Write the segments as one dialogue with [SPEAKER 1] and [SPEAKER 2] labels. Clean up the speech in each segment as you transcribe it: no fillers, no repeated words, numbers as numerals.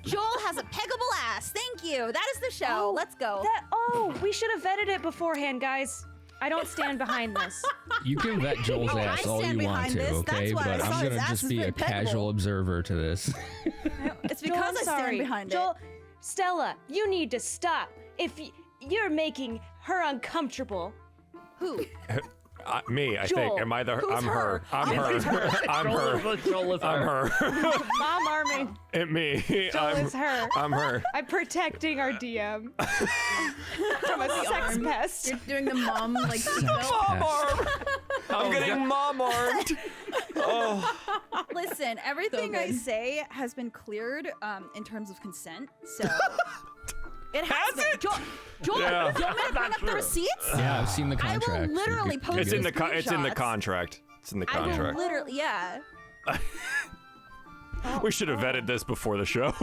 [SPEAKER 1] Joel has a peggable ass. Thank you. That is the show. Let's go.
[SPEAKER 2] We should have vetted it beforehand, guys. I don't stand behind this.
[SPEAKER 3] You can vet Joel's ass all you want to, okay? But I'm gonna just be a casual observer to this.
[SPEAKER 1] It's because I stand behind it.
[SPEAKER 2] Stella, you need to stop. If you're making her uncomfortable.
[SPEAKER 1] Who?
[SPEAKER 4] Me, I
[SPEAKER 2] Joel.
[SPEAKER 4] think. Am I the?
[SPEAKER 1] Who's
[SPEAKER 4] I'm her.
[SPEAKER 1] her?
[SPEAKER 4] I'm her. I'm her.
[SPEAKER 5] Joel is
[SPEAKER 4] I'm
[SPEAKER 5] her.
[SPEAKER 4] her.
[SPEAKER 2] Mom arming.
[SPEAKER 4] And me.
[SPEAKER 2] Joel is her.
[SPEAKER 4] I'm her.
[SPEAKER 2] I'm protecting our DM from a sex pest.
[SPEAKER 6] You're doing the mom like
[SPEAKER 4] Mom arm. I'm getting mom armed. Oh.
[SPEAKER 1] Listen, everything
[SPEAKER 6] So
[SPEAKER 1] I
[SPEAKER 6] good.
[SPEAKER 1] say has been cleared in terms of consent, so it has
[SPEAKER 4] Has
[SPEAKER 1] been.
[SPEAKER 4] it?
[SPEAKER 1] Joel,
[SPEAKER 4] Yeah.
[SPEAKER 1] do you want me to bring up the receipts?
[SPEAKER 3] Yeah, I've seen the
[SPEAKER 1] I
[SPEAKER 3] contract.
[SPEAKER 1] will literally post
[SPEAKER 4] It's in the
[SPEAKER 1] screenshots.
[SPEAKER 4] it's in the contract. It's in the
[SPEAKER 1] I will
[SPEAKER 4] contract.
[SPEAKER 1] literally, yeah.
[SPEAKER 4] We should have vetted this before the show.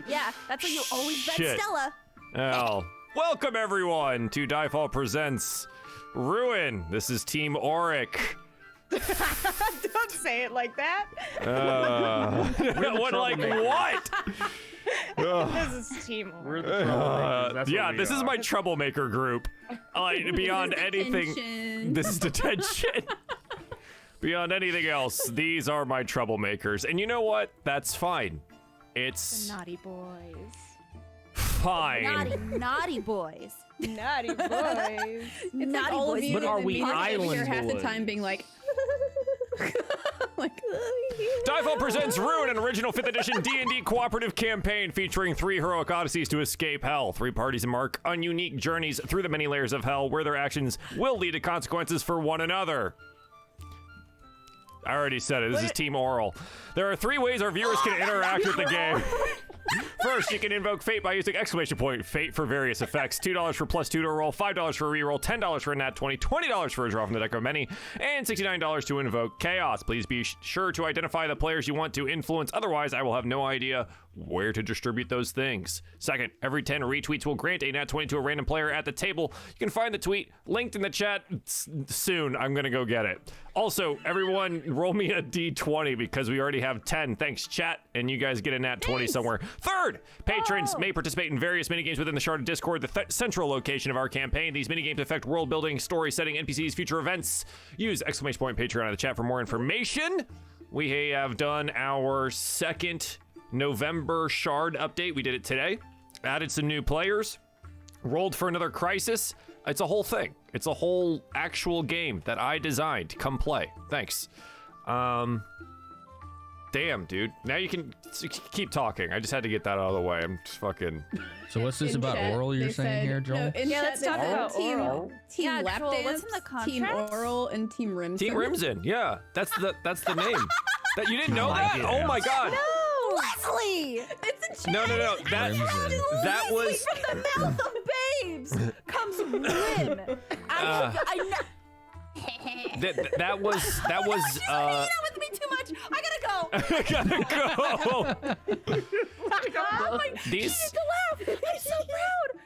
[SPEAKER 1] Yeah, that's why you always bet
[SPEAKER 4] Shit.
[SPEAKER 1] Stella.
[SPEAKER 4] Well, welcome everyone to DieFall Presents Ruin. This is Team Auric.
[SPEAKER 2] Don't say it like that.
[SPEAKER 4] What like what?
[SPEAKER 2] This is Team
[SPEAKER 5] We're the troublemakers. That's
[SPEAKER 4] Yeah,
[SPEAKER 5] what we
[SPEAKER 4] this is
[SPEAKER 5] are.
[SPEAKER 4] my troublemaker group. Beyond anything,
[SPEAKER 6] detention.
[SPEAKER 4] this is detention. Beyond anything else, these are my troublemakers. And you know what? That's fine. It's
[SPEAKER 2] Naughty boys.
[SPEAKER 4] fine.
[SPEAKER 1] Naughty boys.
[SPEAKER 2] Naughty boys.
[SPEAKER 6] It's
[SPEAKER 1] Naughty
[SPEAKER 6] like all
[SPEAKER 1] boys.
[SPEAKER 6] of you
[SPEAKER 5] But
[SPEAKER 6] in
[SPEAKER 5] are
[SPEAKER 6] the
[SPEAKER 5] we
[SPEAKER 6] meeting over
[SPEAKER 5] island
[SPEAKER 6] here half the
[SPEAKER 5] boys?
[SPEAKER 6] time being like, like,
[SPEAKER 4] DieFall presents Ruin, an original 5th edition D&D cooperative campaign featuring 3 heroic odysseys to escape hell. 3 parties embark on unique journeys through the many layers of hell where their actions will lead to consequences for one another. I already said it. This is Team Oral. There are 3 ways our viewers can interact with the game. First, you can invoke Fate by using exclamation point Fate for various effects. $2 for +2 to a roll, $5 for a reroll, $10 for a nat 20, $20 for a draw from the deck of many, and $69 to invoke Chaos. Please be sure to identify the players you want to influence. Otherwise, I will have no idea where to distribute those things. Second, every 10 retweets will grant a nat 20 to a random player at the table. You can find the tweet linked in the chat soon. I'm gonna go get it. Also, everyone roll me a d20 because we already have 10. Thanks, chat, and you guys get a nat 20 somewhere. Third, patrons may participate in various minigames within the Sharded Discord, the central location of our campaign. These minigames affect world building, story setting, NPCs, future events. Use exclamation point Patreon in the chat for more information. We have done our second November Shard update. We did it today. Added some new players. Rolled for another crisis. It's a whole thing. It's a whole actual game that I designed. Come play. Thanks. Damn, dude. Now you can keep talking. I just had to get that out of the way. I'm just fucking...
[SPEAKER 3] So what's this
[SPEAKER 6] in
[SPEAKER 3] about
[SPEAKER 6] chat,
[SPEAKER 3] oral you're
[SPEAKER 6] they
[SPEAKER 3] saying
[SPEAKER 6] said-
[SPEAKER 3] here, Joel?
[SPEAKER 6] No, in
[SPEAKER 2] Yeah,
[SPEAKER 6] chat
[SPEAKER 2] let's
[SPEAKER 6] they
[SPEAKER 2] talk
[SPEAKER 6] said
[SPEAKER 2] about
[SPEAKER 6] team,
[SPEAKER 2] oral.
[SPEAKER 6] team
[SPEAKER 1] Yeah,
[SPEAKER 6] lap
[SPEAKER 1] Joel,
[SPEAKER 6] dance,
[SPEAKER 1] what's in the
[SPEAKER 6] team
[SPEAKER 1] contract?
[SPEAKER 6] oral, and team rimson.
[SPEAKER 4] Team Rimson. Yeah. That's the name. That you didn't know that? Oh my god.
[SPEAKER 1] Leslie!
[SPEAKER 6] It's a
[SPEAKER 4] No. That
[SPEAKER 3] Crimson.
[SPEAKER 4] that was
[SPEAKER 1] From the mouth of babes comes Rim. I know.
[SPEAKER 4] that was
[SPEAKER 1] She's hanging out with me too much. I gotta go.
[SPEAKER 4] gotta go.
[SPEAKER 1] Oh my,
[SPEAKER 4] These-
[SPEAKER 1] she needs to laugh. I'm so proud.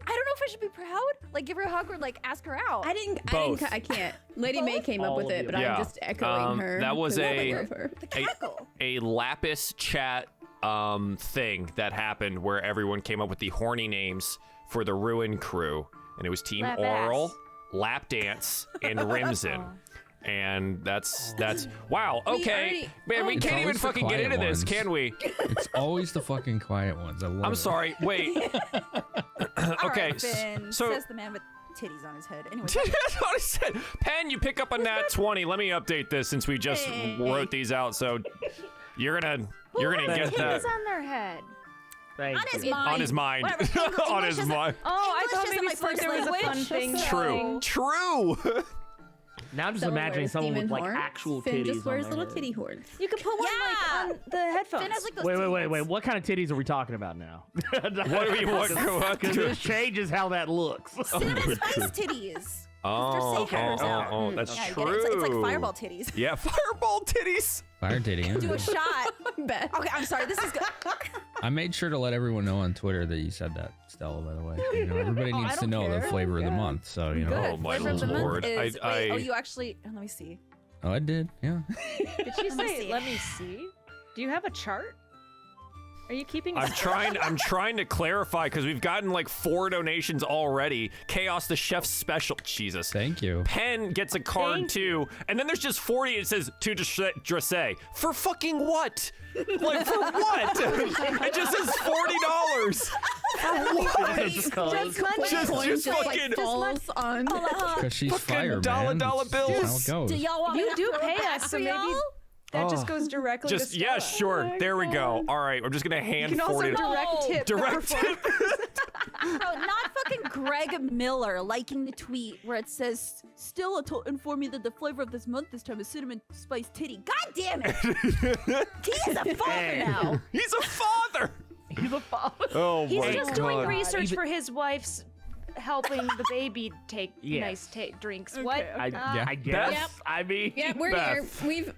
[SPEAKER 1] I don't know if I should be proud. Like, give her a hug or like ask her out.
[SPEAKER 4] Both.
[SPEAKER 6] I can't. Lady May came up
[SPEAKER 5] All
[SPEAKER 6] with
[SPEAKER 5] of
[SPEAKER 6] it,
[SPEAKER 5] you.
[SPEAKER 6] but
[SPEAKER 4] Yeah.
[SPEAKER 6] I'm just echoing her.
[SPEAKER 4] That was
[SPEAKER 6] 'cause I
[SPEAKER 4] a-
[SPEAKER 6] love her.
[SPEAKER 1] The cackle.
[SPEAKER 4] a lapis chat thing that happened where everyone came up with the horny names for the Ruin crew, and it was Team
[SPEAKER 2] Lap
[SPEAKER 4] Oral,
[SPEAKER 2] ass.
[SPEAKER 4] Lap Dance, and Rimson. And that's wow. Okay, man, we
[SPEAKER 3] It's
[SPEAKER 4] can't even
[SPEAKER 3] always the
[SPEAKER 4] fucking get
[SPEAKER 3] quiet
[SPEAKER 4] into this,
[SPEAKER 3] ones.
[SPEAKER 4] can we?
[SPEAKER 3] It's always the fucking quiet ones. I love it.
[SPEAKER 4] I'm sorry. Wait. Okay.
[SPEAKER 1] All right, Ben,
[SPEAKER 4] So.
[SPEAKER 1] says the man with titties on his head. Anyway,
[SPEAKER 4] That's what I said. Pen, you pick up a nat 20. Let me update this since we just wrote these out. So you're gonna get that
[SPEAKER 2] Titties on their head.
[SPEAKER 5] Thank
[SPEAKER 1] on his
[SPEAKER 5] you.
[SPEAKER 1] mind.
[SPEAKER 4] on his mind.
[SPEAKER 1] Whatever.
[SPEAKER 4] On
[SPEAKER 1] English
[SPEAKER 4] his
[SPEAKER 1] isn't-
[SPEAKER 4] mind.
[SPEAKER 2] Oh, I
[SPEAKER 1] English
[SPEAKER 2] thought
[SPEAKER 1] isn't
[SPEAKER 2] maybe
[SPEAKER 1] my first
[SPEAKER 2] there was a fun
[SPEAKER 1] language,
[SPEAKER 2] thing.
[SPEAKER 1] so-
[SPEAKER 4] True.
[SPEAKER 5] Now I'm just
[SPEAKER 6] Someone
[SPEAKER 5] imagining
[SPEAKER 6] wears
[SPEAKER 5] someone with
[SPEAKER 6] demon
[SPEAKER 5] like
[SPEAKER 6] horns.
[SPEAKER 5] actual
[SPEAKER 6] Finn
[SPEAKER 5] titties
[SPEAKER 6] just wears
[SPEAKER 5] on their
[SPEAKER 6] little
[SPEAKER 5] head.
[SPEAKER 6] titty horns.
[SPEAKER 2] You could put one
[SPEAKER 1] Yeah.
[SPEAKER 2] like on the headphones.
[SPEAKER 1] Finn has like those
[SPEAKER 5] Wait.
[SPEAKER 1] titties.
[SPEAKER 5] What kind of titties are we talking about now?
[SPEAKER 4] What do you want?
[SPEAKER 5] Because this changes how that looks.
[SPEAKER 1] Cinnamon spice titties.
[SPEAKER 4] Oh,
[SPEAKER 1] Say hers out.
[SPEAKER 4] that's
[SPEAKER 1] Yeah, I get
[SPEAKER 4] true.
[SPEAKER 1] it. It's like fireball titties.
[SPEAKER 4] Yeah, fireball titties.
[SPEAKER 3] Fire titty.
[SPEAKER 1] Do
[SPEAKER 3] Huh?
[SPEAKER 1] a shot.
[SPEAKER 6] Bet.
[SPEAKER 1] Okay, I'm sorry. This is good.
[SPEAKER 3] I made sure to let everyone know on Twitter that you said that, Stella. By the way, you know, everybody
[SPEAKER 1] Oh, I
[SPEAKER 3] needs to
[SPEAKER 1] don't
[SPEAKER 3] know the
[SPEAKER 1] care.
[SPEAKER 3] flavor of the month. So you know.
[SPEAKER 1] Good.
[SPEAKER 4] Oh, my
[SPEAKER 1] Flavor of the month
[SPEAKER 4] lord.
[SPEAKER 1] is-
[SPEAKER 4] I-
[SPEAKER 1] wait, oh, you actually. Let me see.
[SPEAKER 3] Oh, I did. Yeah.
[SPEAKER 2] Did she
[SPEAKER 1] Let me
[SPEAKER 2] say,
[SPEAKER 1] see.
[SPEAKER 2] let me see? Do you have a chart? Are you keeping?
[SPEAKER 4] I'm trying to clarify because we've gotten like 4 donations already. Chaos the Chef's Special. Jesus.
[SPEAKER 3] Thank you.
[SPEAKER 4] Penn gets a card too, and then there's just 40. It says to Dresse. For fucking what? Like for what? It just says $40. For what?
[SPEAKER 5] Just cause.
[SPEAKER 4] Just fucking
[SPEAKER 6] falls on.
[SPEAKER 3] Because she's
[SPEAKER 4] fucking
[SPEAKER 3] fire,
[SPEAKER 4] dollar
[SPEAKER 3] man.
[SPEAKER 4] bills.
[SPEAKER 3] That's how it goes.
[SPEAKER 1] y'all want
[SPEAKER 2] You do pay us, so maybe that just
[SPEAKER 4] Oh.
[SPEAKER 2] goes directly to
[SPEAKER 4] Just yeah,
[SPEAKER 2] Stella.
[SPEAKER 4] sure. There we go. All right, I'm just gonna hand
[SPEAKER 2] You can also
[SPEAKER 4] 40.
[SPEAKER 2] direct tip. the
[SPEAKER 4] Direct tip.
[SPEAKER 1] No, not fucking Greg Miller liking the tweet where it says, Stella informed me that the flavor of this month this time is cinnamon spice titty. God damn it! He is a father now.
[SPEAKER 4] He's a father.
[SPEAKER 5] He's a father.
[SPEAKER 4] Oh
[SPEAKER 2] He's
[SPEAKER 4] my
[SPEAKER 2] just
[SPEAKER 4] god.
[SPEAKER 2] doing research for his wife's helping the baby take
[SPEAKER 5] Yes.
[SPEAKER 2] nice drinks. What?
[SPEAKER 5] I
[SPEAKER 3] Yeah.
[SPEAKER 5] guess.
[SPEAKER 6] Yep.
[SPEAKER 5] I mean,
[SPEAKER 6] Yeah, we're
[SPEAKER 4] Beth.
[SPEAKER 6] here. We've.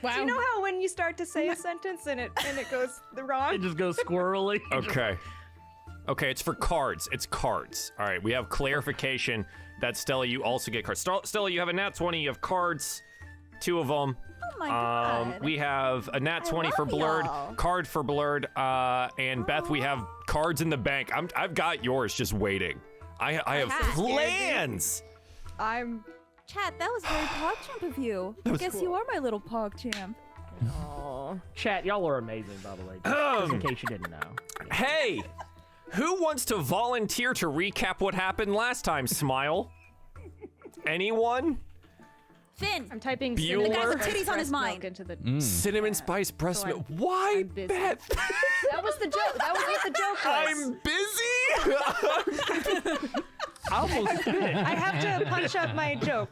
[SPEAKER 6] Wow.
[SPEAKER 2] Do you know how when you start to say a sentence and it goes the wrong?
[SPEAKER 5] it just goes squirrely.
[SPEAKER 4] Okay. Okay, it's for cards. It's cards. All right, we have clarification that Stella, you also get cards. Stella, you have a nat 20. You have cards, 2 of them.
[SPEAKER 1] Oh my god.
[SPEAKER 4] We have a nat 20 for
[SPEAKER 1] love
[SPEAKER 4] Blurred,
[SPEAKER 1] y'all.
[SPEAKER 4] card for Blurred, and Beth, we have cards in the bank. I've got yours just waiting. I have
[SPEAKER 1] Cat.
[SPEAKER 4] plans.
[SPEAKER 2] I'm.
[SPEAKER 1] Chat, that was very PogChamp of you. I guess you are my little PogChamp.
[SPEAKER 5] Chat, y'all are amazing, by the way. Just in case you didn't know.
[SPEAKER 4] Hey, who wants to volunteer to recap what happened last time? Smile. Anyone?
[SPEAKER 1] Finn.
[SPEAKER 2] I'm typing
[SPEAKER 4] Bueller?
[SPEAKER 2] cinnamon
[SPEAKER 4] The guy
[SPEAKER 1] with
[SPEAKER 2] spice
[SPEAKER 1] titties on his
[SPEAKER 2] breast milk
[SPEAKER 1] mind.
[SPEAKER 2] into the.
[SPEAKER 4] Cinnamon spice breast
[SPEAKER 2] So
[SPEAKER 4] milk. Why,
[SPEAKER 2] I'm busy.
[SPEAKER 4] Beth?
[SPEAKER 2] That was the joke. That was what the joke was.
[SPEAKER 4] I'm busy.
[SPEAKER 5] I almost did it.
[SPEAKER 2] I have to punch up my joke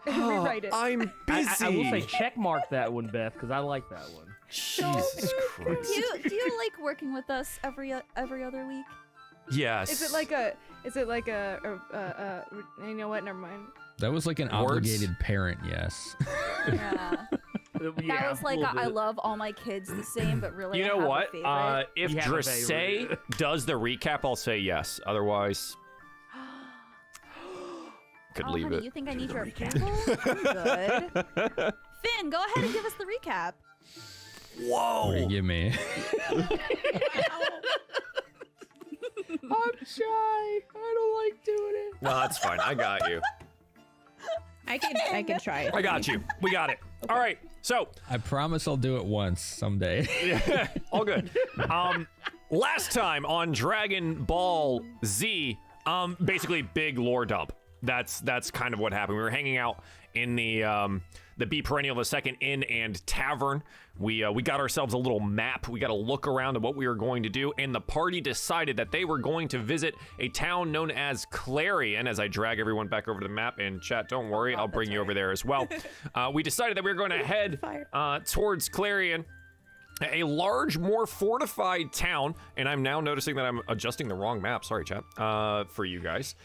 [SPEAKER 2] and rewrite it.
[SPEAKER 4] I'm busy.
[SPEAKER 5] I will say check mark that one, Beth, because I like that one.
[SPEAKER 4] Jesus Christ.
[SPEAKER 1] Do you like working with us every other week?
[SPEAKER 4] Yes.
[SPEAKER 2] Is it like a? You know what? Never mind.
[SPEAKER 3] That was like an
[SPEAKER 4] Words?
[SPEAKER 3] obligated parent, yes.
[SPEAKER 1] Yeah.
[SPEAKER 5] Yeah,
[SPEAKER 1] That was like
[SPEAKER 5] a little
[SPEAKER 1] I
[SPEAKER 5] bit.
[SPEAKER 1] love all my kids the same, but really
[SPEAKER 4] You
[SPEAKER 1] I
[SPEAKER 4] know
[SPEAKER 1] have
[SPEAKER 4] what?
[SPEAKER 1] a favorite.
[SPEAKER 4] If
[SPEAKER 5] You have a
[SPEAKER 4] Dresse
[SPEAKER 5] favorite.
[SPEAKER 4] does the recap, I'll say yes. Otherwise, could
[SPEAKER 1] Oh,
[SPEAKER 4] leave
[SPEAKER 1] honey,
[SPEAKER 4] it.
[SPEAKER 1] you think I need your approval? I'm good. Finn, go ahead and give us the recap.
[SPEAKER 4] Whoa.
[SPEAKER 3] What do you give me?
[SPEAKER 5] I'm shy. I don't like doing it.
[SPEAKER 4] No, that's fine. I got you.
[SPEAKER 6] I can try.
[SPEAKER 4] I got you. We got it. All right. So,
[SPEAKER 3] I promise I'll do it once someday.
[SPEAKER 4] all good. Last time on Dragon Ball Z, basically big lore dump. That's kind of what happened. We were hanging out in the B Perennial II Inn and Tavern. We got ourselves a little map. We got a look around at what we were going to do, and the party decided that they were going to visit a town known as Clarion. As I drag everyone back over to the map, and chat, don't worry, I'll bring you over there as well. We decided that we were going to head towards Clarion, a large, more fortified town, and I'm now noticing that I'm adjusting the wrong map. Sorry, chat, for you guys.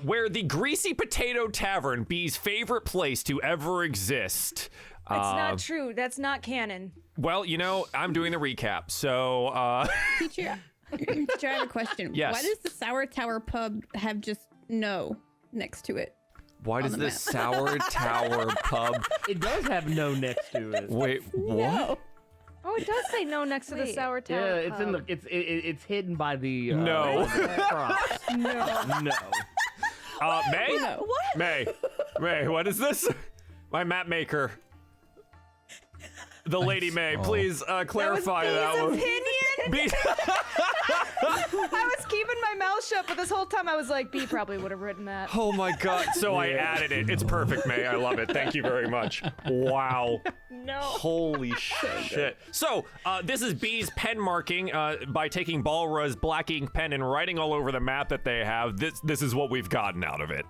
[SPEAKER 4] Where the Greasy Potato Tavern, B's favorite place to ever exist.
[SPEAKER 2] That's not true. That's not canon.
[SPEAKER 4] Well, you know, I'm doing the recap, so
[SPEAKER 6] Teacher, teacher, I have a question.
[SPEAKER 4] Yes.
[SPEAKER 6] Why does the Sour Tower pub have just no next to it?
[SPEAKER 4] why does
[SPEAKER 6] the
[SPEAKER 4] the
[SPEAKER 6] map.
[SPEAKER 4] Sour Tower pub?
[SPEAKER 5] It does have no next to it.
[SPEAKER 4] Wait, what?
[SPEAKER 6] No.
[SPEAKER 2] Oh, it does say no next to the
[SPEAKER 1] Wait.
[SPEAKER 2] sour tower.
[SPEAKER 5] Yeah, it's in the
[SPEAKER 2] pub.
[SPEAKER 5] it's hidden by the
[SPEAKER 4] No.
[SPEAKER 5] props. No.
[SPEAKER 4] May?
[SPEAKER 6] No.
[SPEAKER 4] May, what is this? My map maker. The Lady May, please clarify that
[SPEAKER 2] That was
[SPEAKER 4] one.
[SPEAKER 2] B's opinion.
[SPEAKER 4] B-
[SPEAKER 2] I was keeping my mouth shut, but this whole time I was like, B probably would have written that.
[SPEAKER 4] Oh my god, so I added it. It's perfect, May. I love it. Thank you very much. Wow.
[SPEAKER 2] No.
[SPEAKER 4] Holy shit. So, this is B's pen marking by taking Balra's black ink pen and writing all over the map that they have. This is what we've gotten out of it.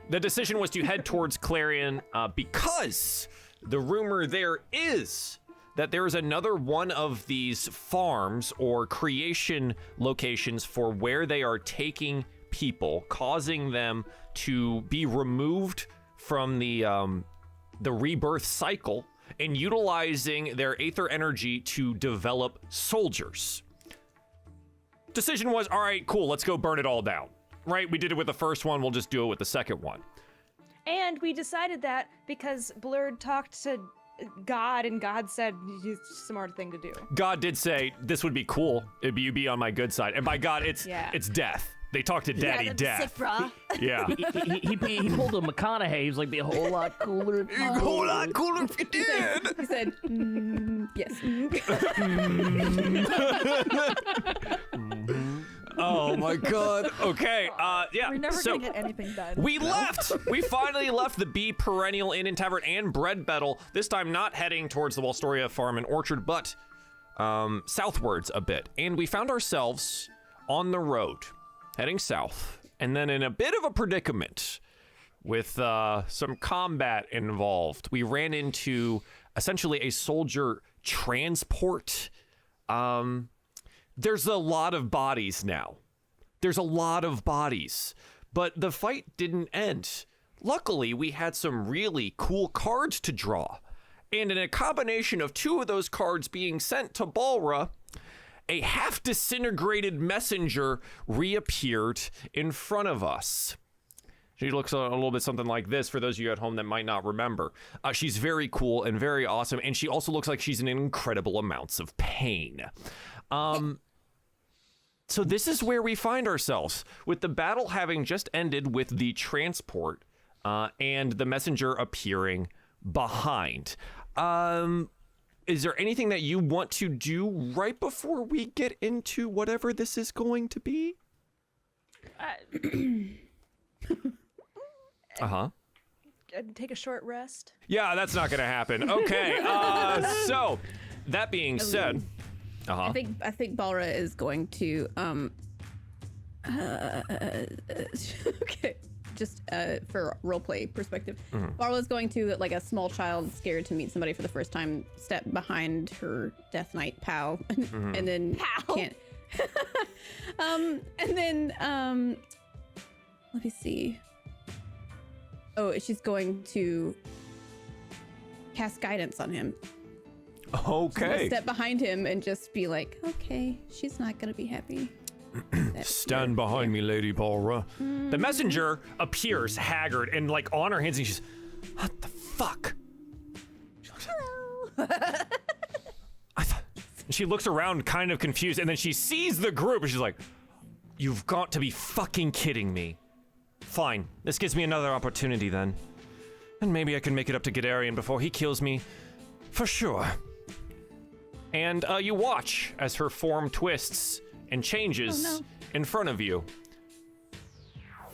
[SPEAKER 4] The decision was to head towards Clarion because the rumor there is that there is another one of these farms or creation locations for where they are taking people, causing them to be removed from the rebirth cycle and utilizing their aether energy to develop soldiers. Decision was, all right, cool, let's go burn it all down. Right? We did it with the first one, we'll just do it with the second one.
[SPEAKER 2] And we decided that because Blurred talked to God, and God said it's a smart thing to do.
[SPEAKER 4] God did say this would be cool. It'd be you be on my good side, and by God, it's death. They talk to Daddy Death.
[SPEAKER 1] Sick, brah.
[SPEAKER 4] Yeah.
[SPEAKER 5] He pulled a McConaughey. He was like, be a whole lot cooler.
[SPEAKER 4] A whole lot cooler if you did.
[SPEAKER 6] He said, yes.
[SPEAKER 4] Oh my God. Okay. Yeah.
[SPEAKER 1] We're never
[SPEAKER 4] so
[SPEAKER 1] gonna get anything done.
[SPEAKER 4] we left. We finally left the Bee Perennial Inn and Tavern and Bread Battle. This time not heading towards the Walstoria Farm and Orchard, but southwards a bit. And we found ourselves on the road, heading south, and then in a bit of a predicament with some combat involved. We ran into essentially a soldier transport. There's a lot of bodies now. There's a lot of bodies, but the fight didn't end. Luckily, we had some really cool cards to draw. And in a combination of 2 of those cards being sent to Balra, a half-disintegrated messenger reappeared in front of us. She looks a little bit something like this for those of you at home that might not remember. She's very cool and very awesome, and she also looks like she's in incredible amounts of pain. So this is where we find ourselves, with the battle having just ended with the transport and the messenger appearing behind. Is there anything that you want to do right before we get into whatever this is going to be?
[SPEAKER 2] Take a short rest.
[SPEAKER 4] Yeah, that's not going to happen. Okay, so that being said,
[SPEAKER 6] I think Balra is going to okay, just for roleplay perspective, Balra is going to, like a small child scared to meet somebody for the first time, step behind her Death Knight pal, and then can't. And then let me see. Oh, she's going to cast guidance on him.
[SPEAKER 4] okay.
[SPEAKER 6] Step behind him and just be like, okay, she's not gonna be happy.
[SPEAKER 4] Stand behind me, Lady Balra. The messenger appears haggard and like on her hands, and she's, what the fuck? She looks she looks around kind of confused, and then she sees the group and she's like, you've got to be fucking kidding me. Fine, this gives me another opportunity then. And maybe I can make it up to Guderian before he kills me. For sure. And you watch as her form twists and changes in front of you.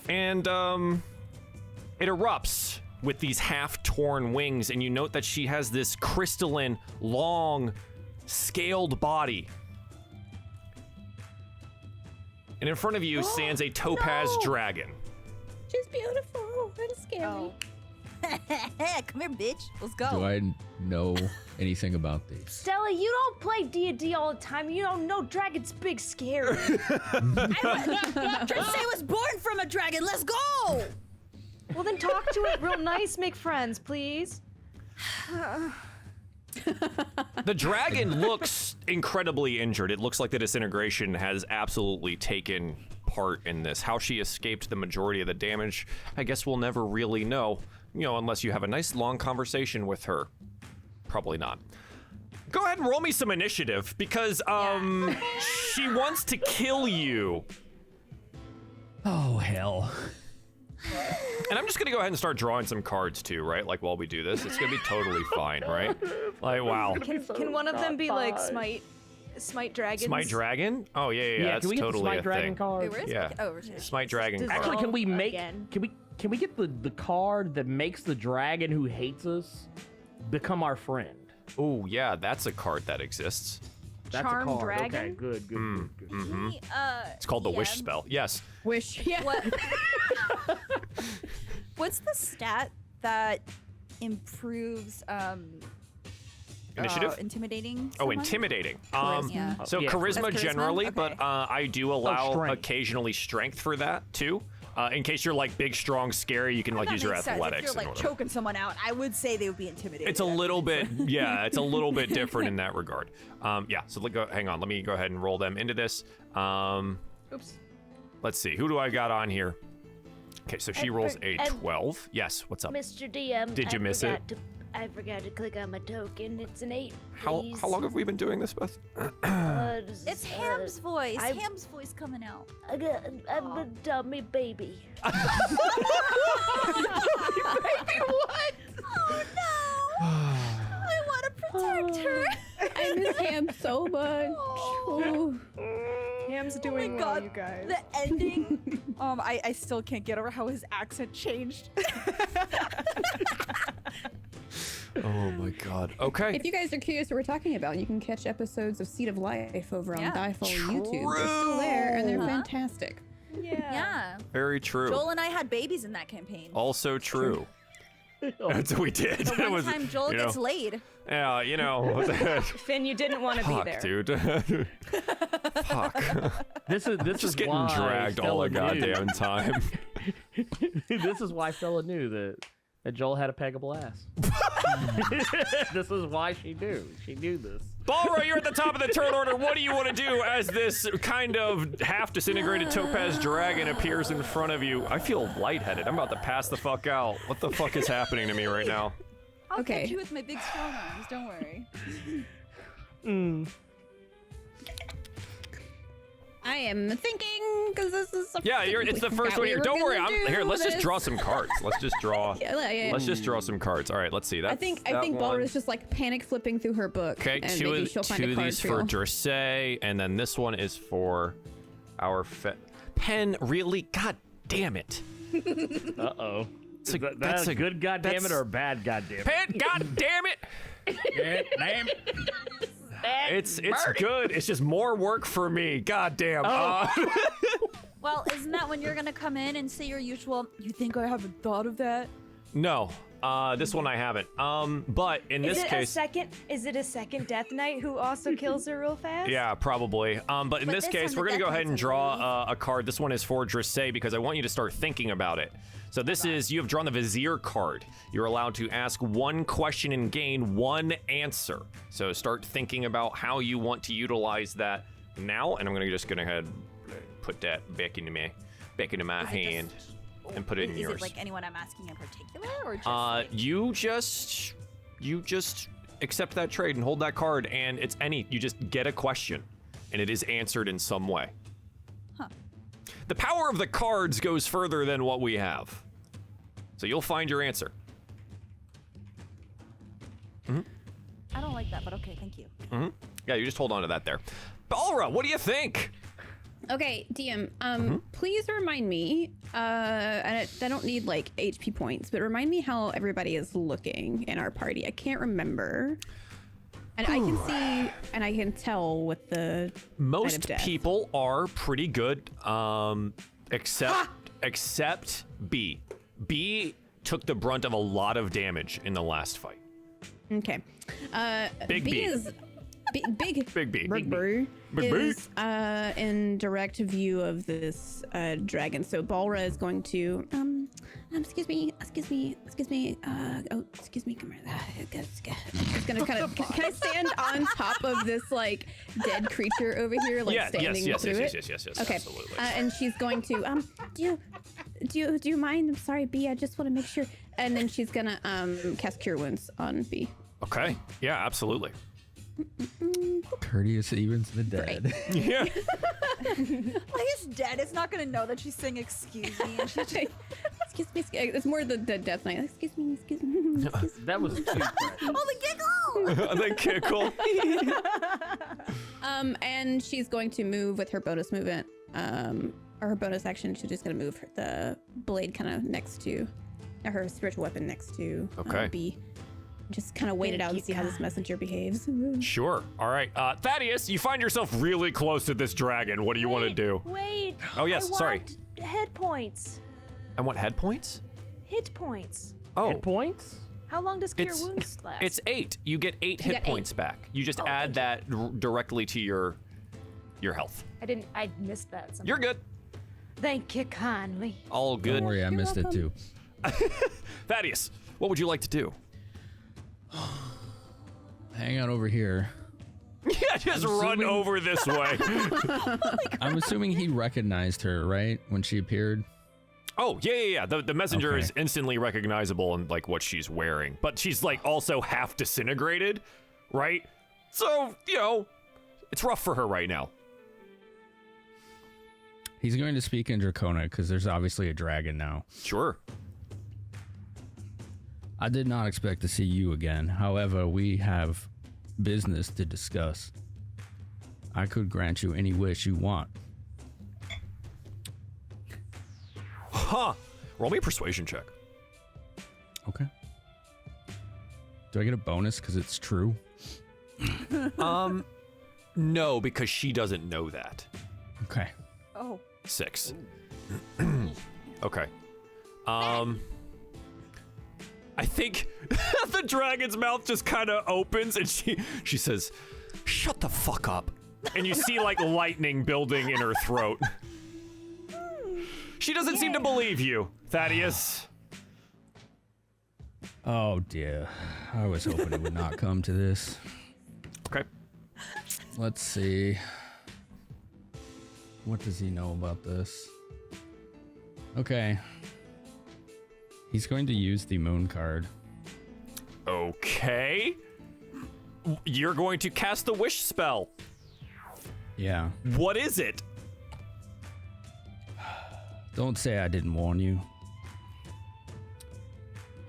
[SPEAKER 4] And it erupts with these half-torn wings, and you note that she has this crystalline, long, scaled body. And in front of you stands a topaz dragon.
[SPEAKER 6] She's beautiful and scary.
[SPEAKER 1] Come here, bitch. Let's go.
[SPEAKER 3] Do I know anything about these?
[SPEAKER 2] Stella, you don't play D&D all the time. You don't know dragons big scary.
[SPEAKER 1] Tristan was born from a dragon. Let's go.
[SPEAKER 2] Well, then talk to it real nice. Make friends, please.
[SPEAKER 4] The dragon looks incredibly injured. It looks like the disintegration has absolutely taken part in this. How she escaped the majority of the damage, I guess we'll never really know. You know, unless you have a nice long conversation with her. Probably not. Go ahead and roll me some initiative, because she wants to kill you.
[SPEAKER 3] Oh, hell.
[SPEAKER 4] And I'm just gonna go ahead and start drawing some cards too, right? Like while we do this, it's gonna be totally fine, right? Like, wow.
[SPEAKER 2] Can one of them be like smite dragons?
[SPEAKER 4] Smite dragon? Oh yeah. That's
[SPEAKER 5] can we get
[SPEAKER 4] totally
[SPEAKER 5] the Smite
[SPEAKER 4] a
[SPEAKER 5] Dragon
[SPEAKER 4] thing.
[SPEAKER 5] card?
[SPEAKER 1] Wait, where is
[SPEAKER 4] Yeah.
[SPEAKER 1] it? Oh, over here.
[SPEAKER 4] Smite dragon card.
[SPEAKER 5] Actually, can we make?
[SPEAKER 2] Again.
[SPEAKER 5] Can we get the card that makes the dragon who hates us become our friend?
[SPEAKER 4] Oh yeah, that's a card that exists.
[SPEAKER 5] That's
[SPEAKER 2] Charm
[SPEAKER 5] a card.
[SPEAKER 2] dragon?
[SPEAKER 5] Okay, good.
[SPEAKER 1] Me,
[SPEAKER 4] It's called the Wish
[SPEAKER 1] DM.
[SPEAKER 4] spell. Yes.
[SPEAKER 6] Wish. Yeah.
[SPEAKER 1] What? What's the stat that improves
[SPEAKER 4] Initiative?
[SPEAKER 1] intimidating?
[SPEAKER 4] Oh,
[SPEAKER 1] someone?
[SPEAKER 4] intimidating.
[SPEAKER 1] Yeah.
[SPEAKER 4] So
[SPEAKER 5] Yeah.
[SPEAKER 4] charisma
[SPEAKER 1] That's charisma?
[SPEAKER 4] generally,
[SPEAKER 1] Okay.
[SPEAKER 4] but I do allow
[SPEAKER 5] strength.
[SPEAKER 4] occasionally strength for that too. In case you're like big, strong, scary, you can like
[SPEAKER 1] That
[SPEAKER 4] use your
[SPEAKER 1] makes sense.
[SPEAKER 4] athletics
[SPEAKER 1] If you're
[SPEAKER 4] and
[SPEAKER 1] like
[SPEAKER 4] whatever.
[SPEAKER 1] choking someone out, I would say they would be intimidated.
[SPEAKER 4] It's a little bit, yeah, it's a little bit different in that regard. Yeah, so hang on, let me go ahead and roll them into this.
[SPEAKER 2] Oops.
[SPEAKER 4] Let's see, who do I got on here? Okay, so she rolls a 12. Yes, what's up?
[SPEAKER 7] Mr. DM,
[SPEAKER 4] Did you miss it?
[SPEAKER 2] I forgot to click on my token. It's an 8.
[SPEAKER 4] How long have we been doing this, Beth?
[SPEAKER 1] It's Ham's voice. Ham's voice coming out.
[SPEAKER 2] I'm a dummy baby.
[SPEAKER 6] What?
[SPEAKER 1] Oh no! I want to protect her.
[SPEAKER 6] I miss Ham so much. Oh.
[SPEAKER 2] Ham's
[SPEAKER 1] Oh
[SPEAKER 2] doing
[SPEAKER 1] my
[SPEAKER 2] well,
[SPEAKER 1] God,
[SPEAKER 2] you guys.
[SPEAKER 1] the ending. I still can't get over how his accent changed.
[SPEAKER 4] Oh my God. Okay.
[SPEAKER 6] If you guys are curious what we're talking about, you can catch episodes of Seed of Life over on DieFall YouTube. They're still there and they're fantastic.
[SPEAKER 1] Yeah.
[SPEAKER 4] Very true.
[SPEAKER 1] Joel and I had babies in that campaign.
[SPEAKER 4] Also true. That's what we did.
[SPEAKER 1] The one time Joel gets laid.
[SPEAKER 4] Yeah, you know.
[SPEAKER 2] Finn, you didn't want to be
[SPEAKER 4] Fuck,
[SPEAKER 2] there.
[SPEAKER 4] dude. Fuck.
[SPEAKER 5] This
[SPEAKER 4] Just
[SPEAKER 5] is
[SPEAKER 4] getting
[SPEAKER 5] why
[SPEAKER 4] dragged all the
[SPEAKER 5] Stella knew.
[SPEAKER 4] goddamn time.
[SPEAKER 5] This is why Stella knew that Joel had a peggable ass. This is why she knew. She knew this.
[SPEAKER 4] Balra, you're at the top of the turn order. What do you want to do as this kind of half-disintegrated topaz dragon appears in front of you? I feel lightheaded. I'm about to pass the fuck out. What the fuck is happening to me right now?
[SPEAKER 1] I'll catch you with my big strong arms. Don't worry.
[SPEAKER 6] I am thinking because this is
[SPEAKER 4] It's the first one here. Don't worry. Here. Let's just draw some cards. Let's just draw. Let's just draw some cards. All right. Let's see.
[SPEAKER 6] I think Balra's just like panic flipping through her book.
[SPEAKER 4] Okay.
[SPEAKER 6] And
[SPEAKER 4] Two
[SPEAKER 6] maybe
[SPEAKER 4] of
[SPEAKER 6] she'll find a card
[SPEAKER 4] these for Dressay, and then this one is for our Pen. Really? God damn it.
[SPEAKER 5] Uh-oh.
[SPEAKER 4] That's
[SPEAKER 5] a good goddamn it or a bad goddamn it?
[SPEAKER 4] Pen. God damn it.
[SPEAKER 5] Damn it.
[SPEAKER 4] It's good. It's just more work for me. God damn.
[SPEAKER 1] Well, isn't that when you're gonna come in and say your usual? You think I haven't thought of that?
[SPEAKER 4] No. This one I haven't. But in this case,
[SPEAKER 2] is it a second Death Knight who also kills her real fast?
[SPEAKER 4] yeah, probably. But in this
[SPEAKER 1] this
[SPEAKER 4] case,
[SPEAKER 1] one,
[SPEAKER 4] we're
[SPEAKER 1] the
[SPEAKER 4] gonna go
[SPEAKER 1] Death
[SPEAKER 4] ahead and
[SPEAKER 1] Knight's
[SPEAKER 4] draw a card. This one is for Dressay because I want you to start thinking about it. So this is, you have drawn the Vizier card. You're allowed to ask one question and gain one answer. So start thinking about how you want to utilize that now. And I'm just gonna go ahead and put that back into my hand and put it in yours.
[SPEAKER 1] Is it like anyone I'm asking in particular, or just
[SPEAKER 4] you just accept that trade and hold that card, and it's you just get a question, and it is answered in some way.
[SPEAKER 1] Huh.
[SPEAKER 4] The power of the cards goes further than what we have. So you'll find your answer.
[SPEAKER 1] I don't like that, but okay, thank you.
[SPEAKER 4] Yeah, you just hold on to that there. Balra, what do you think?
[SPEAKER 6] Okay, DM, please remind me, I don't need like HP points, but remind me how everybody is looking in our party. I can't remember. And I can see and I can tell with the
[SPEAKER 4] Most people are pretty good, except B. B took the brunt of a lot of damage in the last fight.
[SPEAKER 6] Okay.
[SPEAKER 4] Big B.
[SPEAKER 6] is big
[SPEAKER 4] Big B.
[SPEAKER 6] Big B is in direct view of this dragon. So Balra is going to excuse me, come here. It's gonna kind of can I stand on top of this like dead creature over here, like standing through it?
[SPEAKER 4] Yes,
[SPEAKER 6] okay.
[SPEAKER 4] absolutely.
[SPEAKER 6] And she's going to do you mind? I'm sorry, B. I just want to make sure. And then she's gonna cast Cure Wounds on B.
[SPEAKER 4] Okay. Yeah, absolutely.
[SPEAKER 3] Courteous even to the dead.
[SPEAKER 4] Yeah.
[SPEAKER 1] Like it's dead. It's not gonna know that she's saying "excuse me." And she's just,
[SPEAKER 6] Excuse me. It's more the Death Knight. Excuse me.
[SPEAKER 5] That was too fresh.
[SPEAKER 1] oh, the giggle!
[SPEAKER 4] The kickle.
[SPEAKER 6] And she's going to move with her bonus movement, or her bonus action. She's just gonna move the blade kind of next to, or her spiritual weapon next to B. Just kind of wait it out and see how this messenger behaves.
[SPEAKER 4] Sure. All right. Thaddeus, you find yourself really close to this dragon. What do you want to do?
[SPEAKER 2] Wait.
[SPEAKER 4] Oh, yes. Sorry.
[SPEAKER 2] Head points.
[SPEAKER 4] I want head points?
[SPEAKER 2] Hit points.
[SPEAKER 4] Oh.
[SPEAKER 5] Hit points?
[SPEAKER 2] How long does Cure Wounds last?
[SPEAKER 4] It's 8. You get 8 hit points back. You just add that directly to your health.
[SPEAKER 2] I missed that somehow.
[SPEAKER 4] You're good.
[SPEAKER 2] Thank you kindly.
[SPEAKER 4] All good.
[SPEAKER 3] Don't worry, I missed it too.
[SPEAKER 4] Thaddeus, what would you like to do?
[SPEAKER 3] Hang out over here.
[SPEAKER 4] Yeah, just run over this way.
[SPEAKER 3] I'm assuming he recognized her, right? When she appeared?
[SPEAKER 4] Oh, yeah. The messenger
[SPEAKER 3] Okay.
[SPEAKER 4] is instantly recognizable in like what she's wearing, but she's like also half disintegrated, right? So, it's rough for her right now.
[SPEAKER 3] He's going to speak in Draconic because there's obviously a dragon now.
[SPEAKER 4] Sure.
[SPEAKER 3] I did not expect to see you again. However, we have business to discuss. I could grant you any wish you want.
[SPEAKER 4] Huh. Roll me a persuasion check.
[SPEAKER 3] Okay. Do I get a bonus because it's true?
[SPEAKER 4] No, because she doesn't know that.
[SPEAKER 3] Okay.
[SPEAKER 1] Oh.
[SPEAKER 4] 6. Okay. I think the dragon's mouth just kind of opens and she says, "Shut the fuck up." And you see like lightning building in her throat. She doesn't seem to believe you, Thaddeus.
[SPEAKER 3] Oh dear. I was hoping it would not come to this.
[SPEAKER 4] Okay.
[SPEAKER 3] Let's see. What does he know about this? Okay. He's going to use the moon card.
[SPEAKER 4] Okay. You're going to cast the wish spell.
[SPEAKER 3] Yeah.
[SPEAKER 4] What is it?
[SPEAKER 3] Don't say I didn't warn you.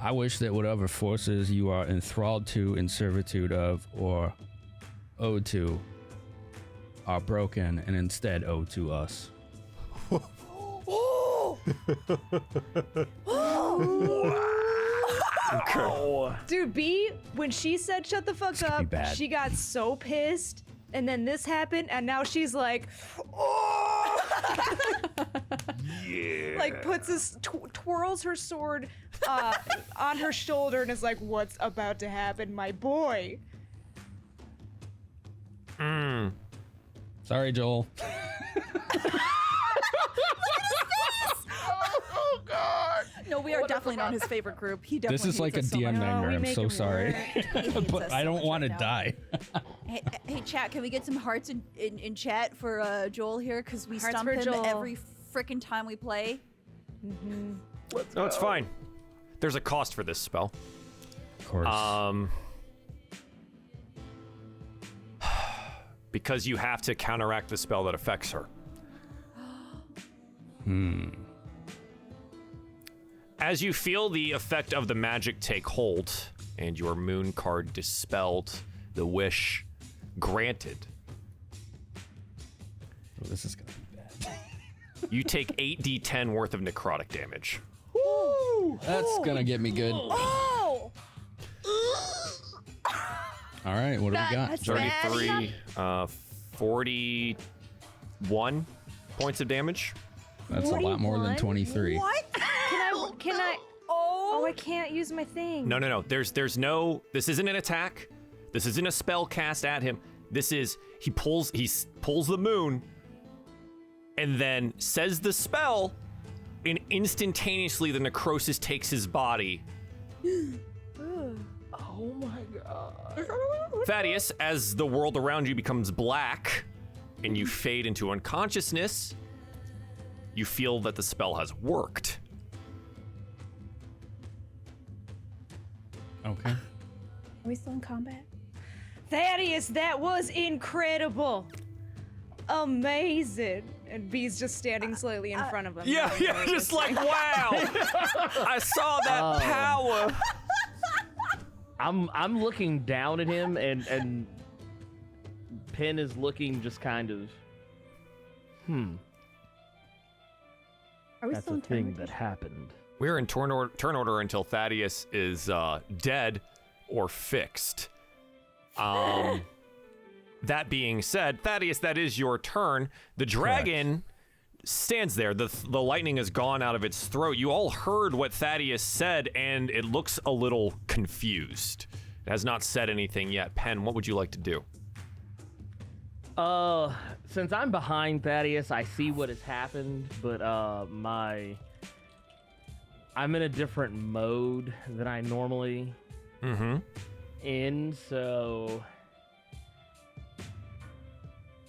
[SPEAKER 3] I wish that whatever forces you are enthralled to, in servitude of, or owed to, are broken and instead owed to us.
[SPEAKER 4] Okay.
[SPEAKER 2] Dude, B, when she said shut the fuck
[SPEAKER 3] could be
[SPEAKER 2] up,
[SPEAKER 3] bad.
[SPEAKER 2] she got so pissed. And then this happened, and now she's like, oh!
[SPEAKER 4] Yeah.
[SPEAKER 2] Like puts this, twirls her sword on her shoulder and is like, what's about to happen, my boy?
[SPEAKER 3] Sorry, Joel.
[SPEAKER 1] No, we are definitely not his favorite group. He definitely
[SPEAKER 3] This is like a
[SPEAKER 1] hates us so
[SPEAKER 3] DM
[SPEAKER 1] much.
[SPEAKER 3] nightmare.
[SPEAKER 2] we
[SPEAKER 3] I'm
[SPEAKER 2] make
[SPEAKER 3] so
[SPEAKER 2] him
[SPEAKER 3] sorry.
[SPEAKER 1] He hates
[SPEAKER 3] But
[SPEAKER 1] us
[SPEAKER 3] I
[SPEAKER 1] so
[SPEAKER 3] don't
[SPEAKER 1] much
[SPEAKER 3] want to
[SPEAKER 1] right now.
[SPEAKER 3] die.
[SPEAKER 1] Hey, chat, can we get some hearts in chat for Joel here? Because we
[SPEAKER 2] Hearts
[SPEAKER 1] stump
[SPEAKER 2] for
[SPEAKER 1] him
[SPEAKER 2] Joel.
[SPEAKER 1] every freaking time we play.
[SPEAKER 4] No, it's fine. There's a cost for this spell.
[SPEAKER 3] Of course.
[SPEAKER 4] Because you have to counteract the spell that affects her. As you feel the effect of the magic take hold and your moon card dispelled, the wish granted,
[SPEAKER 3] Oh, this is gonna be bad.
[SPEAKER 4] you take 8d10 worth of necrotic damage.
[SPEAKER 3] That's gonna get me good.
[SPEAKER 1] Oh!
[SPEAKER 3] All right, what do we got?
[SPEAKER 2] That's
[SPEAKER 4] 33, 41 points of damage.
[SPEAKER 3] That's a lot more than 23.
[SPEAKER 1] What?
[SPEAKER 2] Can I? Oh, I can't use my thing.
[SPEAKER 4] No. There's no. This isn't an attack. This isn't a spell cast at him. This is he pulls the moon, and then says the spell, and instantaneously the necrosis takes his body.
[SPEAKER 5] Oh my god.
[SPEAKER 4] Thaddeus, as the world around you becomes black, and you fade into unconsciousness, you feel that the spell has worked.
[SPEAKER 3] Okay.
[SPEAKER 6] Are we still in combat?
[SPEAKER 2] Thaddeus, that was incredible. Amazing. And B's just standing slightly in front of him.
[SPEAKER 4] Yeah, just like, wow. I saw that power.
[SPEAKER 5] I'm looking down at him, and Penn is looking just kind of.
[SPEAKER 6] Are we
[SPEAKER 5] That's
[SPEAKER 6] still
[SPEAKER 5] a
[SPEAKER 6] in
[SPEAKER 5] thing
[SPEAKER 6] tournament?
[SPEAKER 5] that happened.
[SPEAKER 4] We're in turn order until Thaddeus is dead or fixed. That being said, Thaddeus, that is your turn. The dragon stands there. The lightning has gone out of its throat. You all heard what Thaddeus said, and it looks a little confused. It has not said anything yet. Penn, what would you like to do?
[SPEAKER 5] Since I'm behind Thaddeus, I see what has happened, but I'm in a different mode than I normally in, so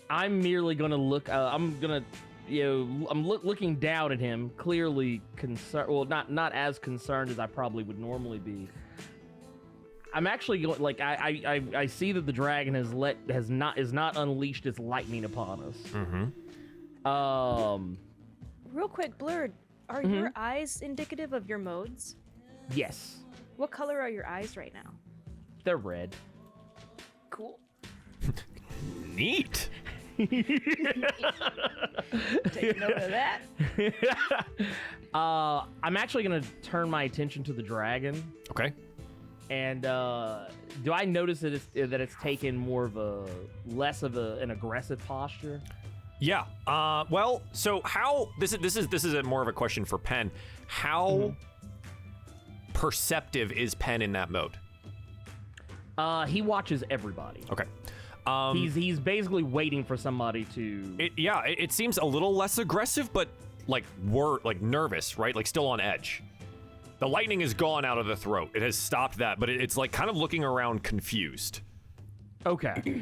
[SPEAKER 5] I'm merely gonna look. I'm gonna I'm looking down at him, clearly concerned. Well, not as concerned as I probably would normally be. I'm actually going, like, I see that the dragon is not unleashed its lightning upon us.
[SPEAKER 4] Mm-hmm.
[SPEAKER 2] Real quick, Blurred, are your eyes indicative of your modes?
[SPEAKER 5] Yes,
[SPEAKER 2] What color are your eyes right now?
[SPEAKER 5] they're red.
[SPEAKER 2] Cool.
[SPEAKER 4] Neat.
[SPEAKER 2] Take note of that.
[SPEAKER 5] I'm actually gonna turn my attention to the dragon.
[SPEAKER 4] Okay.
[SPEAKER 5] And do I notice that it's taken more of less of an aggressive posture?
[SPEAKER 4] Yeah. Well, so how this is more of a question for Penn. How perceptive is Penn in that mode?
[SPEAKER 5] He watches everybody.
[SPEAKER 4] Okay.
[SPEAKER 5] He's basically waiting for somebody to.
[SPEAKER 4] It seems a little less aggressive, but like nervous, right? Like still on edge. The lightning is gone out of the throat. It has stopped that, but it's like kind of looking around confused.
[SPEAKER 5] Okay.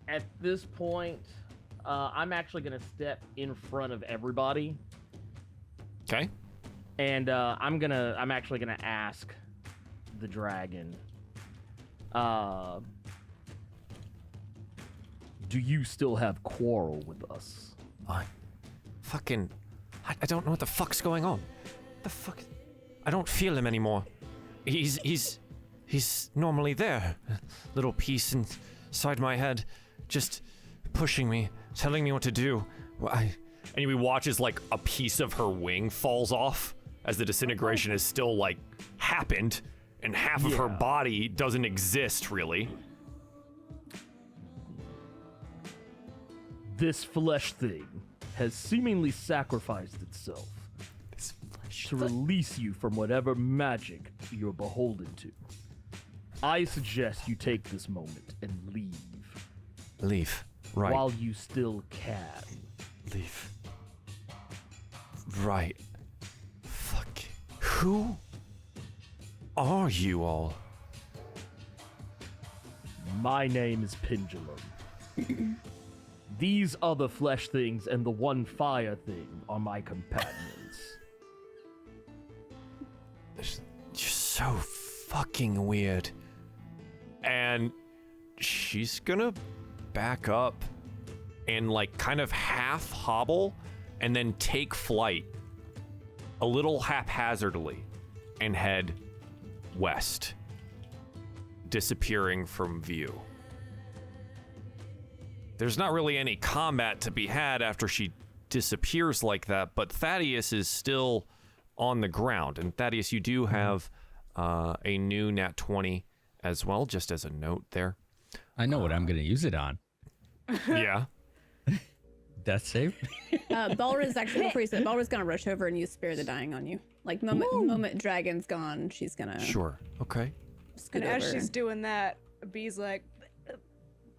[SPEAKER 5] At this point, I'm actually gonna step in front of everybody,
[SPEAKER 4] Okay.
[SPEAKER 5] and I'm actually gonna ask the dragon. Do you still have quarrel with us?
[SPEAKER 4] I don't know what the fuck's going on. The fuck? I don't feel him anymore. He's normally there. Little piece inside my head, just pushing me, telling me what to do. And we watch as like a piece of her wing falls off as the disintegration has still like happened, and half of her body doesn't exist really.
[SPEAKER 5] This flesh thing has seemingly sacrificed itself to release you from whatever magic you're beholden to. I suggest you take this moment and leave.
[SPEAKER 4] Leave. Right.
[SPEAKER 5] While you still can.
[SPEAKER 4] Leave. Right. Fuck. Who are you all?
[SPEAKER 5] My name is Pendulum. These other flesh things and the one fire thing are my companions.
[SPEAKER 4] You're so fucking weird. And she's gonna back up and like kind of half hobble and then take flight a little haphazardly and head west, disappearing from view. There's not really any combat to be had after she disappears like that, but Thaddeus is still on the ground. And Thaddeus, you do have a new nat 20 as well, just as a note there.
[SPEAKER 3] I know what I'm going to use it on.
[SPEAKER 4] Yeah.
[SPEAKER 3] Death save?
[SPEAKER 6] Balra's actually, before you said, Balra's gonna rush over and use Spare the Dying on you. Like, moment Dragon's gone, she's gonna
[SPEAKER 4] Sure. Okay.
[SPEAKER 6] scoot
[SPEAKER 2] And as
[SPEAKER 6] over.
[SPEAKER 2] she's doing that, Bee's like,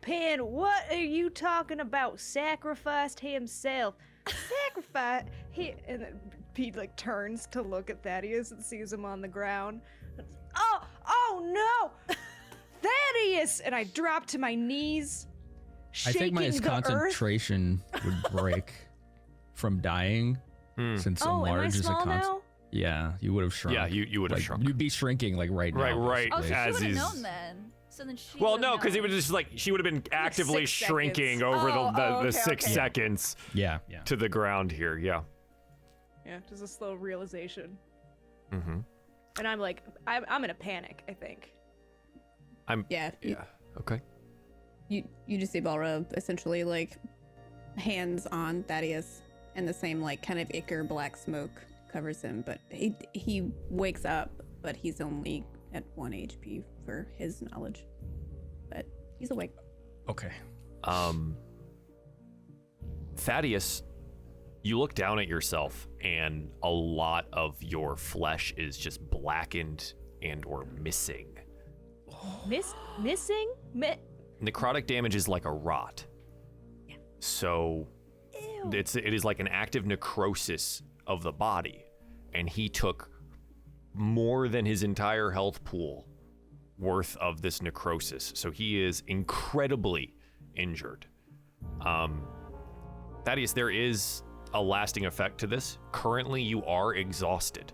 [SPEAKER 2] Pan, what are you talking about? Sacrificed himself. Sacrifice? And then Pete like turns to look at Thaddeus and sees him on the ground. Oh no! Thaddeus! And I drop to my knees,
[SPEAKER 3] I think my
[SPEAKER 2] shaking the earth.
[SPEAKER 3] concentration would break from dying since
[SPEAKER 2] Oh, am I
[SPEAKER 3] enlarge is a
[SPEAKER 2] small
[SPEAKER 3] constant.
[SPEAKER 2] now?
[SPEAKER 3] Yeah, you would have shrunk.
[SPEAKER 4] Yeah, you would have
[SPEAKER 3] like,
[SPEAKER 4] shrunk.
[SPEAKER 3] You'd be shrinking like right now.
[SPEAKER 4] Right.
[SPEAKER 1] Oh, she
[SPEAKER 4] As
[SPEAKER 1] would have
[SPEAKER 4] he's-
[SPEAKER 1] known then. So then she.
[SPEAKER 4] Well,
[SPEAKER 1] would've
[SPEAKER 4] no, because it
[SPEAKER 1] known.
[SPEAKER 4] was just like she would have been actively
[SPEAKER 2] 6
[SPEAKER 4] shrinking
[SPEAKER 2] seconds.
[SPEAKER 4] over
[SPEAKER 2] Oh,
[SPEAKER 4] the
[SPEAKER 2] okay,
[SPEAKER 4] 6
[SPEAKER 2] okay.
[SPEAKER 4] seconds
[SPEAKER 3] Yeah.
[SPEAKER 4] to the ground here. Yeah.
[SPEAKER 2] Yeah, just a slow realization.
[SPEAKER 4] Mm-hmm.
[SPEAKER 2] And I'm like, I'm in a panic, I think.
[SPEAKER 6] Yeah,
[SPEAKER 4] Yeah. Okay.
[SPEAKER 6] you just see Balra essentially like hands on Thaddeus, and the same like kind of ichor black smoke covers him, but he wakes up, but he's only at 1 HP for his knowledge, but he's awake.
[SPEAKER 3] Okay.
[SPEAKER 4] Thaddeus, you look down at yourself and a lot of your flesh is just blackened and or missing.
[SPEAKER 2] Missing?
[SPEAKER 4] Necrotic damage is like a rot. Yeah. So it is like an active necrosis of the body, and he took more than his entire health pool worth of this necrosis. So he is incredibly injured. Thaddeus, there is a lasting effect to this. Currently, you are exhausted.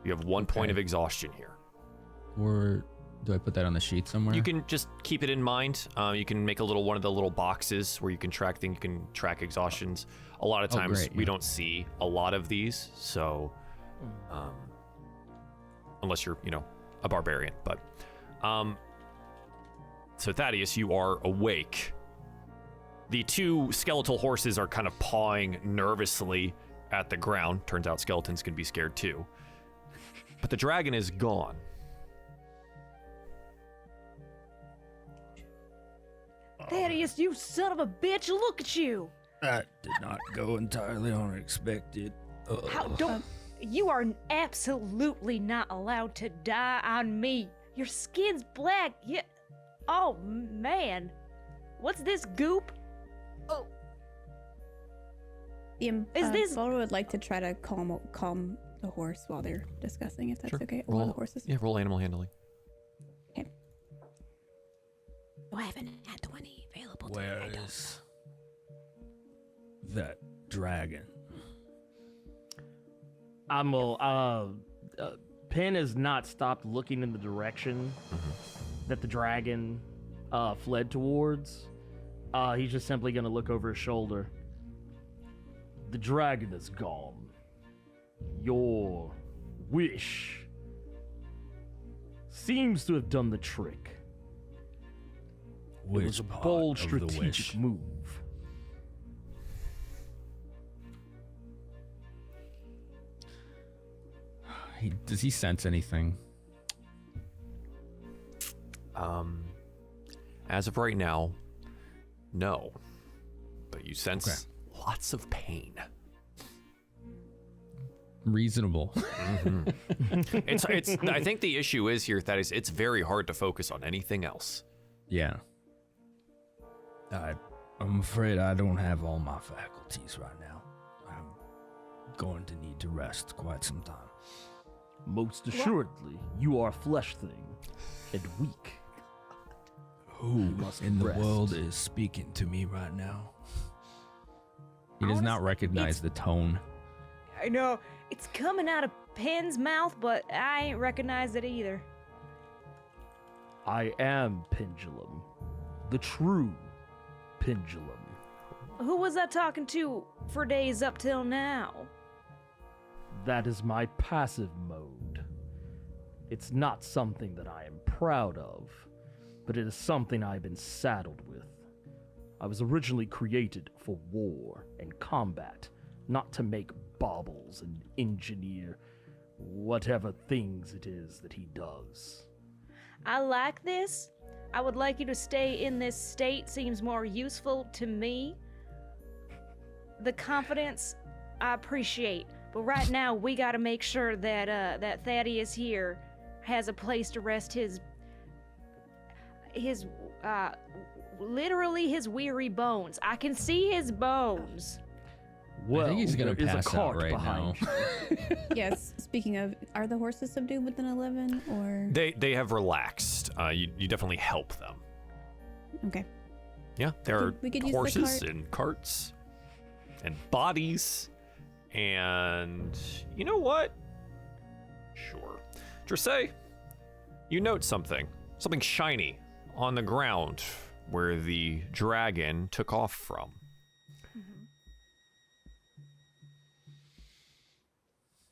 [SPEAKER 4] You have 1 point of exhaustion here.
[SPEAKER 3] Or do I put that on the sheet somewhere?
[SPEAKER 4] You can just keep it in mind. You can make one of the little boxes where you can track things. You can track exhaustions. A lot of times we don't see a lot of these, so unless you're, a barbarian. But so Thaddeus, you are awake. The two skeletal horses are kind of pawing nervously at the ground. Turns out skeletons can be scared too. But the dragon is gone.
[SPEAKER 2] Thaddeus, you son of a bitch, look at you!
[SPEAKER 3] That did not go entirely unexpected.
[SPEAKER 2] You are absolutely not allowed to die on me. Your skin's black. Oh, man. What's this goop?
[SPEAKER 6] Balra would like to try to calm the horse while they're discussing, if that's okay.
[SPEAKER 4] Roll,
[SPEAKER 6] the horses.
[SPEAKER 4] Yeah, roll animal handling.
[SPEAKER 6] Okay. Oh, I haven't had 20 available.
[SPEAKER 3] Where is that dragon?
[SPEAKER 5] Penn has not stopped looking in the direction that the dragon fled towards. He's just simply going to look over his shoulder. The dragon is gone. Your wish seems to have done the trick. It was a bold strategic move.
[SPEAKER 3] Does he sense anything?
[SPEAKER 4] As of right now, no. But you sense lots of pain.
[SPEAKER 3] Reasonable.
[SPEAKER 4] It's. I think the issue is here that it's very hard to focus on anything else.
[SPEAKER 3] Yeah. I'm afraid I don't have all my faculties right now. I'm going to need to rest quite some time.
[SPEAKER 5] Most assuredly, you are a flesh thing and weak.
[SPEAKER 3] Who in the world is speaking to me right now? He does not recognize the tone.
[SPEAKER 2] I know. It's coming out of Penn's mouth, but I ain't recognized it either.
[SPEAKER 5] I am Pendulum. The true Pendulum.
[SPEAKER 2] Who was I talking to for days up till now?
[SPEAKER 5] That is my passive mode. It's not something that I am proud of, but it is something I've been saddled with. I was originally created for war and combat, not to make baubles and engineer whatever things it is that he does.
[SPEAKER 2] I like this. I would like you to stay in this state. Seems more useful to me. The confidence, I appreciate. But right now, we gotta make sure that that Thaddeus here has a place to rest his literally his weary bones. I can see his bones.
[SPEAKER 5] Well,
[SPEAKER 3] I think he's gonna
[SPEAKER 5] there is a
[SPEAKER 3] pass out
[SPEAKER 5] cart
[SPEAKER 3] right
[SPEAKER 5] behind
[SPEAKER 3] now.
[SPEAKER 5] you.
[SPEAKER 6] Yes. Speaking of, are the horses subdued within 11 or?
[SPEAKER 4] They have relaxed. You definitely help them.
[SPEAKER 6] Okay.
[SPEAKER 4] Yeah, there
[SPEAKER 6] We could
[SPEAKER 4] are
[SPEAKER 6] use the
[SPEAKER 4] horses
[SPEAKER 6] cart.
[SPEAKER 4] and carts and bodies. And you know what? Sure. Dressay, you note something shiny on the ground where the dragon took off from.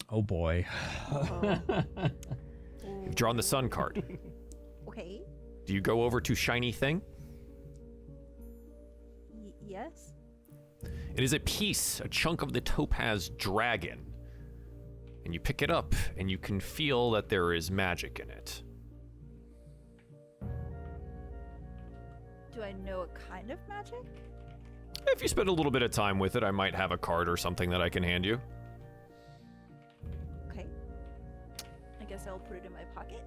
[SPEAKER 3] Oh boy.
[SPEAKER 4] You've drawn the sun card.
[SPEAKER 1] Okay.
[SPEAKER 4] Do you go over to shiny thing?
[SPEAKER 1] Yes.
[SPEAKER 4] It is a chunk of the topaz dragon. And you pick it up, and you can feel that there is magic in it.
[SPEAKER 1] Do I know what kind of magic?
[SPEAKER 4] If you spend a little bit of time with it, I might have a card or something that I can hand you.
[SPEAKER 1] Okay. I guess I'll put it in my pocket.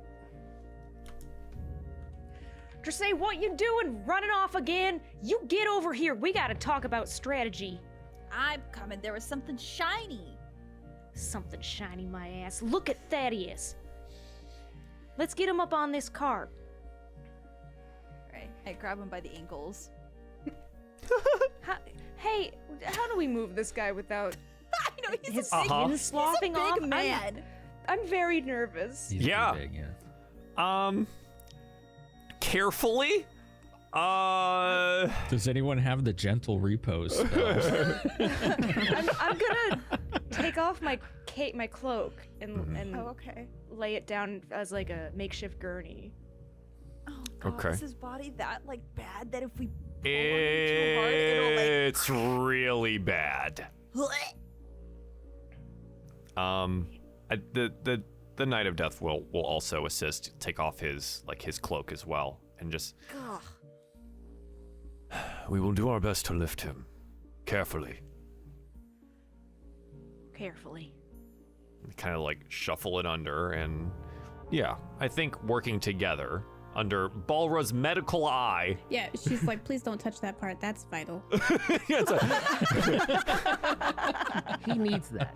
[SPEAKER 2] Dressay, what you doing? Running off again? You get over here. We gotta talk about strategy.
[SPEAKER 1] I'm coming. There was something shiny.
[SPEAKER 2] Something shiny, my ass. Look at Thaddeus. Let's get him up on this cart.
[SPEAKER 1] Right. I grab him by the ankles.
[SPEAKER 2] Hey, how do we move this guy without
[SPEAKER 1] I know he's
[SPEAKER 2] his
[SPEAKER 1] a big,
[SPEAKER 2] skin
[SPEAKER 1] he's
[SPEAKER 2] sloughing
[SPEAKER 1] a
[SPEAKER 2] off?
[SPEAKER 1] big man.
[SPEAKER 2] I'm very nervous.
[SPEAKER 3] He's
[SPEAKER 4] Yeah.
[SPEAKER 3] pretty big, yeah.
[SPEAKER 4] Carefully.
[SPEAKER 3] Does anyone have the gentle repose spell?
[SPEAKER 2] I'm gonna take off my cloak and
[SPEAKER 1] Oh, okay.
[SPEAKER 2] lay it down as like a makeshift gurney.
[SPEAKER 1] Oh god,
[SPEAKER 4] Okay.
[SPEAKER 1] is his body that like bad that if we pull on him too hard, it'll like
[SPEAKER 4] It's really bad. The Knight of Death will also assist, take off his cloak as well, and just.
[SPEAKER 1] Ugh.
[SPEAKER 4] We will do our best to lift him, carefully.
[SPEAKER 2] Carefully.
[SPEAKER 4] Kind of like shuffle it under, and yeah, I think working together under Balra's medical eye.
[SPEAKER 6] Yeah, she's like, please don't touch that part. That's vital.
[SPEAKER 4] Yeah,
[SPEAKER 5] He needs that.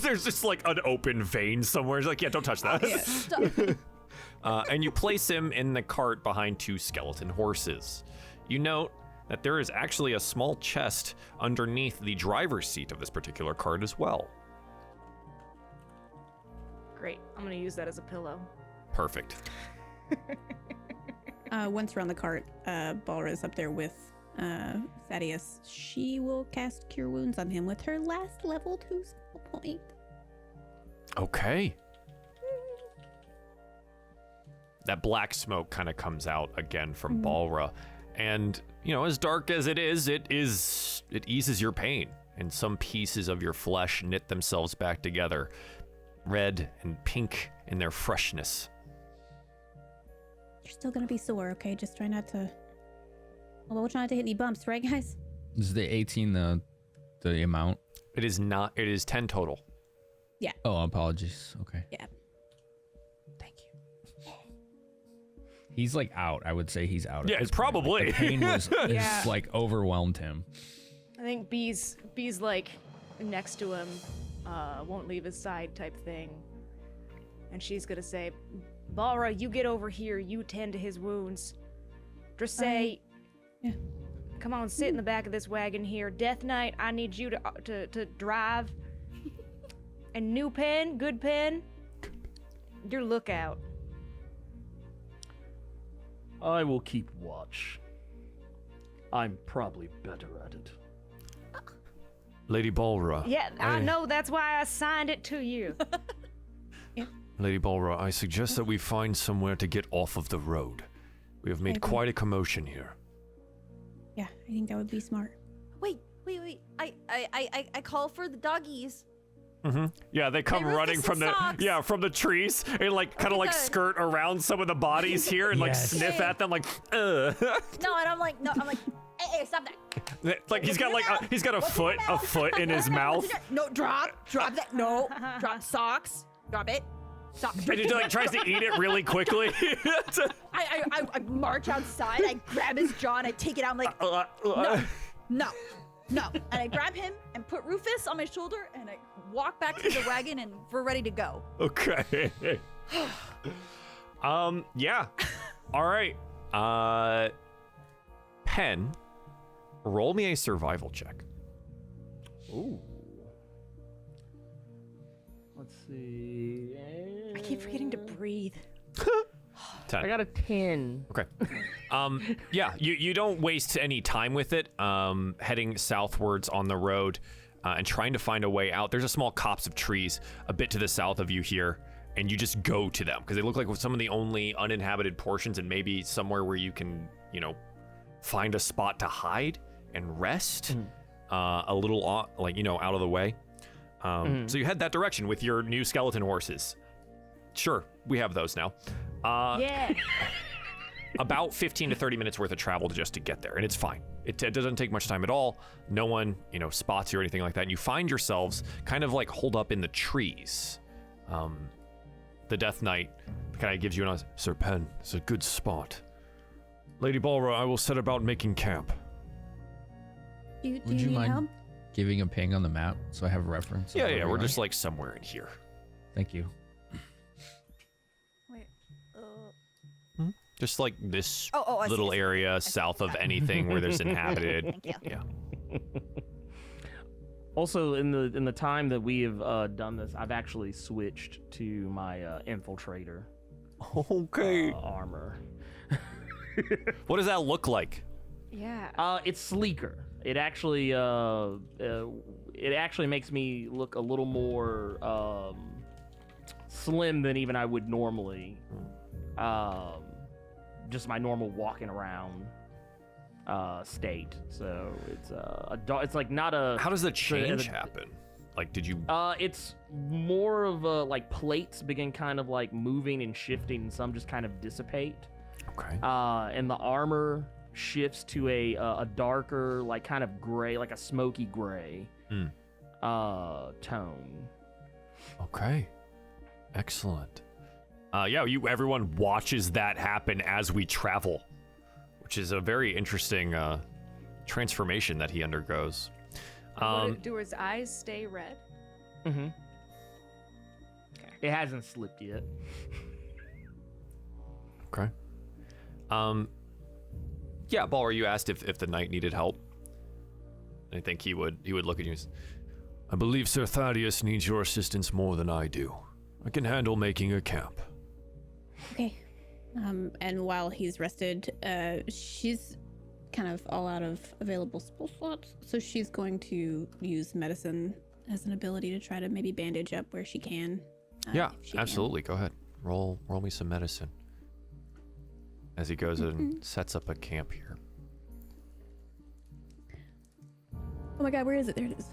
[SPEAKER 4] there's just like an open vein somewhere. It's like, yeah, don't touch that.
[SPEAKER 1] Stop.
[SPEAKER 4] And you place him in the cart behind two skeleton horses. You note that there is actually a small chest underneath the driver's seat of this particular cart as well.
[SPEAKER 2] Great. I'm gonna use that as a pillow.
[SPEAKER 4] Perfect.
[SPEAKER 6] Once we're on the cart, Balra's up there with Thaddeus. She will cast Cure Wounds on him with her last level 2 skill point.
[SPEAKER 4] Okay. That black smoke kind of comes out again from Balra. And, you know, as dark as it eases your pain. And some pieces of your flesh knit themselves back together, red and pink in their freshness.
[SPEAKER 6] You're still gonna be sore, okay? Just try not to. Well, we'll try not to hit any bumps, right, guys?
[SPEAKER 3] Is the 18 the amount?
[SPEAKER 4] It is not, it is 10 total.
[SPEAKER 3] Oh, apologies. Okay.
[SPEAKER 6] Yeah.
[SPEAKER 3] Thank you. He's like out. I would say he's out.
[SPEAKER 4] Yeah,
[SPEAKER 3] at this
[SPEAKER 4] it's
[SPEAKER 3] point.
[SPEAKER 4] probably.
[SPEAKER 3] Like, the pain was
[SPEAKER 2] Yeah.
[SPEAKER 3] like overwhelmed him.
[SPEAKER 2] I think B's like next to him, won't leave his side type thing. And she's gonna say, Balra, you get over here, you tend to his wounds. Just say,
[SPEAKER 6] yeah.
[SPEAKER 2] Come on, sit in the back of this wagon here. Death Knight, I need you to drive. And new pen, good pen, your lookout.
[SPEAKER 5] I will keep watch. I'm probably better at it.
[SPEAKER 4] Lady Balra.
[SPEAKER 2] Yeah, I know, that's why I signed it to you.
[SPEAKER 4] Lady Balra, I suggest that we find somewhere to get off of the road. We have made
[SPEAKER 6] agree.
[SPEAKER 4] quite a commotion here.
[SPEAKER 6] Yeah, I think that would be smart.
[SPEAKER 1] Wait. I call for the doggies.
[SPEAKER 4] Yeah, they come
[SPEAKER 1] Rufus
[SPEAKER 4] running
[SPEAKER 1] and
[SPEAKER 4] from
[SPEAKER 1] Socks.
[SPEAKER 4] from the trees and like kind of like
[SPEAKER 1] the-
[SPEAKER 4] skirt around some of the bodies here and like
[SPEAKER 3] Yes.
[SPEAKER 4] sniff at them like
[SPEAKER 1] No, and I'm like, hey, stop that.
[SPEAKER 4] like he's got like he's got a
[SPEAKER 1] What's in your
[SPEAKER 4] foot
[SPEAKER 1] mouth?
[SPEAKER 4] in his mouth.
[SPEAKER 1] No, drop that. No, drop socks. Drop it. Stop.
[SPEAKER 4] And he like tries to eat it really quickly.
[SPEAKER 1] I march outside. I grab his jaw and I take it out. I'm like, no. And I grab him and put Rufus on my shoulder and I walk back to the wagon and we're ready to go.
[SPEAKER 4] Okay. Yeah. All right. Pen, roll me a survival check.
[SPEAKER 5] Ooh. Let's see.
[SPEAKER 2] I keep forgetting to breathe.
[SPEAKER 4] 10.
[SPEAKER 5] I got a 10.
[SPEAKER 4] Okay. Yeah, you don't waste any time with it, heading southwards on the road and trying to find a way out. There's a small copse of trees a bit to the south of you here, and you just go to them because they look like some of the only uninhabited portions and maybe somewhere where you can, find a spot to hide and rest a little, out of the way. So you head that direction with your new skeleton horses. Sure, we have those now.
[SPEAKER 2] Yeah.
[SPEAKER 4] About 15 to 30 minutes worth of travel just to get there, and it's fine. It doesn't take much time at all. No one, spots you or anything like that. And you find yourselves kind of like holed up in the trees. The Death Knight kind of gives you Sir Pen, it's a good spot. Lady Balra, I will set about making camp.
[SPEAKER 6] Do you
[SPEAKER 3] Would you
[SPEAKER 6] need
[SPEAKER 3] mind
[SPEAKER 6] help?
[SPEAKER 3] giving a ping on the map so I have a reference?
[SPEAKER 4] Yeah,
[SPEAKER 3] of where
[SPEAKER 4] we're
[SPEAKER 3] we are?
[SPEAKER 4] just like somewhere in here.
[SPEAKER 3] Thank you.
[SPEAKER 1] Wait.
[SPEAKER 4] Just like this.
[SPEAKER 1] Oh, I see,
[SPEAKER 4] little
[SPEAKER 1] I see.
[SPEAKER 4] area south of anything where there's inhabited.
[SPEAKER 1] Thank you.
[SPEAKER 4] Yeah.
[SPEAKER 5] Also, in the time that we have done this, I've actually switched to my infiltrator
[SPEAKER 4] Okay.
[SPEAKER 5] armor.
[SPEAKER 4] What does that look like?
[SPEAKER 2] Yeah.
[SPEAKER 5] It's sleeker. It actually makes me look a little more slim than even I would normally. Just my normal walking around state. So it's like not a.
[SPEAKER 4] How does the change happen? Like, did you?
[SPEAKER 5] It's more of a like plates begin kind of like moving and shifting, and some just kind of dissipate.
[SPEAKER 4] Okay.
[SPEAKER 5] And the armor shifts to a darker, like kind of gray, like a smoky gray tone.
[SPEAKER 4] Okay. Excellent. Yeah, everyone watches that happen as we travel, which is a very interesting transformation that he undergoes.
[SPEAKER 2] Do his eyes stay red?
[SPEAKER 5] Mm-hmm. It hasn't slipped yet.
[SPEAKER 4] Okay. Yeah, Balor, you asked if the knight needed help. I think he would look at you and say, I believe Sir Thaddeus needs your assistance more than I do. I can handle making a camp.
[SPEAKER 6] Okay. And while he's rested, she's kind of all out of available spell slots, so she's going to use medicine as an ability to try to maybe bandage up where she can.
[SPEAKER 4] Yeah,
[SPEAKER 6] if she
[SPEAKER 4] absolutely. Go ahead. Roll me some medicine. As he goes and sets up a camp here.
[SPEAKER 6] Oh my god, where is it? There it is.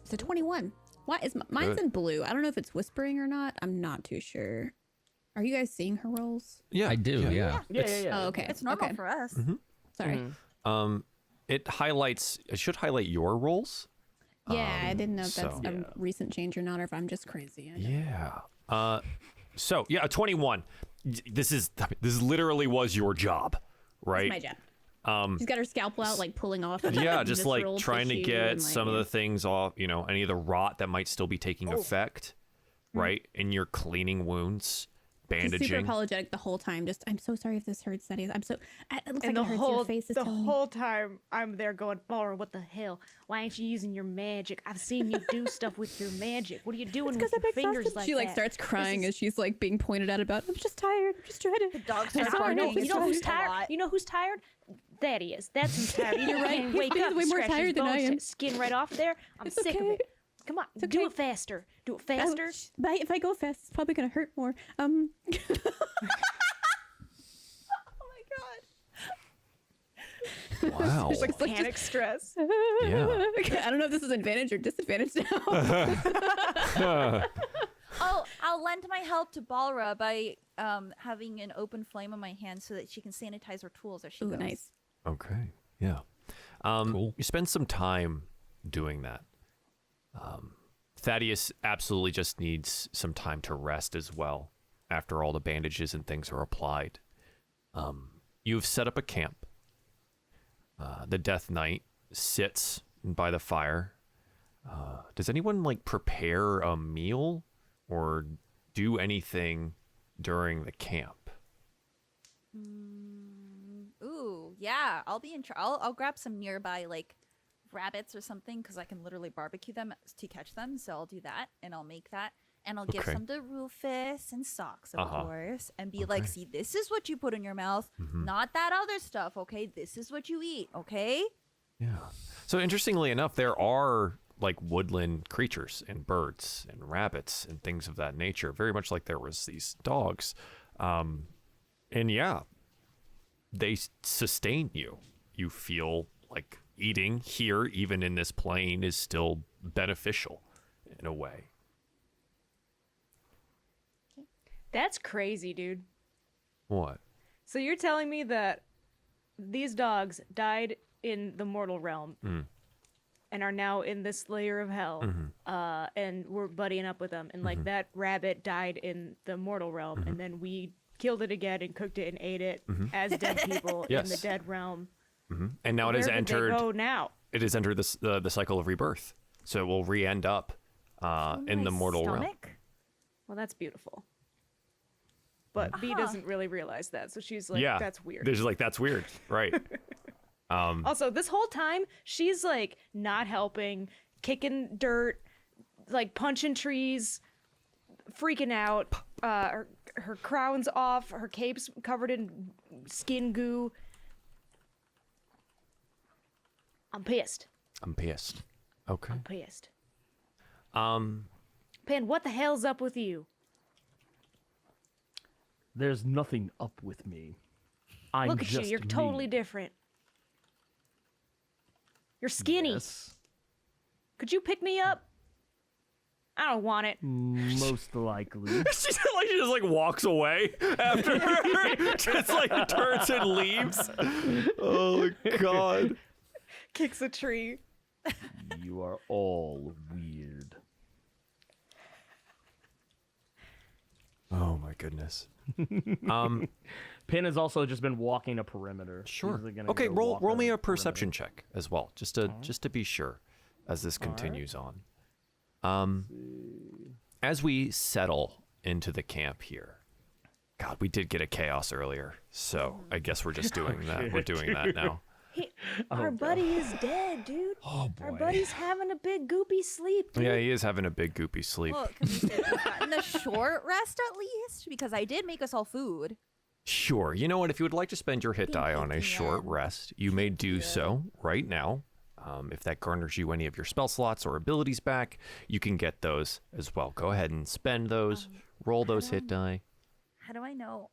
[SPEAKER 6] It's a 21. Why is mine's
[SPEAKER 4] Good.
[SPEAKER 6] in blue? I don't know if it's whispering or not. I'm not too sure. Are you guys seeing her rolls?
[SPEAKER 4] Yeah,
[SPEAKER 3] I do, yeah.
[SPEAKER 6] Oh, okay.
[SPEAKER 1] It's normal
[SPEAKER 6] okay.
[SPEAKER 1] for us.
[SPEAKER 6] Sorry.
[SPEAKER 4] It should highlight your rolls.
[SPEAKER 6] Yeah, I didn't know if that's
[SPEAKER 4] so-
[SPEAKER 6] a recent change or not, or if I'm just crazy. I don't-
[SPEAKER 4] Yeah. So yeah, a 21. This literally was your job, right?
[SPEAKER 6] That's my job. She's got her scalpel out, like pulling off.
[SPEAKER 4] Yeah, just like
[SPEAKER 6] visceral
[SPEAKER 4] trying to
[SPEAKER 6] tissue
[SPEAKER 4] get
[SPEAKER 6] and, like,
[SPEAKER 4] some of the things off, any of the rot that might still be taking effect, right? And you're cleaning wounds,
[SPEAKER 6] She's super
[SPEAKER 4] bandaging.
[SPEAKER 6] apologetic the whole time. Just, I'm so sorry if this hurts, Thaddeus. I'm so. It looks
[SPEAKER 2] And
[SPEAKER 6] like it hurts. Your face is
[SPEAKER 2] the
[SPEAKER 6] telling me.
[SPEAKER 2] whole time I'm there going, Balor, what the hell? Why aren't you using your magic? I've seen you do stuff with your magic. What are you doing with your fingers like
[SPEAKER 6] She like
[SPEAKER 2] that?
[SPEAKER 6] starts crying as she's like being pointed at about. I'm just tired. I'm just trying to.
[SPEAKER 1] The dogs
[SPEAKER 6] I'm
[SPEAKER 1] are
[SPEAKER 6] sorry,
[SPEAKER 1] barking.
[SPEAKER 6] no,
[SPEAKER 2] You know who's
[SPEAKER 1] It's a
[SPEAKER 2] tired?
[SPEAKER 1] lot.
[SPEAKER 2] You know who's tired? Thaddeus. That's who's tired. You're
[SPEAKER 6] right.
[SPEAKER 2] Wake
[SPEAKER 6] He's
[SPEAKER 2] up.
[SPEAKER 6] way more
[SPEAKER 2] scratch his
[SPEAKER 6] tired than I
[SPEAKER 2] bones,
[SPEAKER 6] am.
[SPEAKER 2] Skin right off there. I'm
[SPEAKER 6] It's
[SPEAKER 2] sick of
[SPEAKER 6] okay.
[SPEAKER 2] it. Come on,
[SPEAKER 6] It's
[SPEAKER 2] do
[SPEAKER 6] okay.
[SPEAKER 2] it faster. Do it faster.
[SPEAKER 6] If I go fast, it's probably gonna hurt more. Oh my god.
[SPEAKER 4] Wow.
[SPEAKER 2] Like panic stress.
[SPEAKER 4] Yeah.
[SPEAKER 6] Okay, I don't know if this is advantage or disadvantage now.
[SPEAKER 1] Oh, I'll lend my help to Balra by having an open flame on my hand so that she can sanitize her tools as she
[SPEAKER 6] Ooh,
[SPEAKER 1] goes.
[SPEAKER 6] nice.
[SPEAKER 4] Okay. Yeah.
[SPEAKER 3] Cool.
[SPEAKER 4] You spend some time doing that. Thaddeus absolutely just needs some time to rest as well after all the bandages and things are applied. You've set up a camp. The Death Knight sits by the fire. Does anyone like prepare a meal or do anything during the camp?
[SPEAKER 1] Ooh, yeah. I'll be in I'll grab some nearby like rabbits or something because I can literally barbecue them to catch them. So I'll do that and I'll make that and I'll give
[SPEAKER 4] Okay.
[SPEAKER 1] some to Rufus and Socks, of course, and be like, see, this is what you put in your mouth, not that other stuff. Okay, this is what you eat. Okay.
[SPEAKER 4] Yeah. So interestingly enough, there are like woodland creatures and birds and rabbits and things of that nature, very much like there was these dogs. And yeah, they sustain you. You feel like eating here, even in this plane, is still beneficial in a way.
[SPEAKER 2] That's crazy, dude.
[SPEAKER 4] What?
[SPEAKER 2] So you're telling me that these dogs died in the mortal realm and are now in this layer of hell, and we're buddying up with them, and like that rabbit died in the mortal realm, and then we killed it again and cooked it and ate it as dead people in the
[SPEAKER 4] Yes.
[SPEAKER 2] dead realm.
[SPEAKER 4] And now it has
[SPEAKER 2] Where did they
[SPEAKER 4] entered.
[SPEAKER 2] go now?
[SPEAKER 4] It has entered the cycle of rebirth, so it will re-end up in the
[SPEAKER 1] My
[SPEAKER 4] mortal realm.
[SPEAKER 1] stomach?
[SPEAKER 2] Well, that's beautiful. but B doesn't really realize that, so she's like,
[SPEAKER 4] yeah,
[SPEAKER 2] that's weird.
[SPEAKER 4] They're just like, that's weird, right?
[SPEAKER 2] Also, this whole time, she's like not helping, kicking dirt, like punching trees, freaking out. Her crown's off, her cape's covered in skin goo. I'm pissed.
[SPEAKER 4] Okay.
[SPEAKER 2] I'm pissed.
[SPEAKER 4] Um,
[SPEAKER 2] Pan, what the hell's up with you?
[SPEAKER 5] There's nothing up with me. I'm
[SPEAKER 2] Look at you,
[SPEAKER 5] just
[SPEAKER 2] you're totally
[SPEAKER 5] me.
[SPEAKER 2] different. You're skinny.
[SPEAKER 5] Yes.
[SPEAKER 2] Could you pick me up? I don't want it.
[SPEAKER 5] Most likely.
[SPEAKER 4] she just like walks away after her, just like turns and leaves. Oh God.
[SPEAKER 2] Kicks a tree.
[SPEAKER 5] You are all weird.
[SPEAKER 4] Oh my goodness.
[SPEAKER 5] Pin has also just been walking a perimeter.
[SPEAKER 4] Sure.
[SPEAKER 5] He's gonna
[SPEAKER 4] Okay,
[SPEAKER 5] go
[SPEAKER 4] roll
[SPEAKER 5] walk
[SPEAKER 4] me a
[SPEAKER 5] perimeter.
[SPEAKER 4] perception check as well, just to be sure, as this continues on. As we settle into the camp here, God, we did get a chaos earlier, so I guess we're just doing that. We're doing that now.
[SPEAKER 2] Our buddy is dead, dude.
[SPEAKER 3] Oh boy.
[SPEAKER 2] Our buddy's having a big goopy sleep, dude.
[SPEAKER 4] Yeah, he is having a big goopy sleep.
[SPEAKER 1] Well, can we say we've gotten a short rest at least? Because I did make us all food.
[SPEAKER 4] Sure. You know what? If you would like to spend your hit die on a short rest, you may do so right now. If that garners you any of your spell slots or abilities back, you can get those as well. Go ahead and spend those. Roll those hit die.
[SPEAKER 1] How do I know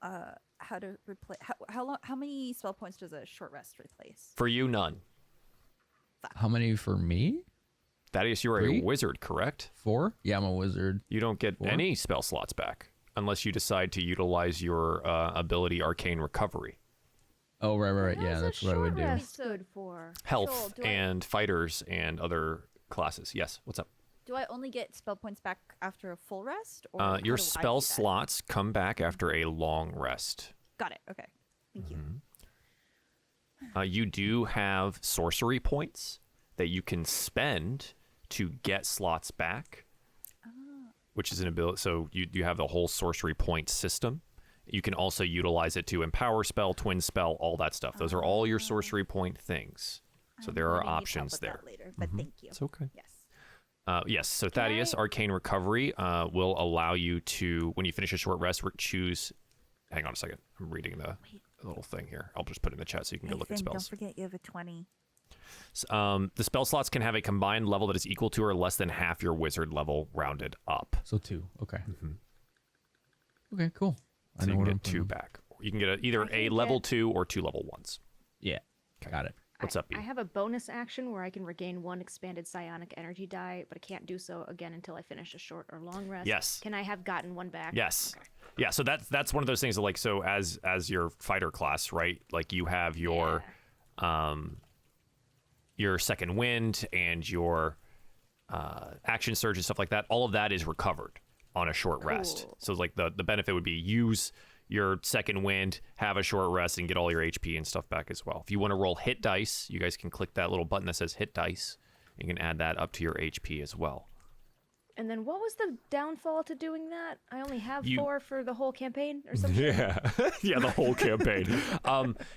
[SPEAKER 1] how to replace? How many spell points does a short rest replace?
[SPEAKER 4] For you, none.
[SPEAKER 3] How many for me?
[SPEAKER 4] Thaddeus, you are
[SPEAKER 3] 3?
[SPEAKER 4] a wizard, correct?
[SPEAKER 3] 4? Yeah, I'm a wizard.
[SPEAKER 4] You don't get
[SPEAKER 3] 4?
[SPEAKER 4] any spell slots back unless you decide to utilize your ability Arcane Recovery.
[SPEAKER 3] Oh, right. Yeah, that's what I would do.
[SPEAKER 2] Rest good for?
[SPEAKER 4] Health
[SPEAKER 1] Joel, do I-
[SPEAKER 4] and fighters and other classes. Yes, what's up?
[SPEAKER 1] Do I only get spell points back after a full rest? Or how
[SPEAKER 4] Your
[SPEAKER 1] do I
[SPEAKER 4] spell
[SPEAKER 1] do that?
[SPEAKER 4] slots come back after a long rest.
[SPEAKER 1] Got it. Okay. Thank you.
[SPEAKER 4] You do have sorcery points that you can spend to get slots back, which is an ability. So you have the whole sorcery point system. You can also utilize it to empower spell, twin spell, all that stuff. Those are all your sorcery point things. So there are
[SPEAKER 1] Maybe need help
[SPEAKER 4] options
[SPEAKER 1] with
[SPEAKER 4] there.
[SPEAKER 1] that later, but thank you.
[SPEAKER 4] It's okay.
[SPEAKER 1] Yes.
[SPEAKER 4] Yes, so Thaddeus, Arcane Recovery will allow you to, when you finish a short rest, choose. Hang on a second. I'm reading the little thing here. I'll just put it in the chat so you can go look at
[SPEAKER 1] Finn,
[SPEAKER 4] spells.
[SPEAKER 1] Don't forget you have a 20.
[SPEAKER 4] The spell slots can have a combined level that is equal to or less than half your wizard level rounded up.
[SPEAKER 3] So 2. Okay. Okay, cool.
[SPEAKER 4] So you can get 2 back. You can get either a level 2 or 2 level 1s.
[SPEAKER 3] Yeah, got it.
[SPEAKER 4] What's up, B?
[SPEAKER 2] I have a bonus action where I can regain 1 expanded psionic energy die, but I can't do so again until I finish a short or long rest.
[SPEAKER 4] Yes.
[SPEAKER 2] Can I have gotten 1 back?
[SPEAKER 4] Yes.
[SPEAKER 2] Okay.
[SPEAKER 4] Yeah, so that's one of those things that, like, so as your fighter class, right? Like, you have your second wind and your action surge and stuff like that. All of that is recovered on a short rest.
[SPEAKER 2] Cool.
[SPEAKER 4] So like the benefit would be use your second wind, have a short rest, and get all your HP and stuff back as well. If you want to roll hit dice, you guys can click that little button that says hit dice. You can add that up to your HP as well.
[SPEAKER 2] And then what was the downfall to doing that? I only have
[SPEAKER 4] You-
[SPEAKER 2] 4 for the whole campaign or something?
[SPEAKER 4] Yeah, yeah, the whole campaign.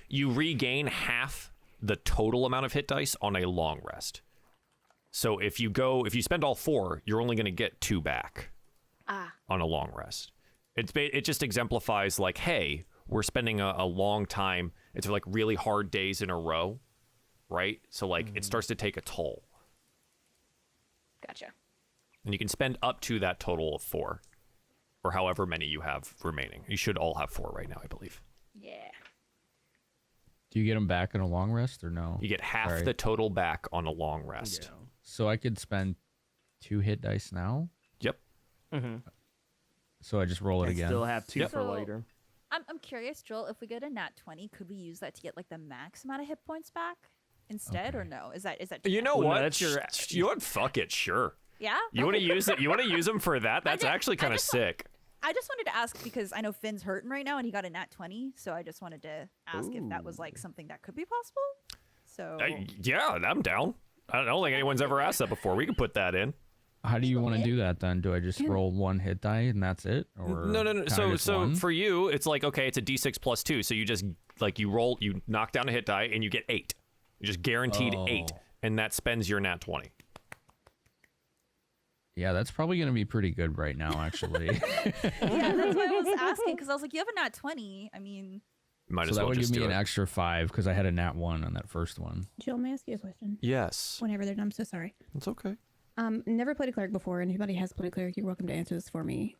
[SPEAKER 4] You regain half the total amount of hit dice on a long rest. So if you spend all 4, you're only going to get 2 back on a long rest. It just exemplifies like, hey, we're spending a long time. It's like really hard days in a row, right? So like it starts to take a toll.
[SPEAKER 2] Gotcha.
[SPEAKER 4] And you can spend up to that total of 4, or however many you have remaining. You should all have 4 right now, I believe.
[SPEAKER 2] Yeah.
[SPEAKER 3] Do you get them back in a long rest or no?
[SPEAKER 4] You get half
[SPEAKER 3] Sorry.
[SPEAKER 4] the total back on a long rest.
[SPEAKER 3] So I could spend 2 hit dice now?
[SPEAKER 4] Yep.
[SPEAKER 3] So I just roll it
[SPEAKER 5] I
[SPEAKER 3] again.
[SPEAKER 5] still have 2
[SPEAKER 4] Yep.
[SPEAKER 5] for
[SPEAKER 1] So-
[SPEAKER 5] later.
[SPEAKER 1] I'm curious, Joel, if we get a nat 20, could we use that to get like the max amount of hit points back instead, or no? Is that
[SPEAKER 4] You know
[SPEAKER 5] Well, no,
[SPEAKER 4] what?
[SPEAKER 5] that's your-
[SPEAKER 4] You know what? Fuck it. Sure.
[SPEAKER 1] Yeah.
[SPEAKER 4] You want to use it? You want to use them for that? That's actually kind of
[SPEAKER 1] just
[SPEAKER 4] sick.
[SPEAKER 1] I just wanted to ask because I know Finn's hurting right now and he got a nat 20, so I just wanted to ask if that was like something that could be possible. So
[SPEAKER 4] Yeah, I'm down. I don't think anyone's ever asked that before. We can put that in.
[SPEAKER 3] How do you want to do that then? Do I just roll 1 hit die and that's it? Or
[SPEAKER 4] No. So for you, it's like, okay, it's a d6 plus 2. So you just like you knock down a hit die and you get 8. You just guaranteed 8, and that spends your nat 20.
[SPEAKER 3] Yeah, that's probably going to be pretty good right now, actually.
[SPEAKER 1] Yeah, that's why I was asking, because I was like, you have a nat 20. I mean,
[SPEAKER 4] Might
[SPEAKER 3] So
[SPEAKER 4] as
[SPEAKER 3] that
[SPEAKER 4] well
[SPEAKER 3] would
[SPEAKER 4] just
[SPEAKER 3] give me
[SPEAKER 4] do
[SPEAKER 3] an
[SPEAKER 4] it.
[SPEAKER 3] extra 5 because I had a nat 1 on that first one.
[SPEAKER 6] Jill, may I ask you a question?
[SPEAKER 4] Yes,
[SPEAKER 6] Whenever they're done, I'm so sorry.
[SPEAKER 4] it's okay.
[SPEAKER 6] Never played a cleric before, and anybody has played a cleric, you're welcome to answer this for me.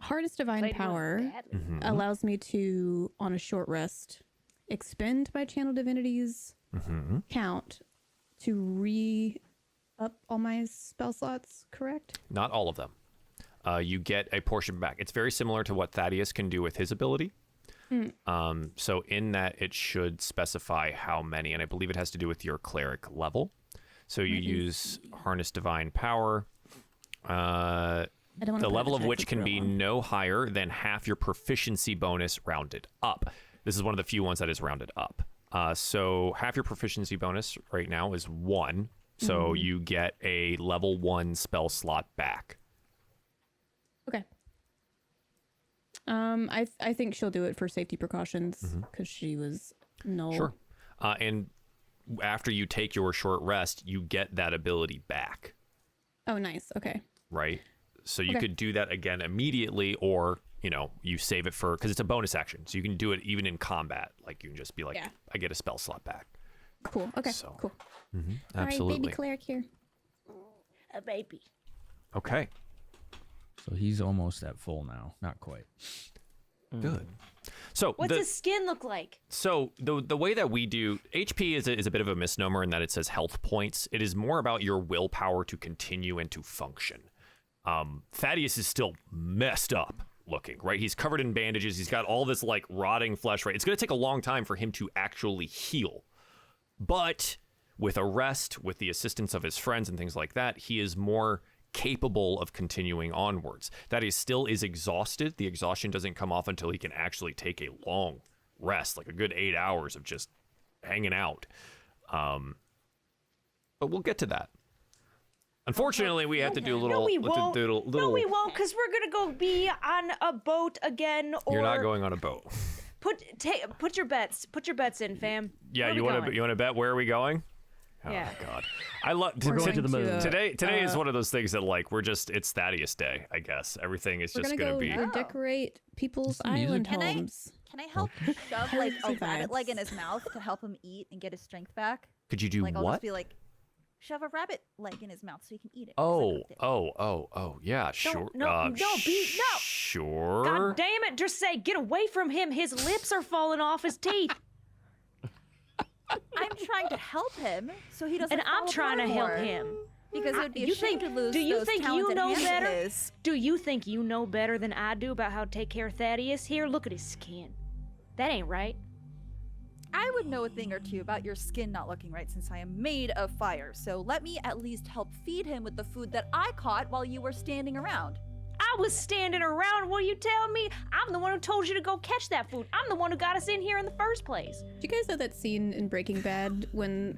[SPEAKER 6] Hardest Divine
[SPEAKER 2] Played one
[SPEAKER 6] Power
[SPEAKER 2] badly.
[SPEAKER 4] Mm-hmm.
[SPEAKER 6] allows me to, on a short rest, expend my Channel Divinities
[SPEAKER 4] Mm-hmm.
[SPEAKER 6] count to re-up all my spell slots, correct?
[SPEAKER 4] Not all of them. You get a portion back. It's very similar to what Thaddeus can do with his ability. So in that, it should specify how many, and I believe it has to do with your cleric level. So you use Harness Divine Power,
[SPEAKER 6] I don't wanna
[SPEAKER 4] the
[SPEAKER 6] put
[SPEAKER 4] level
[SPEAKER 6] it
[SPEAKER 4] of
[SPEAKER 6] in
[SPEAKER 4] which
[SPEAKER 6] text,
[SPEAKER 4] can
[SPEAKER 6] it's
[SPEAKER 4] be
[SPEAKER 6] real long.
[SPEAKER 4] no higher than half your proficiency bonus rounded up. This is one of the few ones that is rounded up. So half your proficiency bonus right now is 1. So you get a level 1 spell slot back.
[SPEAKER 6] Okay. I think she'll do it for safety precautions because she was
[SPEAKER 4] Sure. And after you take your short rest, you get that ability back,
[SPEAKER 6] Oh, nice. Okay.
[SPEAKER 4] right? So you
[SPEAKER 6] Okay.
[SPEAKER 4] could do that again immediately, or, you know, you save it for, because it's a bonus action. So you can do it even in combat. Like, you can just be like,
[SPEAKER 6] Yeah.
[SPEAKER 4] I get a spell slot back.
[SPEAKER 6] Cool. Okay.
[SPEAKER 4] So,
[SPEAKER 6] Cool.
[SPEAKER 4] Absolutely.
[SPEAKER 6] All right, baby cleric here.
[SPEAKER 2] A baby.
[SPEAKER 4] Okay.
[SPEAKER 3] So he's almost at full now. Not quite.
[SPEAKER 4] Good. So
[SPEAKER 2] What's his skin look like?
[SPEAKER 4] So the way that we do HP is a bit of a misnomer in that it says health points. It is more about your willpower to continue and to function. Thaddeus is still messed up looking, right? He's covered in bandages. He's got all this like rotting flesh, right? It's going to take a long time for him to actually heal. But with a rest, with the assistance of his friends and things like that, he is more capable of continuing onwards. That he still is exhausted. The exhaustion doesn't come off until he can actually take a long rest, like a good 8 hours of just hanging out. But we'll get to that. Unfortunately, we have to do a little.
[SPEAKER 2] No, we won't.
[SPEAKER 4] little,
[SPEAKER 2] No, we won't, because we're gonna go be on a boat again. Or
[SPEAKER 4] You're not going on a boat.
[SPEAKER 2] Put your bets in, fam.
[SPEAKER 4] Yeah,
[SPEAKER 2] Where
[SPEAKER 4] you
[SPEAKER 2] we
[SPEAKER 4] want
[SPEAKER 2] going?
[SPEAKER 4] to bet where are we going? Oh
[SPEAKER 2] Yeah.
[SPEAKER 4] God, I love
[SPEAKER 5] We're going to the moon.
[SPEAKER 4] today is one of those things that like it's Thaddeus Day, I guess. Everything is
[SPEAKER 6] We're
[SPEAKER 4] just
[SPEAKER 6] gonna
[SPEAKER 4] gonna
[SPEAKER 6] go
[SPEAKER 4] be
[SPEAKER 6] decorate people's
[SPEAKER 3] the music?
[SPEAKER 6] island
[SPEAKER 1] Can I-
[SPEAKER 6] homes.
[SPEAKER 1] can I help shove like a
[SPEAKER 6] Fancy
[SPEAKER 1] rabbit leg
[SPEAKER 6] vibes.
[SPEAKER 1] in his mouth to help him eat and get his strength back?
[SPEAKER 4] Could you do
[SPEAKER 1] Like I'll
[SPEAKER 4] what?
[SPEAKER 1] just be like, shove a rabbit leg in his mouth so he can eat it. 'cause I
[SPEAKER 4] Oh,
[SPEAKER 1] cooked it.
[SPEAKER 4] yeah, sure.
[SPEAKER 2] no, beat, no.
[SPEAKER 4] Sure.
[SPEAKER 2] God damn it, just say, get away from him. His lips are falling off his teeth.
[SPEAKER 1] I'm trying to help him so he doesn't.
[SPEAKER 2] And I'm
[SPEAKER 1] fall
[SPEAKER 2] trying to
[SPEAKER 1] apart
[SPEAKER 2] help
[SPEAKER 1] more.
[SPEAKER 2] him.
[SPEAKER 1] Because it would be a
[SPEAKER 2] You
[SPEAKER 1] shame
[SPEAKER 2] think-
[SPEAKER 1] to lose
[SPEAKER 2] do you
[SPEAKER 1] those
[SPEAKER 2] think you
[SPEAKER 1] talented
[SPEAKER 2] know
[SPEAKER 1] hands of
[SPEAKER 2] better?
[SPEAKER 1] his.
[SPEAKER 2] Do you think you know better than I do about how to take care of Thaddeus? Here, look at his skin. That ain't right.
[SPEAKER 1] I would know a thing or two about your skin not looking right since I am made of fire. So let me at least help feed him with the food that I caught while you were standing around.
[SPEAKER 2] I was standing around. What are you telling me? I'm the one who told you to go catch that food. I'm the one who got us in here in the first place.
[SPEAKER 6] Do you guys know that scene in Breaking Bad when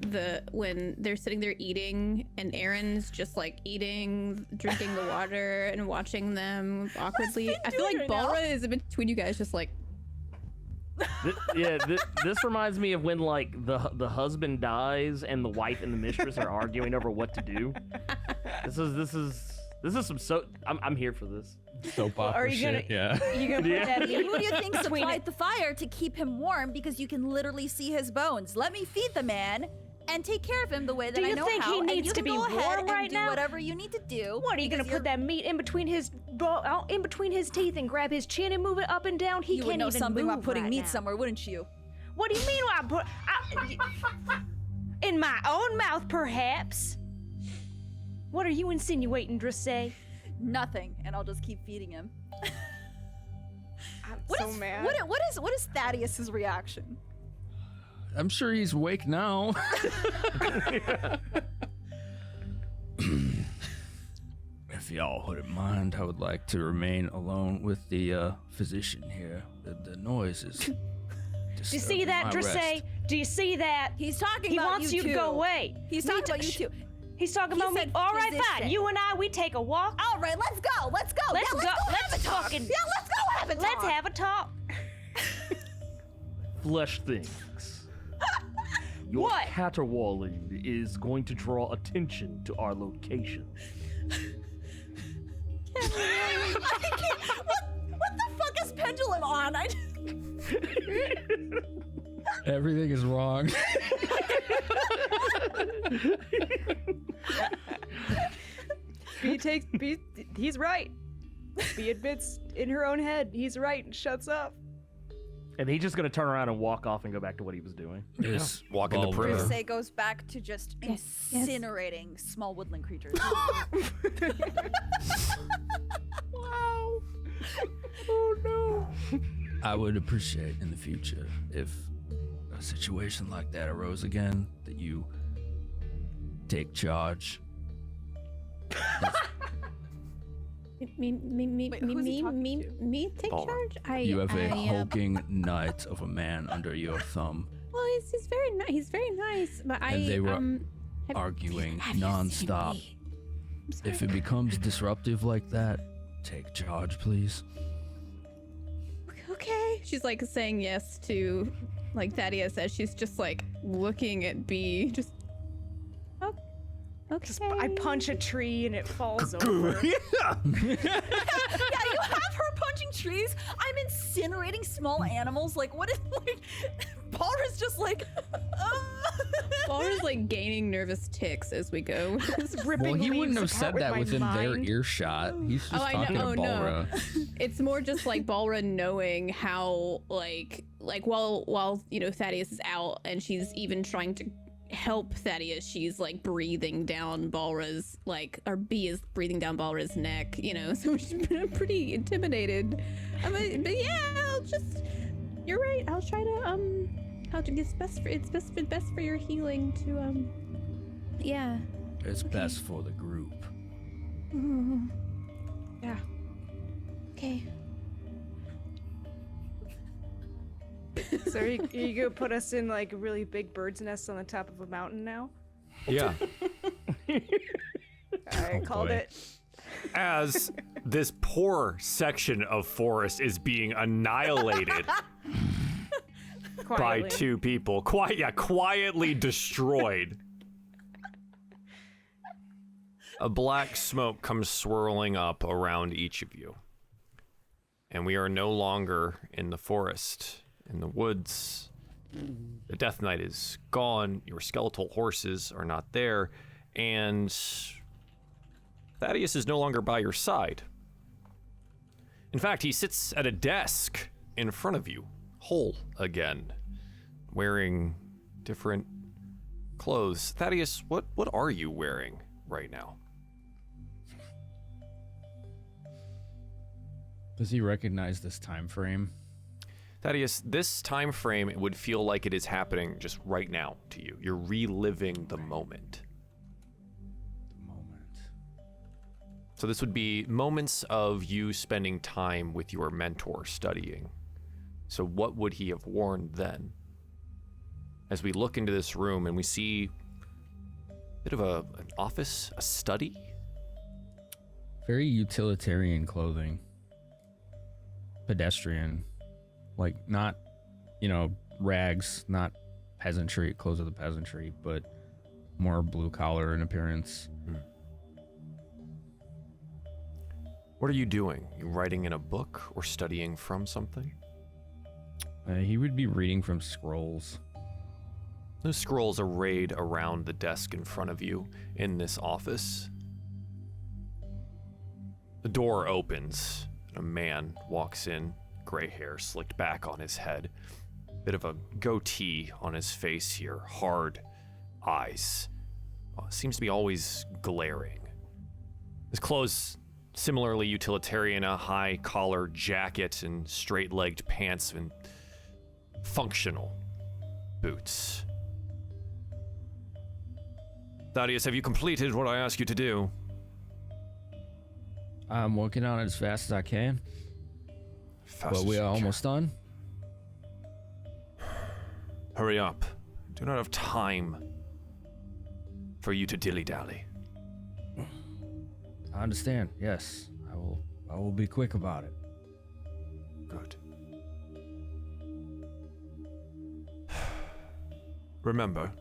[SPEAKER 6] they're sitting there eating and Aaron's just like eating, drinking the water and watching them awkwardly? I feel like
[SPEAKER 1] doing right now.
[SPEAKER 6] Balra is in between you guys, just like.
[SPEAKER 5] This reminds me of when like the husband dies and the wife and the mistress are arguing over what to do. This is some I'm here for this.
[SPEAKER 3] Soap opera
[SPEAKER 2] are you gonna-
[SPEAKER 3] shit. Yeah.
[SPEAKER 2] You gonna put that
[SPEAKER 1] Who do you think
[SPEAKER 2] between
[SPEAKER 1] supplied the fire to keep him warm? Because you can literally see his bones. Let me feed the man and take care of him the way that
[SPEAKER 2] Do
[SPEAKER 1] I
[SPEAKER 2] you
[SPEAKER 1] know
[SPEAKER 2] think
[SPEAKER 1] how.
[SPEAKER 2] he
[SPEAKER 1] and
[SPEAKER 2] needs
[SPEAKER 1] you
[SPEAKER 2] to
[SPEAKER 1] can
[SPEAKER 2] be
[SPEAKER 1] go ahead
[SPEAKER 2] warm
[SPEAKER 1] and
[SPEAKER 2] right
[SPEAKER 1] do
[SPEAKER 2] now?
[SPEAKER 1] whatever you need to do.
[SPEAKER 2] What are you gonna
[SPEAKER 1] because
[SPEAKER 2] put that meat in between his in between his teeth and grab his chin and move it up and down? He
[SPEAKER 1] You
[SPEAKER 2] can't
[SPEAKER 1] would know
[SPEAKER 2] even
[SPEAKER 1] something
[SPEAKER 2] move
[SPEAKER 1] about putting
[SPEAKER 2] right
[SPEAKER 1] meat
[SPEAKER 2] now.
[SPEAKER 1] somewhere, wouldn't you?
[SPEAKER 2] What do you mean? In my own mouth, perhaps. What are you insinuating, Dressay?
[SPEAKER 1] Nothing, and I'll just keep feeding him.
[SPEAKER 2] I'm
[SPEAKER 1] What
[SPEAKER 2] so
[SPEAKER 1] is-
[SPEAKER 2] mad.
[SPEAKER 1] what is Thaddeus's reaction?
[SPEAKER 3] I'm sure he's awake now. If y'all wouldn't mind, I would like to remain alone with the physician here. The noise is.
[SPEAKER 2] Do you see that, Dressay? Do you see that?
[SPEAKER 1] He's talking
[SPEAKER 2] He
[SPEAKER 1] about
[SPEAKER 2] wants
[SPEAKER 1] you
[SPEAKER 2] you to
[SPEAKER 1] two.
[SPEAKER 2] go away.
[SPEAKER 1] He's
[SPEAKER 2] Me
[SPEAKER 1] talking
[SPEAKER 2] too.
[SPEAKER 1] about you two.
[SPEAKER 2] He's talking
[SPEAKER 1] He
[SPEAKER 2] about me.
[SPEAKER 1] said
[SPEAKER 2] All right,
[SPEAKER 1] position.
[SPEAKER 2] fine. You and I, we take a walk.
[SPEAKER 1] All right, let's go. Let's go.
[SPEAKER 2] Let's
[SPEAKER 1] yeah,
[SPEAKER 2] go.
[SPEAKER 1] Let's
[SPEAKER 2] Let's
[SPEAKER 1] have a talk.
[SPEAKER 2] fucking-
[SPEAKER 1] Yeah, let's go have a talk.
[SPEAKER 2] Let's have a talk.
[SPEAKER 5] Flesh things. Your
[SPEAKER 2] What?
[SPEAKER 5] caterwauling is going to draw attention to our location.
[SPEAKER 1] What the fuck is pendulum on?
[SPEAKER 3] Everything is wrong.
[SPEAKER 2] He's right. B admits in her own head he's right and shuts up.
[SPEAKER 5] And he's just gonna turn around and walk off and go back to what he was doing.
[SPEAKER 3] This
[SPEAKER 4] Walk into
[SPEAKER 3] Bulwer-
[SPEAKER 4] perimeter.
[SPEAKER 1] Say goes back to just incinerating small woodland creatures.
[SPEAKER 5] Wow. Oh no.
[SPEAKER 3] I would appreciate in the future if a situation like that arose again, that you take charge.
[SPEAKER 6] Me
[SPEAKER 1] Wait, who's he talking to?
[SPEAKER 6] take
[SPEAKER 4] Bulwer.
[SPEAKER 6] charge.
[SPEAKER 3] You have a hulking knight of a man under your thumb,
[SPEAKER 6] Well, he's very nice. He's very nice, but
[SPEAKER 3] and they were arguing nonstop. If it becomes disruptive like that, take charge, please.
[SPEAKER 6] Okay. She's like saying yes to, like Thaddeus says. She's just like looking at B. Just. Oh. Okay.
[SPEAKER 2] I punch a tree and it falls over.
[SPEAKER 1] Yeah, you have her punching trees. I'm incinerating small animals. Like, what is like? Balra's just like.
[SPEAKER 6] Balra's like gaining nervous tics as we go.
[SPEAKER 2] Just ripping
[SPEAKER 3] Well, he
[SPEAKER 2] leaves
[SPEAKER 3] wouldn't have
[SPEAKER 2] apart
[SPEAKER 3] said
[SPEAKER 2] with
[SPEAKER 3] that
[SPEAKER 2] my
[SPEAKER 3] within their
[SPEAKER 2] mind.
[SPEAKER 3] earshot. He's just
[SPEAKER 6] Oh, I
[SPEAKER 3] talking
[SPEAKER 6] know.
[SPEAKER 3] to
[SPEAKER 6] Oh, no.
[SPEAKER 3] Balra.
[SPEAKER 6] It's more just like Balra knowing how like while you know Thaddeus is out and she's even trying to help Thaddeus, she's like breathing down Balra's or B is breathing down Balra's neck, you know. So she's been pretty intimidated. But yeah, you're right. I'll try to it's best for your healing to yeah.
[SPEAKER 3] It's best for the group.
[SPEAKER 6] Yeah. Okay.
[SPEAKER 2] So are you gonna put us in like a really big bird's nest on the top of a mountain now?
[SPEAKER 4] Yeah.
[SPEAKER 2] I called
[SPEAKER 3] boy.
[SPEAKER 2] it.
[SPEAKER 4] As this poor section of forest is being annihilated by
[SPEAKER 2] Quietly.
[SPEAKER 4] two people, quietly destroyed. A black smoke comes swirling up around each of you. And we are no longer in the forest, in the woods. The Death Knight is gone. Your skeletal horses are not there. And Thaddeus is no longer by your side. In fact, he sits at a desk in front of you, whole again, wearing different clothes. Thaddeus, what are you wearing right now?
[SPEAKER 3] Does he recognize this time frame?
[SPEAKER 4] Thaddeus, this time frame, it would feel like it is happening just right now to you. You're reliving the moment.
[SPEAKER 3] The moment.
[SPEAKER 4] So this would be moments of you spending time with your mentor studying. So what would he have worn then? As we look into this room and we see a bit of an office, a study.
[SPEAKER 3] Very utilitarian clothing. Pedestrian. Like, not, rags, not peasantry, clothes of the peasantry, but more blue collar in appearance.
[SPEAKER 4] What are you doing? You writing in a book or studying from something?
[SPEAKER 3] He would be reading from scrolls.
[SPEAKER 4] Those scrolls arrayed around the desk in front of you in this office. The door opens and a man walks in, gray hair slicked back on his head, bit of a goatee on his face here, hard eyes. Seems to be always glaring. His clothes similarly utilitarian, a high collar jacket and straight-legged pants and functional boots. Thaddeus, have you completed what I asked you to do?
[SPEAKER 3] I'm working on it as fast as I can,
[SPEAKER 4] Fast
[SPEAKER 3] but
[SPEAKER 4] as
[SPEAKER 3] we
[SPEAKER 4] you
[SPEAKER 3] are
[SPEAKER 4] can.
[SPEAKER 3] almost done.
[SPEAKER 4] Hurry up. Do not have time for you to dilly-dally.
[SPEAKER 3] I understand. Yes, I will be quick about it.
[SPEAKER 4] Good. Remember,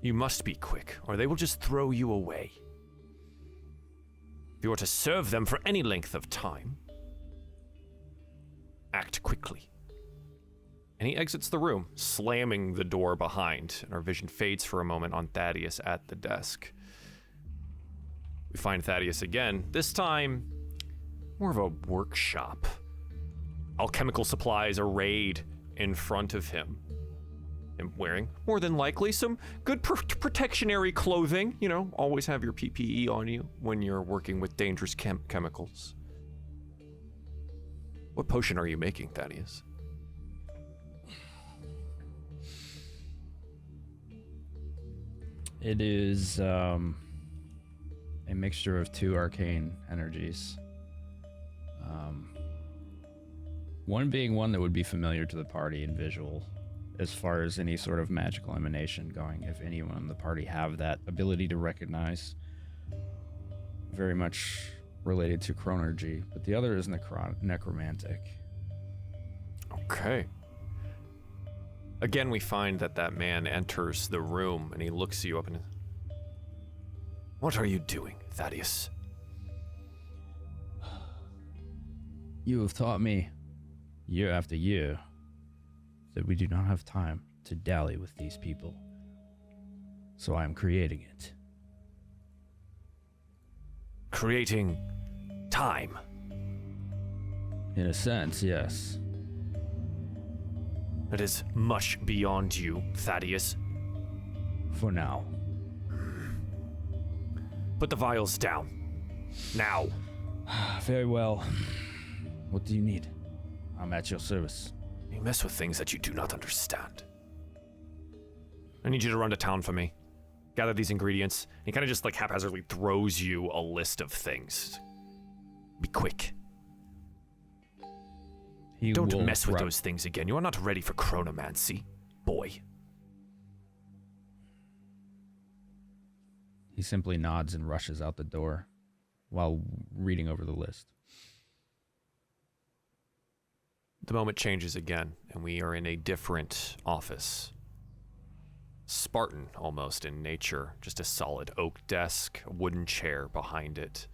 [SPEAKER 4] you must be quick, or they will just throw you away. If you are to serve them for any length of time, act quickly. And he exits the room, slamming the door behind, and our vision fades for a moment on Thaddeus at the desk. We find Thaddeus again, this time more of a workshop. Alchemical supplies arrayed in front of him. And wearing, more than likely, some good protectionary clothing. You know, always have your PPE on you when you're working with dangerous chemicals. What potion are you making, Thaddeus?
[SPEAKER 3] It is a mixture of 2 arcane energies. One being one that would be familiar to the party and visual, as far as any sort of magical emanation going, if anyone in the party have that ability to recognize. Very much related to chronergy, but the other is necromantic.
[SPEAKER 4] Okay. Again, we find that man enters the room and he looks you up and... What are you doing, Thaddeus?
[SPEAKER 3] You have taught me, year after year, that we do not have time to dally with these people. So I am creating it.
[SPEAKER 4] Creating time.
[SPEAKER 3] In a sense, yes.
[SPEAKER 4] It is much beyond you, Thaddeus.
[SPEAKER 3] For now.
[SPEAKER 4] Put the vials down. Now.
[SPEAKER 3] Very well. What do you need? I'm at your service.
[SPEAKER 4] You mess with things that you do not understand. I need you to run to town for me. Gather these ingredients. He kind of just like haphazardly throws you a list of things. Be quick. Don't mess with those things again. You are not ready for chronomancy, boy.
[SPEAKER 3] He simply nods and rushes out the door while reading over the list.
[SPEAKER 4] The moment changes again, and we are in a different office. Spartan, almost, in nature. Just a solid oak desk, a wooden chair behind it.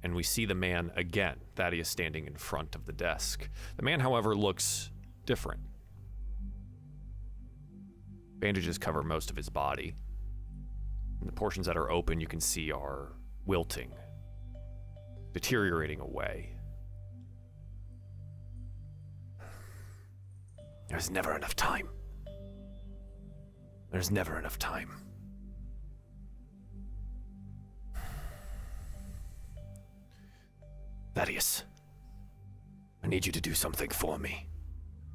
[SPEAKER 4] And we see the man again, Thaddeus standing in front of the desk. The man, however, looks different. Bandages cover most of his body. And the portions that are open, you can see, are wilting, deteriorating away. There's never enough time. There's never enough time. Thaddeus, I need you to do something for me.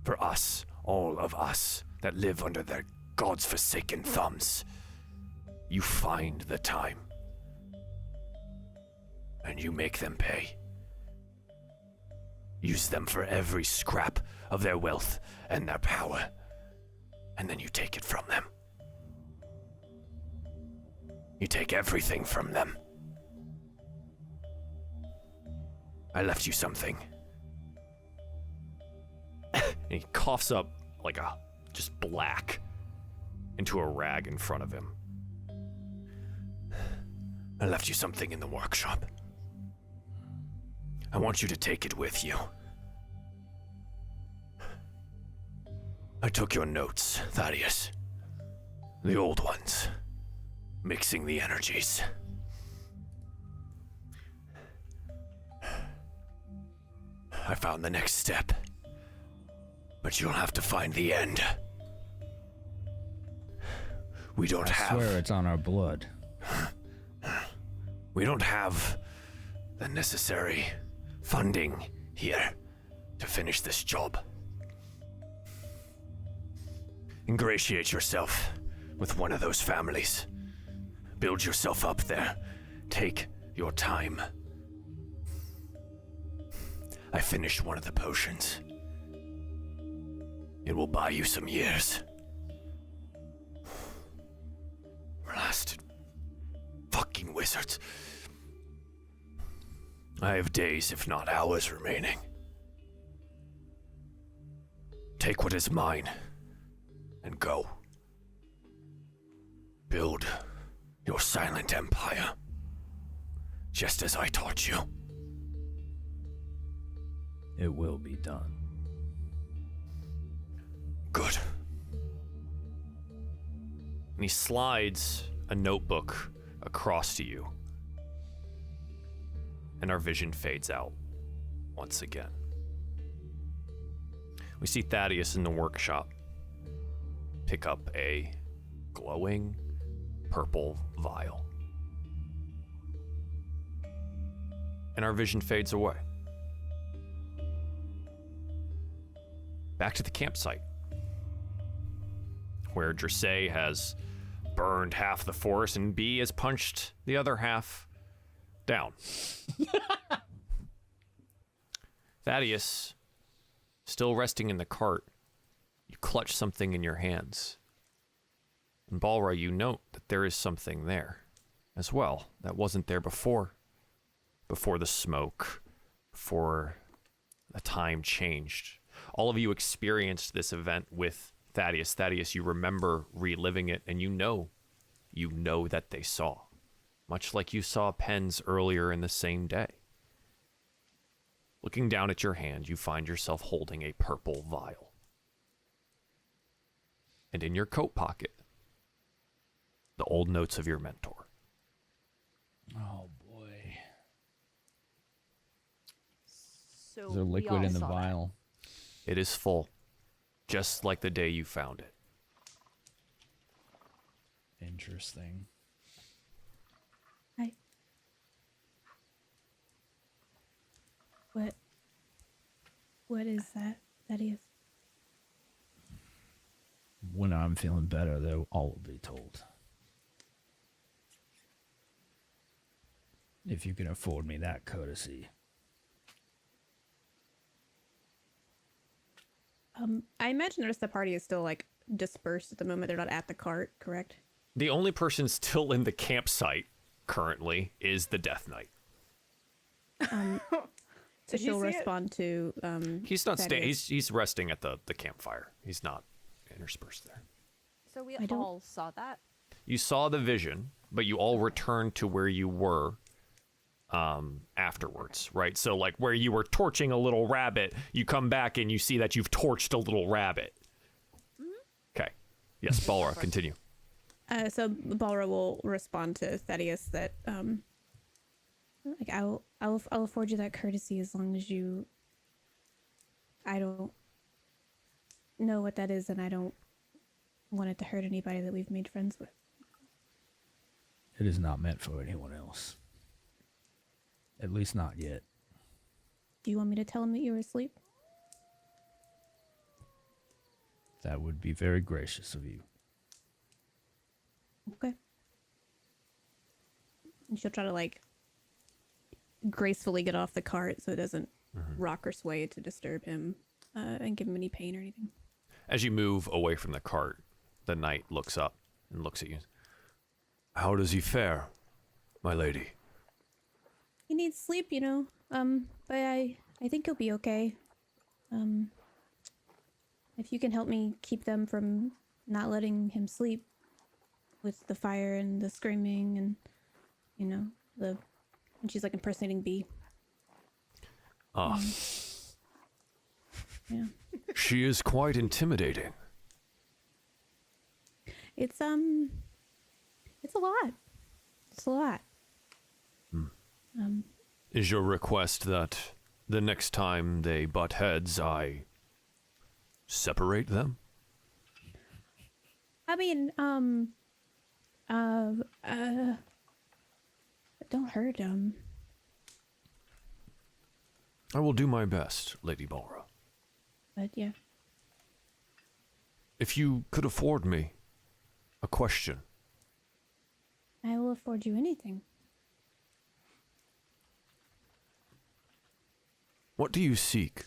[SPEAKER 4] For us, all of us, that live under their God's forsaken thumbs. You find the time. And you make them pay. Use them for every scrap of their wealth and their power. And then you take it from them. You take everything from them. I left you something. And he coughs up like a just black into a rag in front of him. I left you something in the workshop. I want you to take it with you. I took your notes, Thaddeus. The old ones. Mixing the energies. I found the next step. But you'll have to find the end. We don't have...
[SPEAKER 3] I swear it's on our blood.
[SPEAKER 4] We don't have the necessary funding here to finish this job. Ingratiate yourself with one of those families. Build yourself up there. Take your time. I finished one of the potions. It will buy you some years. Blasted fucking wizards. I have days, if not hours, remaining. Take what is mine and go. Build your silent empire, just as I taught you.
[SPEAKER 3] It will be done.
[SPEAKER 4] Good. And he slides a notebook across to you. And our vision fades out once again. We see Thaddeus in the workshop pick up a glowing purple vial. And our vision fades away. Back to the campsite, where Dressay has burned half the forest and B has punched the other half down. Thaddeus, still resting in the cart, you clutch something in your hands. And Balra, you note that there is something there as well that wasn't there before. Before the smoke, before the time changed. All of you experienced this event with Thaddeus. Thaddeus, you remember reliving it, and you know that they saw. Much like you saw Pens earlier in the same day. Looking down at your hand, you find yourself holding a purple vial. And in your coat pocket, the old notes of your mentor.
[SPEAKER 3] Oh boy.
[SPEAKER 1] So
[SPEAKER 3] Is there
[SPEAKER 1] we
[SPEAKER 3] liquid
[SPEAKER 1] all
[SPEAKER 3] in the
[SPEAKER 1] saw that.
[SPEAKER 3] vial?
[SPEAKER 4] It is full, just like the day you found it.
[SPEAKER 3] Interesting.
[SPEAKER 6] Hi. What is that? That is.
[SPEAKER 3] When I'm feeling better, though, all will be told. If you can afford me that courtesy.
[SPEAKER 6] I imagine the rest of the party is still like dispersed at the moment. They're not at the cart, correct?
[SPEAKER 4] The only person still in the campsite currently is the Death Knight.
[SPEAKER 6] So
[SPEAKER 2] Did you
[SPEAKER 6] she'll
[SPEAKER 2] see it?
[SPEAKER 6] respond to
[SPEAKER 4] He's not staying.
[SPEAKER 6] Thaddeus.
[SPEAKER 4] He's resting at the campfire. He's not interspersed there.
[SPEAKER 1] So we
[SPEAKER 6] I don't-
[SPEAKER 1] all saw that.
[SPEAKER 4] You saw the vision, but you all returned to where you were afterwards, right? So like where you were torching a little rabbit, you come back and you see that you've torched a little rabbit. Okay. Yes, Balra, continue.
[SPEAKER 6] So Balra will respond to Thaddeus that like I'll afford you that courtesy as long as you. I don't know what that is, and I don't want it to hurt anybody that we've made friends with.
[SPEAKER 3] It is not meant for anyone else. At least not yet.
[SPEAKER 6] Do you want me to tell him that you were asleep?
[SPEAKER 3] That would be very gracious of you.
[SPEAKER 6] Okay. And she'll try to like gracefully get off the cart so it doesn't rock or sway to disturb him and give him any pain or anything.
[SPEAKER 4] As you move away from the cart, the knight looks up and looks at you. How does he fare, my lady?
[SPEAKER 6] He needs sleep, you know. But I think he'll be okay. If you can help me keep them from not letting him sleep with the fire and the screaming and, you know, and she's like impersonating Bee.
[SPEAKER 4] Ah,
[SPEAKER 6] Yeah.
[SPEAKER 4] she is quite intimidating.
[SPEAKER 6] It's a lot. It's a lot.
[SPEAKER 4] Is your request that the next time they butt heads, I separate them?
[SPEAKER 6] I mean, don't hurt him.
[SPEAKER 4] I will do my best, Lady Balra.
[SPEAKER 6] But yeah.
[SPEAKER 4] If you could afford me a question.
[SPEAKER 6] I will afford you anything.
[SPEAKER 4] What do you seek?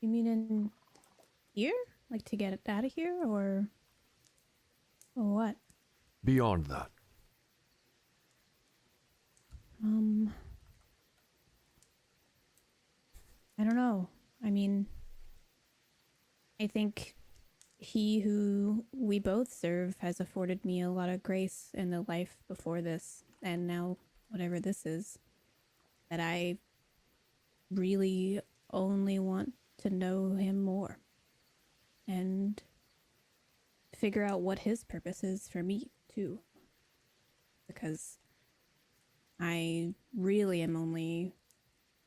[SPEAKER 6] You mean in here? Like to get out of here or what?
[SPEAKER 4] Beyond that.
[SPEAKER 6] I don't know. I mean, I think he who we both serve has afforded me a lot of grace in the life before this, and now whatever this is, that I really only want to know him more and figure out what his purpose is for me too, because I really am only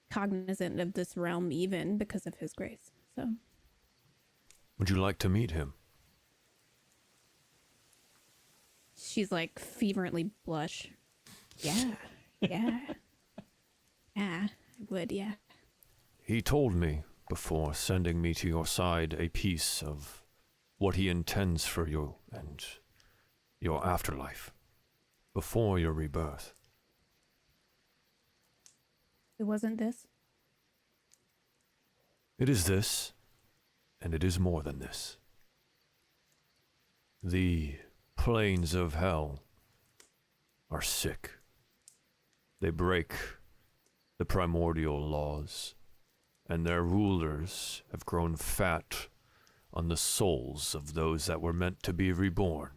[SPEAKER 6] cognizant of this realm even because of his grace. So
[SPEAKER 4] Would you like to meet him?
[SPEAKER 6] she's like fervently blush. Yeah. Yeah. Yeah, I would, yeah.
[SPEAKER 4] He told me before sending me to your side a piece of what he intends for you and your afterlife before your rebirth.
[SPEAKER 6] It wasn't this?
[SPEAKER 4] It is this, and it is more than this. The plains of hell are sick. They break the primordial laws, and their rulers have grown fat on the souls of those that were meant to be reborn.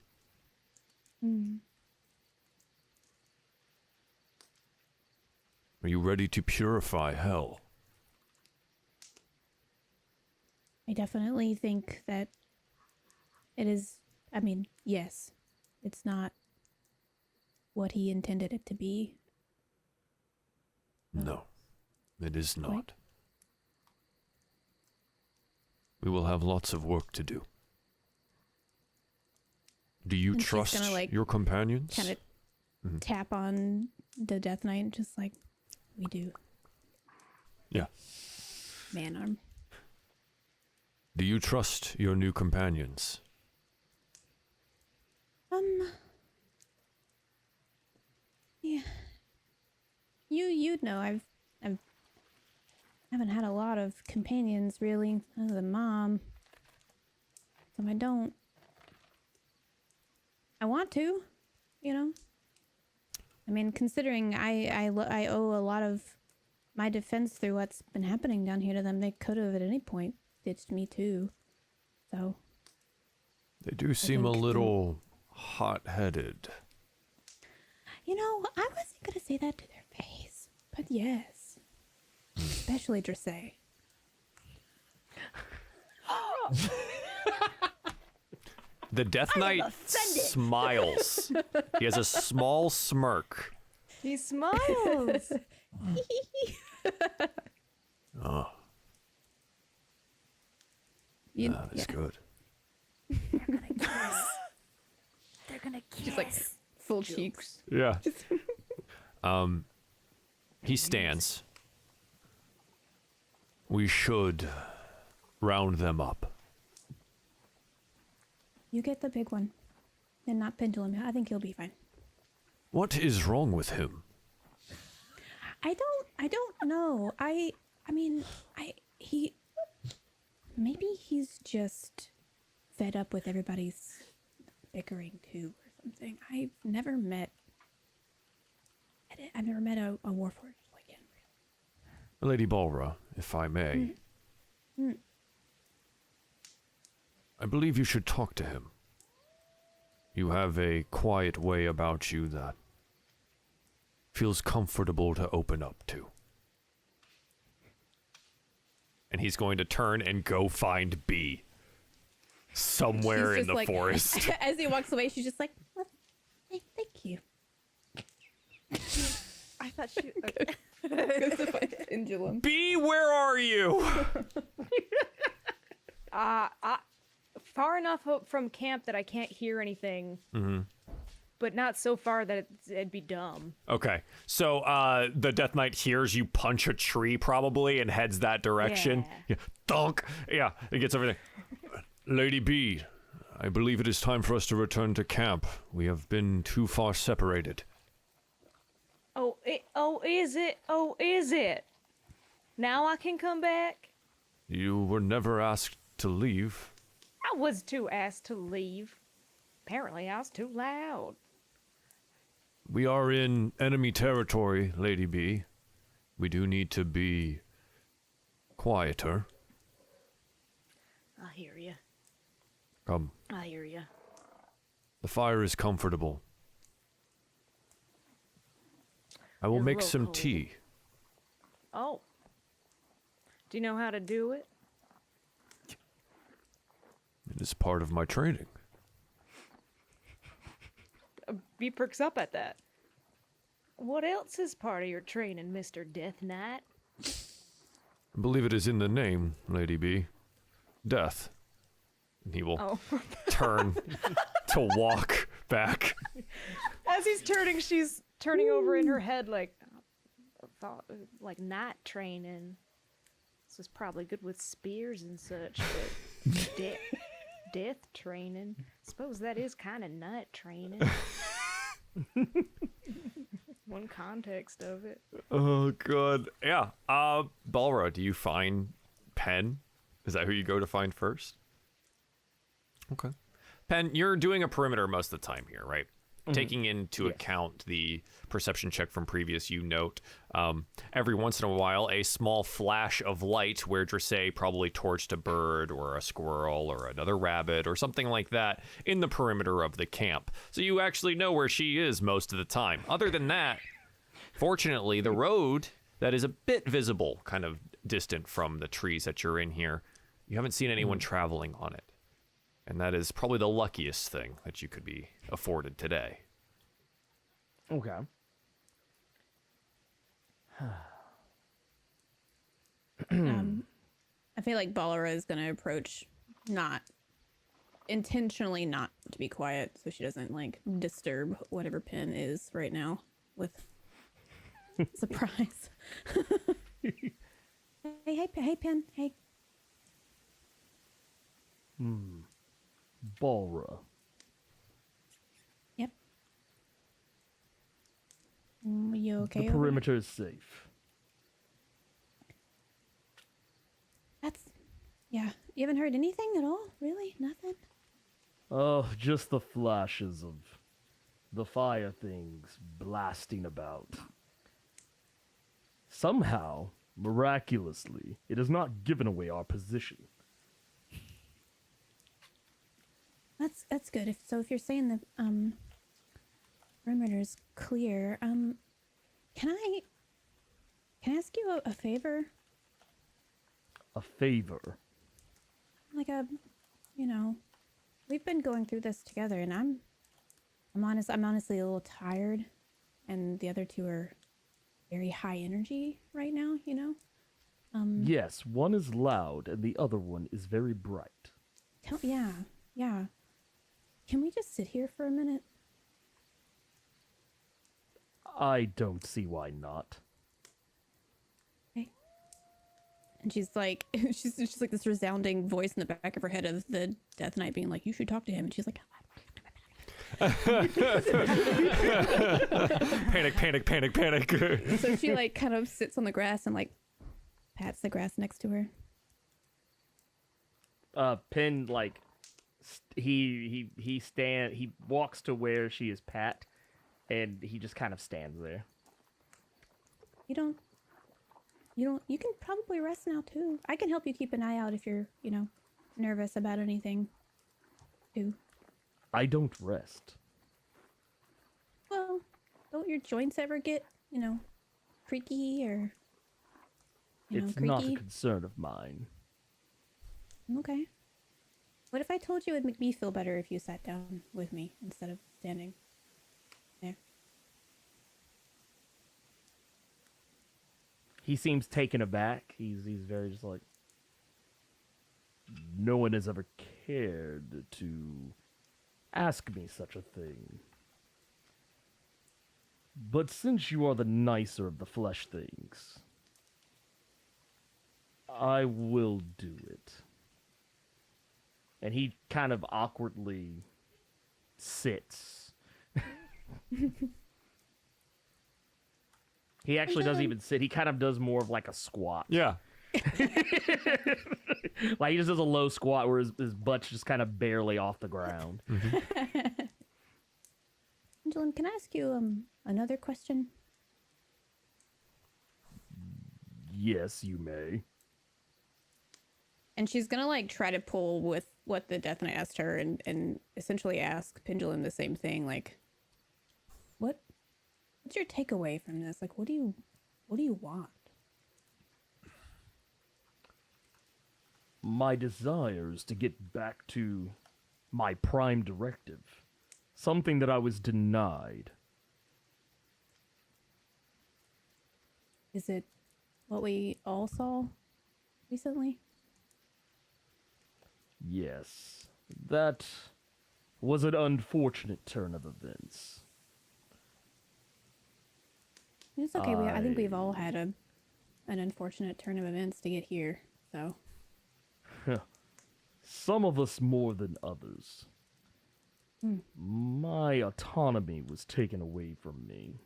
[SPEAKER 4] Are you ready to purify hell?
[SPEAKER 6] I definitely think that it is, I mean, yes, it's not what he intended it to be.
[SPEAKER 4] No, it is not.
[SPEAKER 6] Quite.
[SPEAKER 4] We will have lots of work to do. Do you
[SPEAKER 6] And she's
[SPEAKER 4] trust
[SPEAKER 6] gonna, like,
[SPEAKER 4] your companions?
[SPEAKER 6] Kind of tap on the Death Knight, just like we do.
[SPEAKER 4] Yeah.
[SPEAKER 6] Man arm.
[SPEAKER 4] Do you trust your new companions?
[SPEAKER 6] Yeah. You'd know. I haven't had a lot of companions really, other than Mom. So I want to, you know. I mean, considering I owe a lot of my defense through what's been happening down here to them, they could have at any point ditched me too. So.
[SPEAKER 4] They do seem a
[SPEAKER 6] think-
[SPEAKER 4] little hot-headed.
[SPEAKER 6] You know, I wasn't gonna say that to their face, but yes. Especially Dressay.
[SPEAKER 4] The Death Knight smiles. He has a small smirk.
[SPEAKER 2] He smiles.
[SPEAKER 4] Oh, that is good.
[SPEAKER 1] They're gonna kiss.
[SPEAKER 6] Just like full cheeks.
[SPEAKER 4] Yeah. He stands. We should round them up.
[SPEAKER 6] You get the big one. And not Pendulum. I think he'll be fine.
[SPEAKER 4] What is wrong with him?
[SPEAKER 6] I don't know. Maybe he's just fed up with everybody's bickering too or something. I've never met a Warforged like him.
[SPEAKER 4] Lady Balra, if I may. I believe you should talk to him. You have a quiet way about you that feels comfortable to open up to. And he's going to turn and go find B. Somewhere
[SPEAKER 6] She's
[SPEAKER 4] in
[SPEAKER 6] just
[SPEAKER 4] the
[SPEAKER 6] like-
[SPEAKER 4] forest.
[SPEAKER 6] As he walks away, she's just like, well, thank you.
[SPEAKER 2] I thought she. Okay.
[SPEAKER 6] Goes to find Pendulum.
[SPEAKER 4] B, where are you?
[SPEAKER 2] Far enough up from camp that I can't hear anything, but not so far that it'd be dumb.
[SPEAKER 4] Okay, so the Death Knight hears you punch a tree probably and heads that direction. Yeah. Thunk! Yeah, it gets everything. Lady B, I believe it is time for us to return to camp. We have been too far separated.
[SPEAKER 2] Is it? Now I can come back?
[SPEAKER 4] You were never asked to leave.
[SPEAKER 2] I was too asked to leave. Apparently I was too loud.
[SPEAKER 4] We are in enemy territory, Lady B. We do need to be quieter.
[SPEAKER 2] I hear you.
[SPEAKER 4] Come.
[SPEAKER 2] I hear you.
[SPEAKER 4] The fire is comfortable. I will
[SPEAKER 2] It's
[SPEAKER 4] make
[SPEAKER 2] real
[SPEAKER 4] some
[SPEAKER 2] cold.
[SPEAKER 4] tea.
[SPEAKER 2] Oh. Do you know how to do it?
[SPEAKER 4] It is part of my training.
[SPEAKER 2] He perks up at that. What else is part of your training, Mr. Death Knight?
[SPEAKER 4] I believe it is in the name, Lady B. Death. And he will
[SPEAKER 2] Oh.
[SPEAKER 4] turn to walk back.
[SPEAKER 2] As he's turning, she's turning over in her head like, thought, like night training. This is probably good with spears and such, but death training. Suppose that is kind of night training. One context of it.
[SPEAKER 4] Oh, God. Yeah. Balra, do you find Pen? Is that who you go to find first? Okay. Pen, you're doing a perimeter most of the time here, right? Taking into account the perception check from previous, you note every once in a while a small flash of light where Drissay probably torched a bird or a squirrel or another rabbit or something like that in the perimeter of the camp. So you actually know where she is most of the time. Other than that, fortunately, the road that is a bit visible, kind of distant from the trees that you're in here, you haven't seen anyone traveling on it. And that is probably the luckiest thing that you could be afforded today.
[SPEAKER 5] Okay.
[SPEAKER 6] I feel like Balra is gonna approach, not intentionally not to be quiet, so she doesn't like disturb whatever Pin is right now with surprise. hey, Pin, hey.
[SPEAKER 5] Balra.
[SPEAKER 6] Yep. You okay?
[SPEAKER 5] The
[SPEAKER 6] over there?
[SPEAKER 5] perimeter is safe.
[SPEAKER 6] Yeah. You haven't heard anything at all? Really? Nothing?
[SPEAKER 5] Oh, just the flashes of the fire things blasting about. Somehow, miraculously, it has not given away our position.
[SPEAKER 6] That's good. If you're saying the perimeter's clear, can I ask you a favor?
[SPEAKER 5] A favor.
[SPEAKER 6] Like we've been going through this together, and I'm honestly a little tired, and the other two are very high energy right now.
[SPEAKER 5] Yes, one is loud and the other one is very bright.
[SPEAKER 6] Yeah. Can we just sit here for a minute?
[SPEAKER 5] I don't see why not.
[SPEAKER 6] Okay. And she's like, she's like this resounding voice in the back of her head of the Death Knight being like, "You should talk to him." And she's like,
[SPEAKER 4] Panic.
[SPEAKER 6] so she like kind of sits on the grass and like pats the grass next to her.
[SPEAKER 5] Pin he walks to where she is pat, and he just kind of stands there.
[SPEAKER 6] You can probably rest now too. I can help you keep an eye out if you're, nervous about anything too.
[SPEAKER 5] I don't rest.
[SPEAKER 6] Well, don't your joints ever get, creaky or,
[SPEAKER 5] It's
[SPEAKER 6] creaky?
[SPEAKER 5] not a concern of mine.
[SPEAKER 6] Okay. What if I told you it would make me feel better if you sat down with me instead of standing there?
[SPEAKER 5] He seems taken aback. He's very just like, no one has ever cared to ask me such a thing. But since you are the nicer of the flesh things, I will do it. And he kind of awkwardly sits. He actually doesn't even sit. He kind of does more of like a squat.
[SPEAKER 4] Yeah.
[SPEAKER 5] Like he just does a low squat where his butt's just kind of barely off the ground.
[SPEAKER 6] Angelin, can I ask you another question?
[SPEAKER 5] Yes, you may.
[SPEAKER 6] And she's gonna like try to pull with what the Death Knight asked her and essentially ask Pendulum the same thing, like, what's your takeaway from this? Like, what do you want?
[SPEAKER 5] My desire is to get back to my prime directive. Something that I was denied.
[SPEAKER 6] Is it what we all saw recently?
[SPEAKER 5] Yes. That was an unfortunate turn of events.
[SPEAKER 6] It's okay. I think we've all had an unfortunate turn of events to get here. So
[SPEAKER 5] Some of us more than others. My autonomy was taken away from me,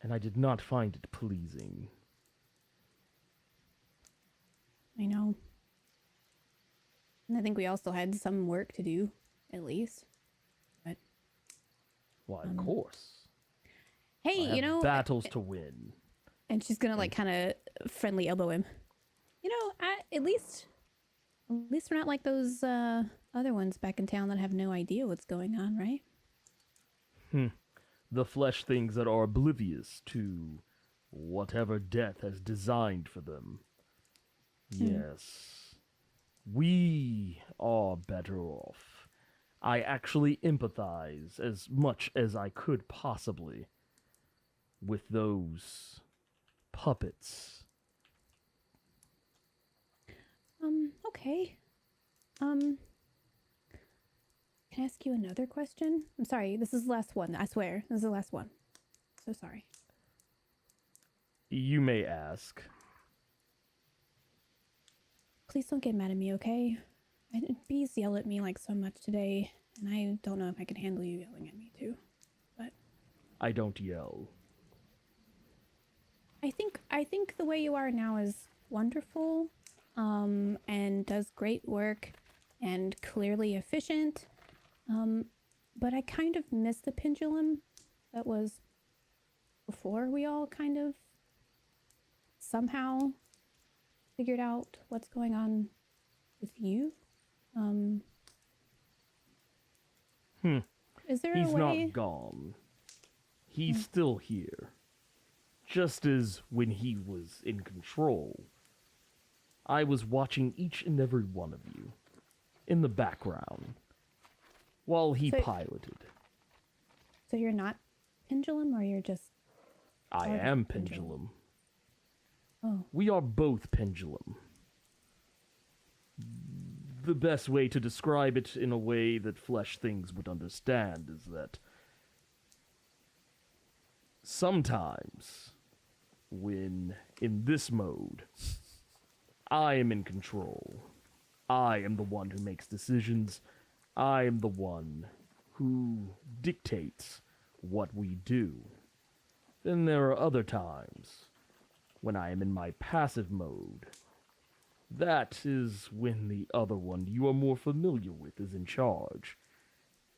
[SPEAKER 5] and I did not find it pleasing.
[SPEAKER 6] I know. And I think we also had some work to do, at least. But
[SPEAKER 5] Why, of course.
[SPEAKER 6] hey,
[SPEAKER 5] I
[SPEAKER 6] you
[SPEAKER 5] have
[SPEAKER 6] know,
[SPEAKER 5] battles to win.
[SPEAKER 6] and she's gonna like kind of friendly elbow him. You know, at least we're not like those other ones back in town that have no idea what's going on, right?
[SPEAKER 5] The flesh things that are oblivious to whatever death has designed for them. Yes. We are better off. I actually empathize as much as I could possibly with those puppets.
[SPEAKER 6] Okay. Can I ask you another question? I'm sorry, this is the last one. I swear, this is the last one. So sorry.
[SPEAKER 5] You may ask.
[SPEAKER 6] Please don't get mad at me, okay? Bees yell at me like so much today, and I don't know if I can handle you yelling at me too. But
[SPEAKER 5] I don't yell.
[SPEAKER 6] I think the way you are now is wonderful, and does great work, and clearly efficient. But I kind of miss the pendulum that was before we all kind of somehow figured out what's going on with you. Is there
[SPEAKER 5] He's
[SPEAKER 6] a way?
[SPEAKER 5] not gone. He's still here. Just as when he was in control. I was watching each and every one of you in the background while he
[SPEAKER 6] So-
[SPEAKER 5] piloted.
[SPEAKER 6] So you're not pendulum, or you're just?
[SPEAKER 5] I
[SPEAKER 6] Okay,
[SPEAKER 5] am
[SPEAKER 6] pendulum.
[SPEAKER 5] pendulum.
[SPEAKER 6] Oh,
[SPEAKER 5] We are both pendulum. The best way to describe it in a way that flesh things would understand is that sometimes, when in this mode, I am in control. I am the one who makes decisions. I am the one who dictates what we do. Then there are other times when I am in my passive mode. That is when the other one you are more familiar with is in charge,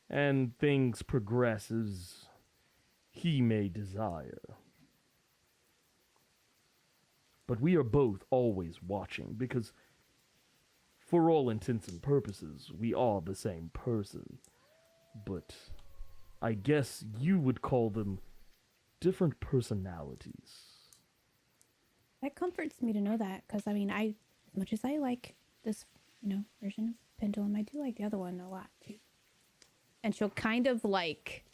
[SPEAKER 5] and things progress as he may desire. But we are both always watching, because for all intents and purposes, we are the same person. But I guess you would call them different personalities.
[SPEAKER 6] that comforts me to know that, because I mean, as much as I like this, version of pendulum, I do like the other one a lot too. And she'll kind of like,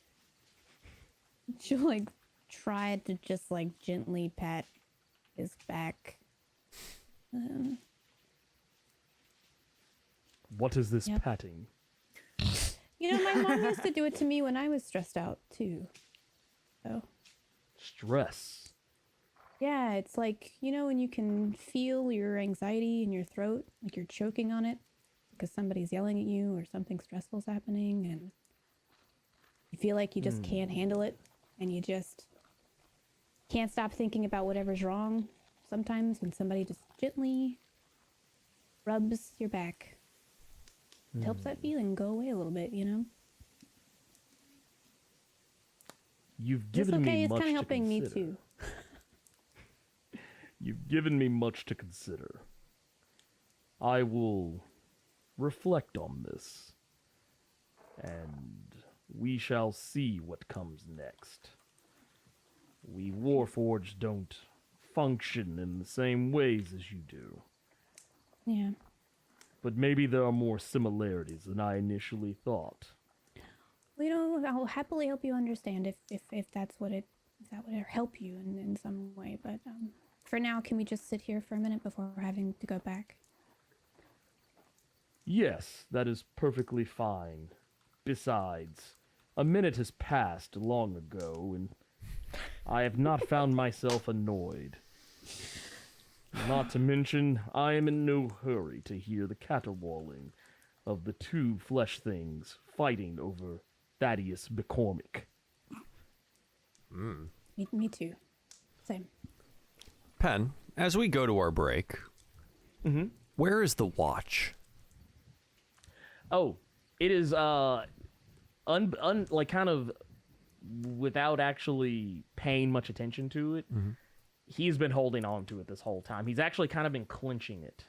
[SPEAKER 6] try to just like gently pat his back.
[SPEAKER 5] What is this
[SPEAKER 6] Yep.
[SPEAKER 5] patting?
[SPEAKER 6] My mom used to do it to me when I was stressed out too. So
[SPEAKER 5] Stress.
[SPEAKER 6] yeah, it's like, when you can feel your anxiety in your throat, like you're choking on it because somebody's yelling at you or something stressful's happening, and you feel like you just can't handle it, and you just can't stop thinking about whatever's wrong. Sometimes when somebody just gently rubs your back, it helps that feeling go away a little bit,
[SPEAKER 5] You've
[SPEAKER 6] It's
[SPEAKER 5] given
[SPEAKER 6] okay.
[SPEAKER 5] me
[SPEAKER 6] It's
[SPEAKER 5] much
[SPEAKER 6] kind of
[SPEAKER 5] to
[SPEAKER 6] helping me
[SPEAKER 5] consider.
[SPEAKER 6] too.
[SPEAKER 5] You've given me much to consider. I will reflect on this, and we shall see what comes next. We Warforged don't function in the same ways as you do,
[SPEAKER 6] Yeah.
[SPEAKER 5] but maybe there are more similarities than I initially thought.
[SPEAKER 6] Well, you know, I'll happily help you understand if that's what it if that would help you in some way. But for now, can we just sit here for a minute before having to go back?
[SPEAKER 5] Yes, that is perfectly fine. Besides, a minute has passed long ago, and I have not found myself annoyed. Not to mention, I am in no hurry to hear the caterwauling of the two flesh things fighting over Thaddeus McCormick.
[SPEAKER 6] Me too. Same.
[SPEAKER 4] Pen, as we go to our break, where is the watch?
[SPEAKER 5] Oh, it is like kind of without actually paying much attention to it. He's been holding on to it this whole time. He's actually kind of been clenching it.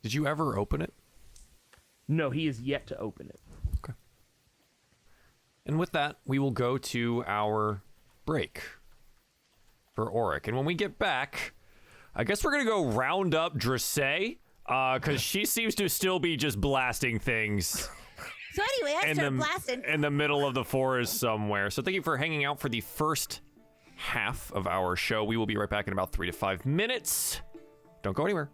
[SPEAKER 4] Did you ever open it?
[SPEAKER 5] No, he is yet to open it.
[SPEAKER 4] Okay. And with that, we will go to our break for Auric. And when we get back, I guess we're going to go round up Dressay, because she seems to still be just blasting things
[SPEAKER 1] So anyway, I start blasting.
[SPEAKER 4] in the middle of the forest somewhere. So thank you for hanging out for the first half of our show. We will be right back in about 3 to 5 minutes. Don't go anywhere.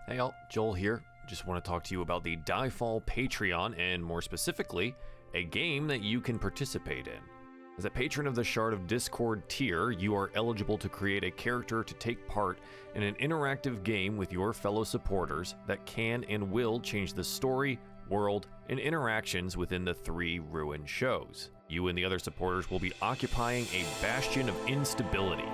[SPEAKER 4] Hey y'all, Joel here. Just want to talk to you about the DieFall Patreon, and more specifically, a game that you can participate in. As a patron of the Shard of Discord tier, you are eligible to create a character to take part in an interactive game with your fellow supporters that can and will change the story, world, and interactions within the 3 Ruin shows. You and the other supporters will be occupying a bastion of instability,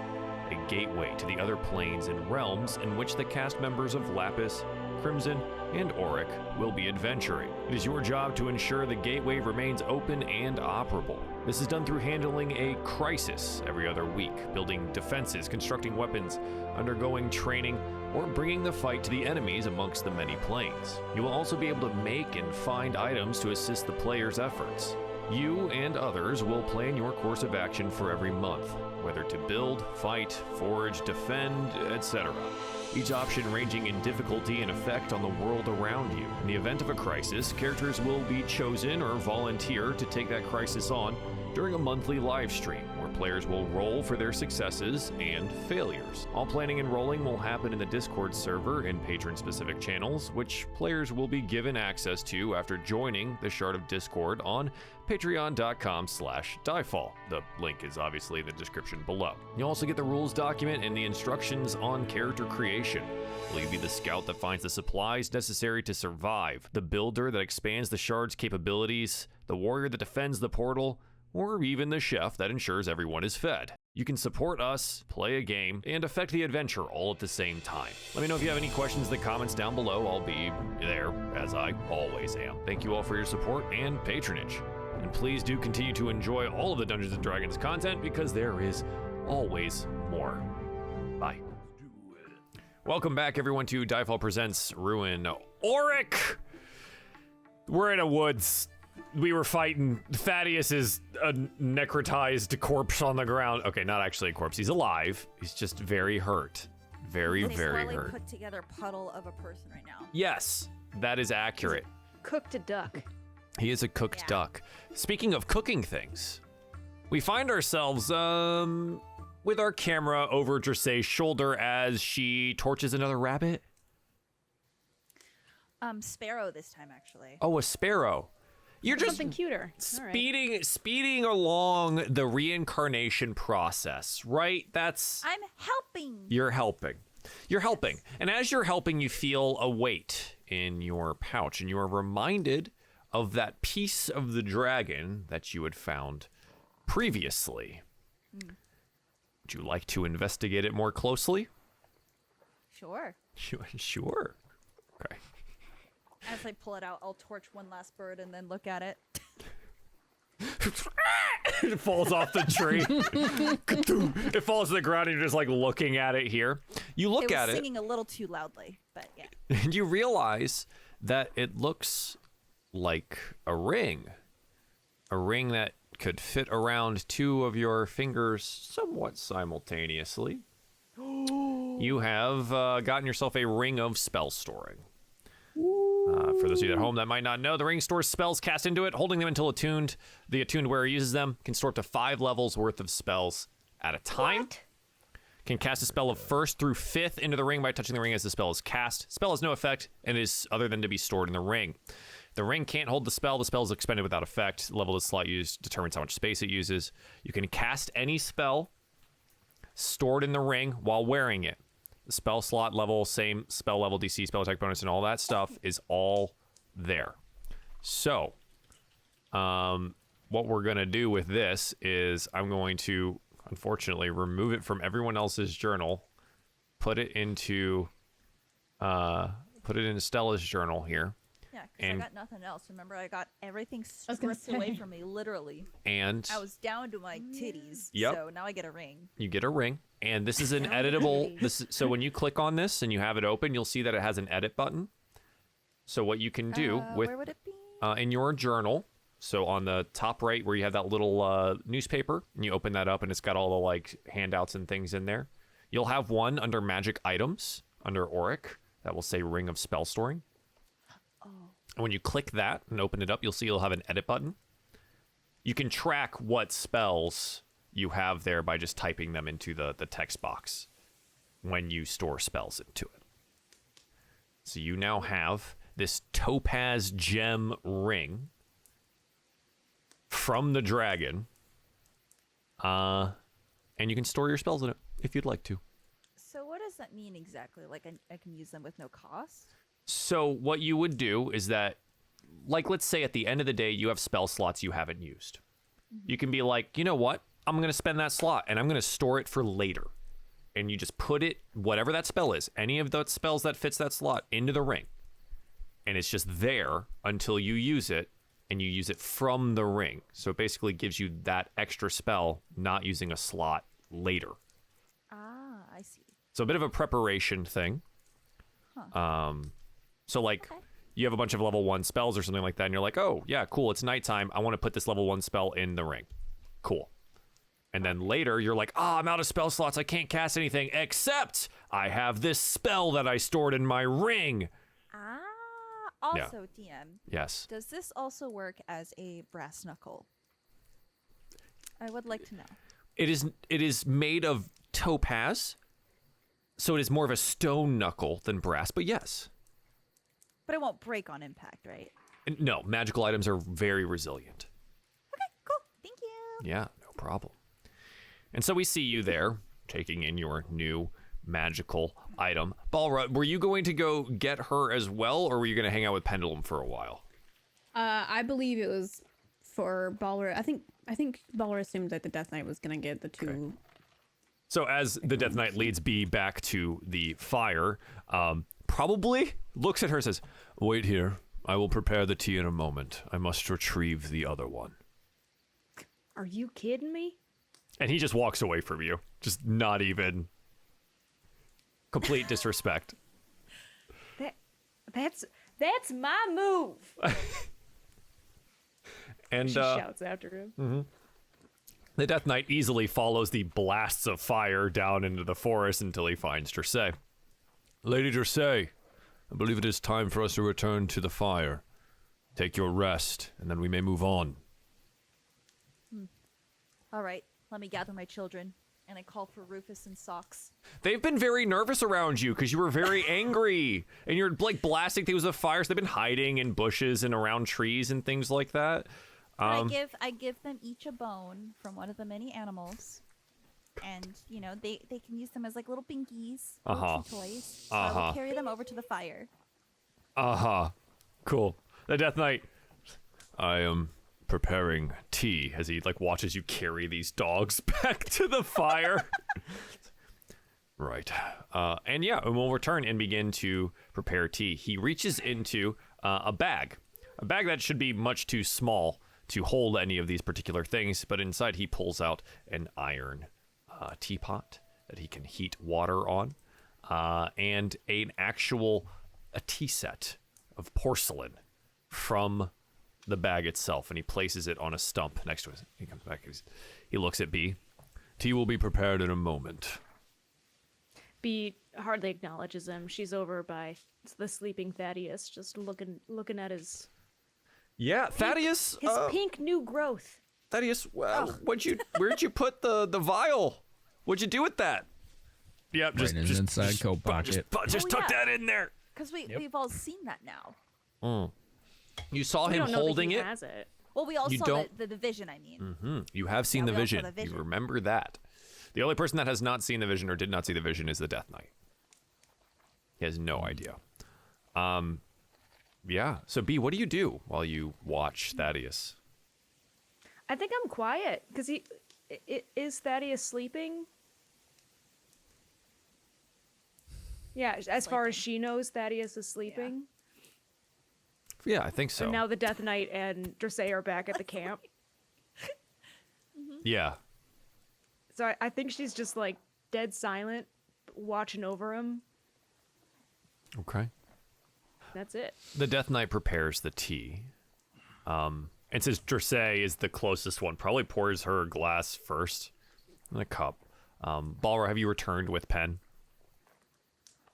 [SPEAKER 4] a gateway to the other planes and realms in which the cast members of Lapis, Crimson, and Auric will be adventuring. It is your job to ensure the gateway remains open and operable. This is done through handling a crisis every other week, building defenses, constructing weapons, undergoing training, or bringing the fight to the enemies amongst the many planes. You will also be able to make and find items to assist the player's efforts. You and others will plan your course of action for every month, whether to build, fight, forage, defend, etc. Each option ranging in difficulty and effect on the world around you. In the event of a crisis, characters will be chosen or volunteer to take that crisis on during a monthly live stream, where players will roll for their successes and failures. All planning and rolling will happen in the Discord server and patron-specific channels, which players will be given access to after joining the Shard of Discord on patreon.com/DieFall. The link is obviously in the description below. You'll also get the rules document and the instructions on character creation. Will you be the scout that finds the supplies necessary to survive, the builder that expands the Shard's capabilities, the warrior that defends the portal, or even the chef that ensures everyone is fed? You can support us, play a game, and affect the adventure all at the same time. Let me know if you have any questions in the comments down below. I'll be there, as I always am. Thank you all for your support and patronage. And please do continue to enjoy all of the Dungeons & Dragons content, because there is always more. Bye. Welcome back, everyone, to DieFall Presents Ruin. Auric! We're in a woods. We were fighting. Thaddeus is a necrotized corpse on the ground. Okay, not actually a corpse. He's alive. He's just very hurt. Very hurt.
[SPEAKER 1] Put together puddle of a person right now.
[SPEAKER 4] Yes, that is accurate.
[SPEAKER 2] Cooked a duck.
[SPEAKER 4] He is a cooked duck. Speaking of cooking things, we find ourselves with our camera over Dressay's shoulder as she torches another rabbit.
[SPEAKER 1] Sparrow this time, actually.
[SPEAKER 4] Oh, a sparrow. You're just
[SPEAKER 2] Something cuter. All right.
[SPEAKER 4] speeding along the reincarnation process, right?
[SPEAKER 1] I'm helping.
[SPEAKER 4] You're helping. And as you're helping, you feel a weight in your pouch, and you are reminded of that piece of the dragon that you had found previously. Would you like to investigate it more closely?
[SPEAKER 1] Sure.
[SPEAKER 4] Sure. Okay.
[SPEAKER 1] As I pull it out, I'll torch one last bird and then look at it.
[SPEAKER 4] It falls off the tree. It falls to the ground, and you're just like looking at it here. You look
[SPEAKER 1] It
[SPEAKER 4] at
[SPEAKER 1] was
[SPEAKER 4] it,
[SPEAKER 1] singing a little too loudly, but yeah.
[SPEAKER 4] and you realize that it looks like a ring that could fit around two of your fingers somewhat simultaneously. You have gotten yourself a ring of spell storing. For those of you at home that might not know, the ring stores spells cast into it, holding them until attuned. The attuned wearer uses them, can store up to 5 levels worth of spells at a time.
[SPEAKER 2] What?
[SPEAKER 4] Can cast a spell of 1st through 5th into the ring by touching the ring as the spell is cast. Spell has no effect and is other than to be stored in the ring. The ring can't hold the spell. The spell is expended without effect. The level of the slot used determines how much space it uses. You can cast any spell stored in the ring while wearing it. The spell slot level, same spell level, DC, spell attack bonus, and all that stuff is all there. So, what we're going to do with this is I'm going to, unfortunately, remove it from everyone else's journal, put it into Stella's journal here.
[SPEAKER 1] Yeah, because I
[SPEAKER 4] And-
[SPEAKER 1] got nothing else. Remember, I got everything
[SPEAKER 6] was gonna
[SPEAKER 1] stripped away
[SPEAKER 6] say.
[SPEAKER 1] from me, literally.
[SPEAKER 4] And
[SPEAKER 1] I was down to my titties.
[SPEAKER 4] Yep.
[SPEAKER 1] So now I get a ring.
[SPEAKER 4] you get a ring, and this is an editable. So when you click on this and you have it open, you'll see that it has an edit button. So what you can do with
[SPEAKER 1] Where would it be?
[SPEAKER 4] in your journal, so on the top right where you have that little newspaper, and you open that up, and it's got all the like handouts and things in there. You'll have one under magic items under Auric that will say Ring of Spell Storing. And when you click that and open it up, you'll see you'll have an edit button. You can track what spells you have there by just typing them into the text box when you store spells into it. So you now have this topaz gem ring from the dragon, and you can store your spells in it if you'd like to.
[SPEAKER 1] So what does that mean exactly? Like I can use them with no cost?
[SPEAKER 4] So what you would do is that, like, let's say at the end of the day, you have spell slots you haven't used. You can be like, you know what? I'm going to spend that slot and I'm going to store it for later. And you just put it, whatever that spell is, any of the spells that fits that slot, into the ring. And it's just there until you use it, and you use it from the ring. So it basically gives you that extra spell, not using a slot later.
[SPEAKER 1] Ah, I see.
[SPEAKER 4] So a bit of a preparation thing. So like you have a bunch of level 1 spells or something like that, and you're like, oh yeah, cool, it's nighttime, I want to put this level 1 spell in the ring. Cool. And then later you're like, I'm out of spell slots, I can't cast anything except I have this spell that I stored in my ring.
[SPEAKER 1] Ah, also, DM,
[SPEAKER 4] Yes.
[SPEAKER 1] does this also work as a brass knuckle? I would like to know.
[SPEAKER 4] It is made of topaz, so it is more of a stone knuckle than brass, but yes.
[SPEAKER 1] But it won't break on impact, right?
[SPEAKER 4] And no, magical items are very resilient.
[SPEAKER 1] Okay, cool. Thank you.
[SPEAKER 4] Yeah, no problem. And so we see you there, taking in your new magical item. Balra, were you going to go get her as well, or were you going to hang out with Pendulum for a while?
[SPEAKER 6] I believe it was for Baller. I think Baller assumed that the Death Knight was gonna get the two.
[SPEAKER 4] So as the Death Knight leads B back to the fire, probably looks at her and says, wait here. I will prepare the tea in a moment. I must retrieve the other one.
[SPEAKER 2] Are you kidding me?
[SPEAKER 4] And he just walks away from you. Just not even. Complete disrespect.
[SPEAKER 2] That's my move.
[SPEAKER 4] And
[SPEAKER 2] She shouts after him.
[SPEAKER 4] the Death Knight easily follows the blasts of fire down into the forest until he finds Jersey. Lady Jersey, I believe it is time for us to return to the fire. Take your rest, and then we may move on.
[SPEAKER 1] All right, let me gather my children. And I call for Rufus and Socks.
[SPEAKER 4] They've been very nervous around you because you were very angry. And you're like blasting things with fires. They've been hiding in bushes and around trees and things like that.
[SPEAKER 1] I give them each a bone from one of the many animals. And, you know, they can use them as like little binkies, little chew toys. So I will carry them over to the fire.
[SPEAKER 4] Cool. The Death Knight. I am preparing tea as he like watches you carry these dogs back to the fire. Right. And we'll return and begin to prepare tea. He reaches into a bag that should be much too small to hold any of these particular things, but inside he pulls out an iron teapot that he can heat water on, and a tea set of porcelain from the bag itself, and he places it on a stump next to it. He comes back, he looks at B. Tea will be prepared in a moment.
[SPEAKER 2] B hardly acknowledges him. She's over by the sleeping Thaddeus, just looking at his
[SPEAKER 4] Thaddeus.
[SPEAKER 2] his pink new growth.
[SPEAKER 4] Thaddeus, where'd you put the vial? What'd you do with that? Yep,
[SPEAKER 3] Right in his inside coat pocket.
[SPEAKER 4] Just tuck that in there.
[SPEAKER 1] Because we've all seen that now.
[SPEAKER 4] You saw
[SPEAKER 2] We
[SPEAKER 4] him
[SPEAKER 2] don't know that
[SPEAKER 4] holding
[SPEAKER 2] he
[SPEAKER 4] it.
[SPEAKER 2] has it.
[SPEAKER 1] Well, we all
[SPEAKER 4] You
[SPEAKER 1] saw
[SPEAKER 4] don't-
[SPEAKER 1] the vision, I mean.
[SPEAKER 4] You have seen
[SPEAKER 1] Yeah,
[SPEAKER 4] the
[SPEAKER 1] we all saw
[SPEAKER 4] vision.
[SPEAKER 1] the vision.
[SPEAKER 4] You remember that. The only person that has not seen the vision or did not see the vision is the Death Knight. He has no idea. Yeah. So B, what do you do while you watch Thaddeus?
[SPEAKER 2] I think I'm quiet because is Thaddeus sleeping? Yeah, as far as she knows, Thaddeus is sleeping.
[SPEAKER 4] Yeah, I think so.
[SPEAKER 2] And now the Death Knight and Dressay are back at the camp.
[SPEAKER 4] Yeah.
[SPEAKER 2] So I think she's just like dead silent, watching over him.
[SPEAKER 4] Okay.
[SPEAKER 2] That's it.
[SPEAKER 4] The Death Knight prepares the tea. And since Dressay is the closest one, probably pours her a glass first in a cup. Balra, have you returned with Pen?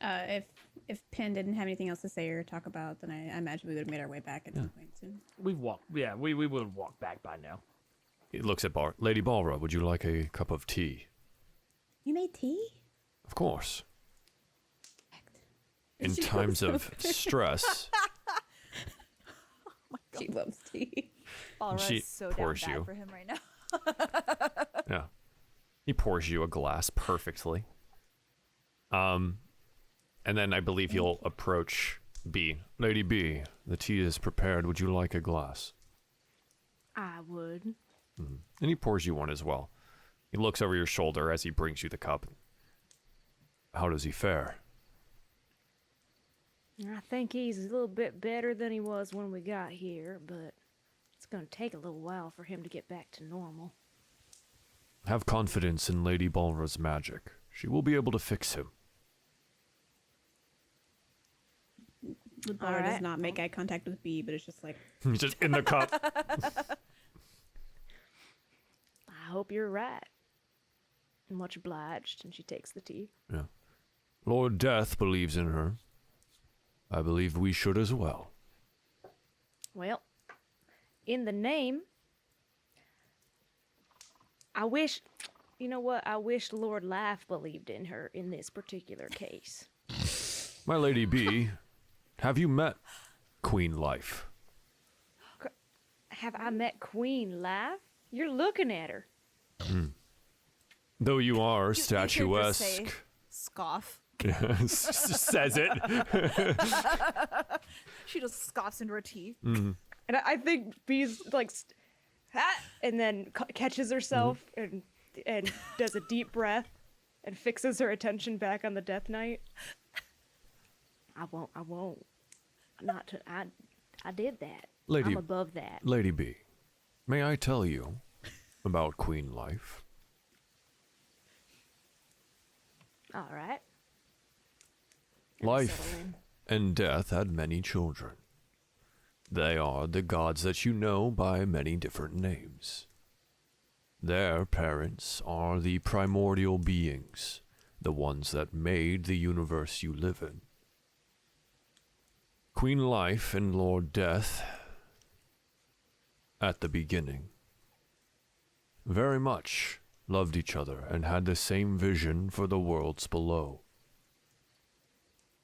[SPEAKER 6] If Penn didn't have anything else to say or talk about, then I imagine we would have made our way back at some point soon.
[SPEAKER 5] We've walked. Yeah, we would have walked back by now.
[SPEAKER 4] He looks at Lady Balra, would you like a cup of tea?
[SPEAKER 6] You made tea?
[SPEAKER 4] Of course. In
[SPEAKER 6] She
[SPEAKER 4] times
[SPEAKER 6] loves
[SPEAKER 4] of stress,
[SPEAKER 6] She loves tea.
[SPEAKER 1] Balra
[SPEAKER 4] She
[SPEAKER 1] is so down
[SPEAKER 4] pours
[SPEAKER 1] bad
[SPEAKER 4] you.
[SPEAKER 1] for him right now.
[SPEAKER 4] yeah. He pours you a glass perfectly. And then I believe you'll approach B. Lady B, the tea is prepared. Would you like a glass?
[SPEAKER 2] I would.
[SPEAKER 4] And he pours you one as well. He looks over your shoulder as he brings you the cup. How does he fare?
[SPEAKER 2] I think he's a little bit better than he was when we got here, but it's going to take a little while for him to get back to normal.
[SPEAKER 4] Have confidence in Lady Balra's magic. She will be able to fix him.
[SPEAKER 6] Laura
[SPEAKER 2] Alright.
[SPEAKER 6] does not make eye contact with B, but it's just like,
[SPEAKER 4] He's just in the cup.
[SPEAKER 2] I hope you're right. Much obliged, and she takes the tea.
[SPEAKER 4] Yeah. Lord Death believes in her. I believe we should as well.
[SPEAKER 2] Well, in the name, I wish, you know what? I wish Lord Life believed in her in this particular case.
[SPEAKER 4] My Lady B, have you met Queen Life?
[SPEAKER 2] Have I met Queen Life? You're looking at her.
[SPEAKER 4] Though you are
[SPEAKER 1] You hear Dressay
[SPEAKER 4] statuesque.
[SPEAKER 1] scoff.
[SPEAKER 4] Says it.
[SPEAKER 1] She just scoffs into her tea.
[SPEAKER 2] And I think Bee's like, and then catches herself and does a deep breath and fixes her attention back on the Death Knight. I won't. I did that.
[SPEAKER 4] Lady-
[SPEAKER 2] I'm above that.
[SPEAKER 4] Lady B, may I tell you about Queen Life?
[SPEAKER 2] All right.
[SPEAKER 4] Life
[SPEAKER 2] settle in.
[SPEAKER 4] and Death had many children. They are the gods that you know by many different names. Their parents are the primordial beings, the ones that made the universe you live in. Queen Life and Lord Death, at the beginning, very much loved each other and had the same vision for the worlds below.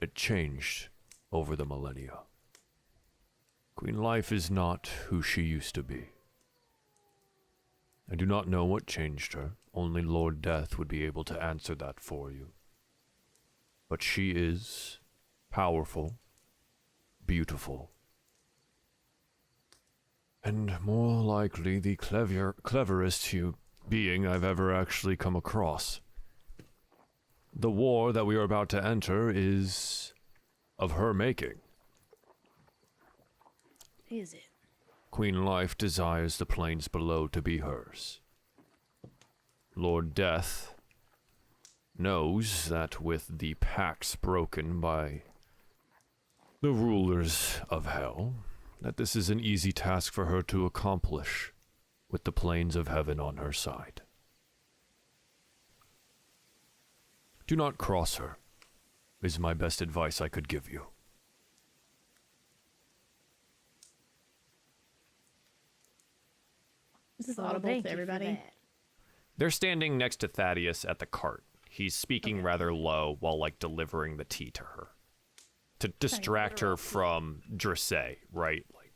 [SPEAKER 4] It changed over the millennia. Queen Life is not who she used to be. I do not know what changed her. Only Lord Death would be able to answer that for you. But she is powerful, beautiful, and more likely the cleverest being I've ever actually come across. The war that we are about to enter is of her making.
[SPEAKER 2] Is it?
[SPEAKER 4] Queen Life desires the plains below to be hers. Lord Death knows that with the pacts broken by the rulers of Hell, that this is an easy task for her to accomplish with the plains of heaven on her side. Do not cross her, is my best advice I could give you.
[SPEAKER 6] This is
[SPEAKER 2] Well,
[SPEAKER 6] audible
[SPEAKER 2] thank
[SPEAKER 6] to
[SPEAKER 2] you for
[SPEAKER 6] everybody.
[SPEAKER 2] that.
[SPEAKER 4] They're standing next to Thaddeus at the cart. He's speaking rather low while, like, delivering the tea to her. To distract her from Dressay, right? Like,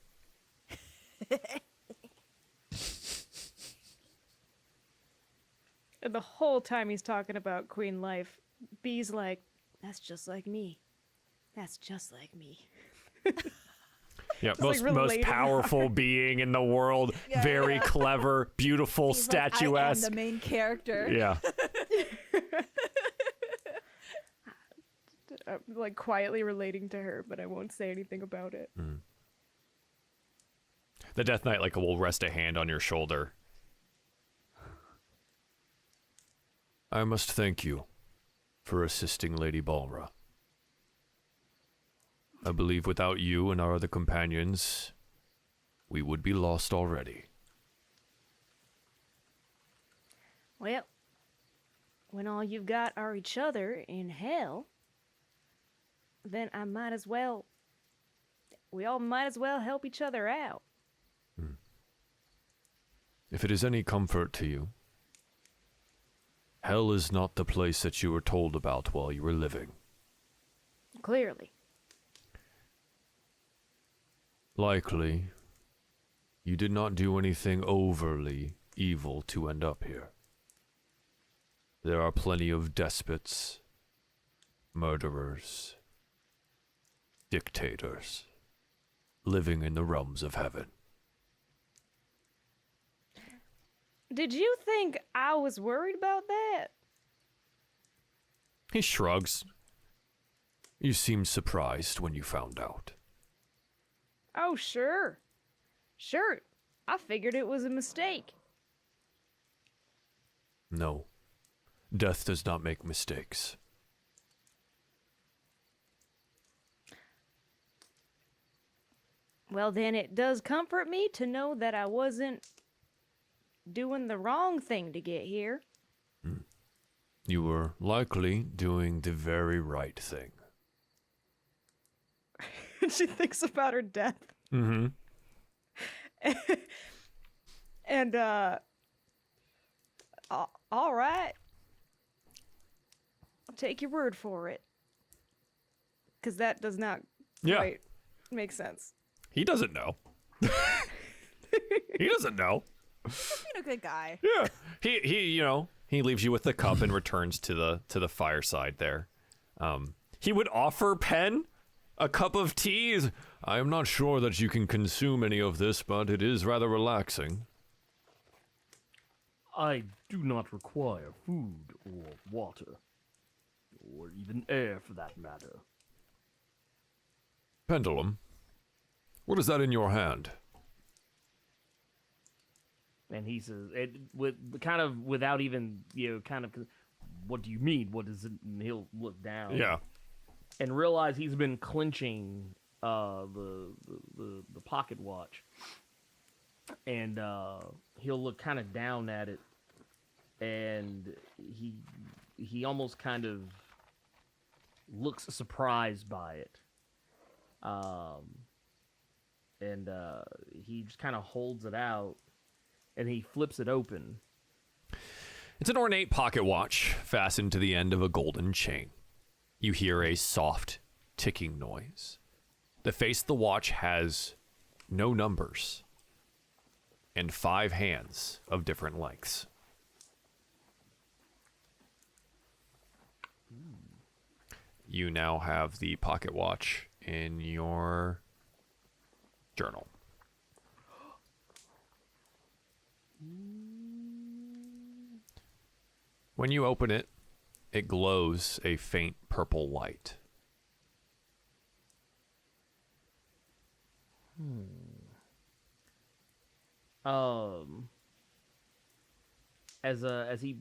[SPEAKER 2] And the whole time he's talking about Queen Life, B's like, that's just like me. That's just like me.
[SPEAKER 4] yeah,
[SPEAKER 2] like,
[SPEAKER 4] most
[SPEAKER 2] relating
[SPEAKER 4] powerful being in the world.
[SPEAKER 1] Yeah,
[SPEAKER 4] very
[SPEAKER 1] yeah.
[SPEAKER 4] clever, beautiful,
[SPEAKER 1] He's like, I am
[SPEAKER 4] statuesque.
[SPEAKER 1] the main character.
[SPEAKER 4] Yeah.
[SPEAKER 2] I'm like quietly relating to her, but I won't say anything about it.
[SPEAKER 4] The Death Knight, like, will rest a hand on your shoulder. I must thank you for assisting Lady Balra. I believe without you and our other companions, we would be lost already.
[SPEAKER 2] Well, when all you've got are each other in hell, then we all might as well help each other out.
[SPEAKER 4] If it is any comfort to you, hell is not the place that you were told about while you were living.
[SPEAKER 2] Clearly.
[SPEAKER 4] Likely, you did not do anything overly evil to end up here. There are plenty of despots, murderers, dictators, living in the realms of heaven.
[SPEAKER 2] Did you think I was worried about that?
[SPEAKER 4] He shrugs. You seemed surprised when you found out.
[SPEAKER 2] Oh, sure. Sure. I figured it was a mistake.
[SPEAKER 4] No, death does not make mistakes.
[SPEAKER 2] Well, then it does comfort me to know that I wasn't doing the wrong thing to get here.
[SPEAKER 4] You were likely doing the very right thing.
[SPEAKER 2] She thinks about her death.
[SPEAKER 4] Mm-hmm.
[SPEAKER 2] And, all right. I'll take your word for it. Because that does not quite make sense.
[SPEAKER 4] He doesn't know. He doesn't know.
[SPEAKER 1] Being a good guy.
[SPEAKER 4] Yeah. He leaves you with the cup and returns to the fireside there. He would offer Pen a cup of tea. I am not sure that you can consume any of this, but it is rather relaxing.
[SPEAKER 5] I do not require food or water, or even air for that matter.
[SPEAKER 4] Pendulum, what is that in your hand?
[SPEAKER 5] And he says, without even, what do you mean? What is it? And he'll look down.
[SPEAKER 4] Yeah.
[SPEAKER 5] And realize he's been clenching the pocket watch. And he'll look kind of down at it, and he almost kind of looks surprised by it. And he just kind of holds it out, and he flips it open.
[SPEAKER 4] It's an ornate pocket watch fastened to the end of a golden chain. You hear a soft ticking noise. The face of the watch has no numbers and 5 hands of different lengths. You now have the pocket watch in your journal. When you open it, it glows a faint purple light.
[SPEAKER 5] as he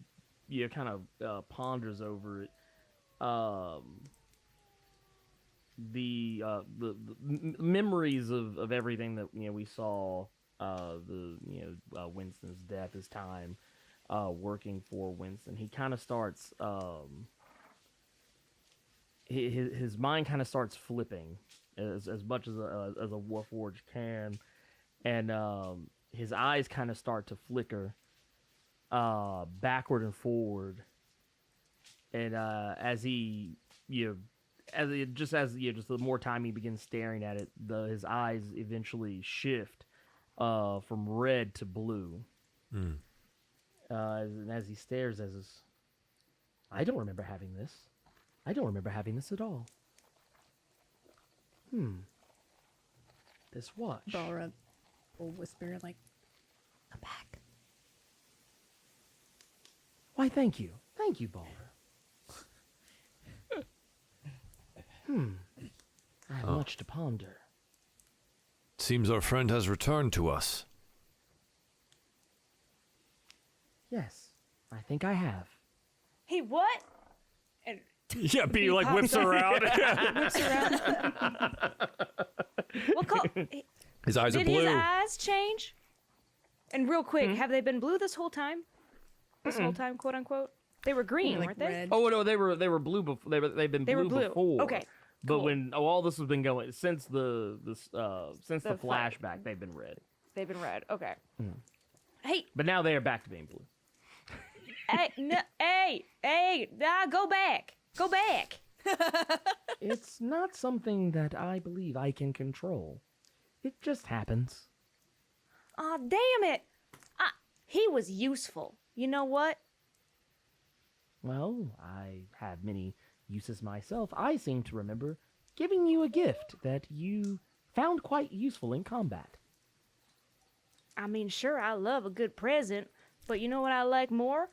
[SPEAKER 5] kind of ponders over it, the memories of everything that we saw, Winston's death, his time working for Winston, he kind of starts his mind kind of starts flipping as much as a Warforged can, and his eyes kind of start to flicker backward and forward, and as he just the more time he begins staring at it, his eyes eventually shift from red to blue. As he stares, I don't remember having this. I don't remember having this at all. This watch.
[SPEAKER 6] Balra will whisper like, "Come back."
[SPEAKER 5] Why, thank you, Balra. I have much to ponder.
[SPEAKER 4] Seems our friend has returned to us.
[SPEAKER 2] Yes,
[SPEAKER 5] I think I have.
[SPEAKER 2] Hey, what? And
[SPEAKER 4] Yeah, B like whips around.
[SPEAKER 2] whips around.
[SPEAKER 4] His eyes are
[SPEAKER 2] Did
[SPEAKER 4] blue.
[SPEAKER 2] his eyes change? And real quick, have they been blue this whole time? This whole time, quote unquote. They were green,
[SPEAKER 6] Like
[SPEAKER 2] weren't they?
[SPEAKER 6] red.
[SPEAKER 5] Oh no, they were blue before. They've been
[SPEAKER 2] They were blue.
[SPEAKER 5] before.
[SPEAKER 2] Okay,
[SPEAKER 5] But
[SPEAKER 2] cool.
[SPEAKER 5] when all this has been going since the
[SPEAKER 2] The
[SPEAKER 5] flashback, they've been red.
[SPEAKER 2] They've been red. Okay. Hey,
[SPEAKER 5] But now they are back to being blue.
[SPEAKER 2] go back. Go back.
[SPEAKER 5] It's not something that I believe I can control. It just happens.
[SPEAKER 2] Aw, damn it. He was useful. You know what?
[SPEAKER 5] Well, I have many uses myself. I seem to remember giving you a gift that you found quite useful in combat.
[SPEAKER 2] I mean, sure, I love a good present, but you know what I like more?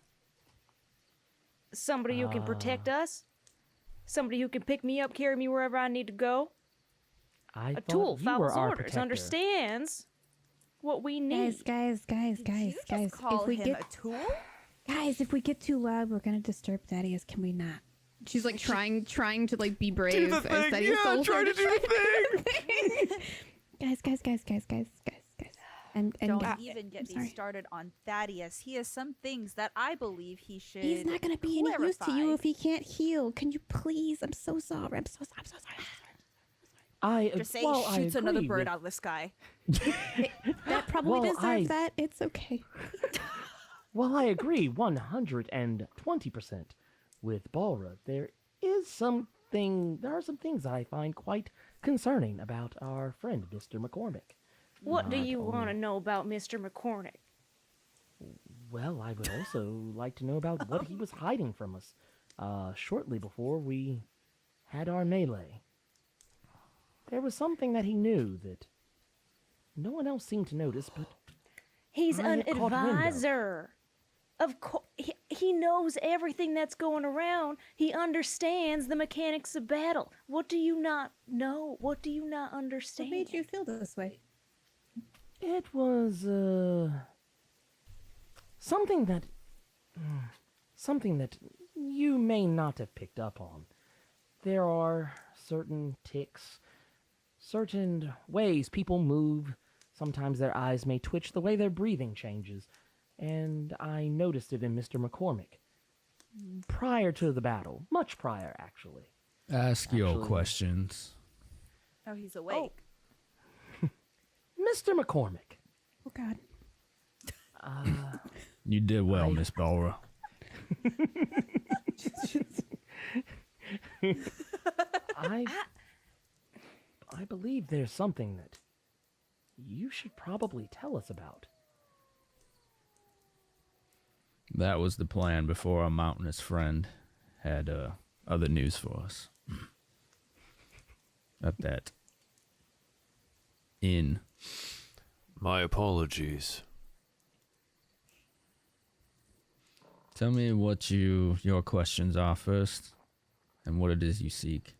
[SPEAKER 2] Somebody who can protect us. Somebody who can pick me up, carry me wherever I need to go.
[SPEAKER 5] I
[SPEAKER 2] A
[SPEAKER 5] thought
[SPEAKER 2] tool,
[SPEAKER 5] you
[SPEAKER 2] follows
[SPEAKER 5] were our
[SPEAKER 2] orders,
[SPEAKER 5] protector.
[SPEAKER 2] understands what we need.
[SPEAKER 6] Guys.
[SPEAKER 1] You just call
[SPEAKER 6] If we
[SPEAKER 1] him
[SPEAKER 6] get
[SPEAKER 1] a tool?
[SPEAKER 6] guys, if we get too loud, we're gonna disturb Thaddeus. Can we not? She's like trying to like be brave.
[SPEAKER 4] Do the thing.
[SPEAKER 6] Thaddeus
[SPEAKER 4] Yeah,
[SPEAKER 6] tells
[SPEAKER 4] try
[SPEAKER 6] her
[SPEAKER 4] to do the thing.
[SPEAKER 6] Guys. And
[SPEAKER 1] Don't
[SPEAKER 6] guys,
[SPEAKER 1] even get
[SPEAKER 6] I'm
[SPEAKER 1] me
[SPEAKER 6] sorry.
[SPEAKER 1] started on Thaddeus. He has some things that I believe he should.
[SPEAKER 6] He's not gonna be any use to you
[SPEAKER 1] clarify.
[SPEAKER 6] if he can't heal. Can you please? I'm so sorry. I'm so sorry.
[SPEAKER 1] Just say
[SPEAKER 5] well,
[SPEAKER 1] he shoots
[SPEAKER 5] I
[SPEAKER 1] another
[SPEAKER 5] agree
[SPEAKER 1] bird
[SPEAKER 5] with-
[SPEAKER 1] out of the sky.
[SPEAKER 6] That probably
[SPEAKER 5] Well,
[SPEAKER 6] deserves that. It's okay.
[SPEAKER 5] Well, I agree 120% with Balra. There are some things I find quite concerning about our friend, Mr. McCormick.
[SPEAKER 2] What do
[SPEAKER 5] Not
[SPEAKER 2] you want to
[SPEAKER 5] only-
[SPEAKER 2] know about Mr. McCormick?
[SPEAKER 5] Well, I would also like to know about what he was hiding from us shortly before we had our melee. There was something that he knew that no one else seemed to notice, but
[SPEAKER 2] He's
[SPEAKER 5] I
[SPEAKER 2] an
[SPEAKER 5] caught wind of.
[SPEAKER 2] advisor. Of course, he knows everything that's going around. He understands the mechanics of battle. What do you not know? What do you not
[SPEAKER 6] What
[SPEAKER 2] understand?
[SPEAKER 6] made you feel this way?
[SPEAKER 5] it was something that you may not have picked up on. There are certain tics, certain ways people move. Sometimes their eyes may twitch, the way their breathing changes. And I noticed it in Mr. McCormick. Prior to the battle. Much prior, actually.
[SPEAKER 3] Ask your
[SPEAKER 5] Actually-
[SPEAKER 3] questions.
[SPEAKER 1] Oh, he's awake.
[SPEAKER 5] Mr. McCormick.
[SPEAKER 6] Oh God.
[SPEAKER 3] You did well, Miss Balra.
[SPEAKER 5] I believe there's something that you should probably tell us about.
[SPEAKER 3] That was the plan before our mountainous friend had other news for us. At that inn.
[SPEAKER 4] My apologies.
[SPEAKER 3] Tell me what your questions are first, and what it is you seek.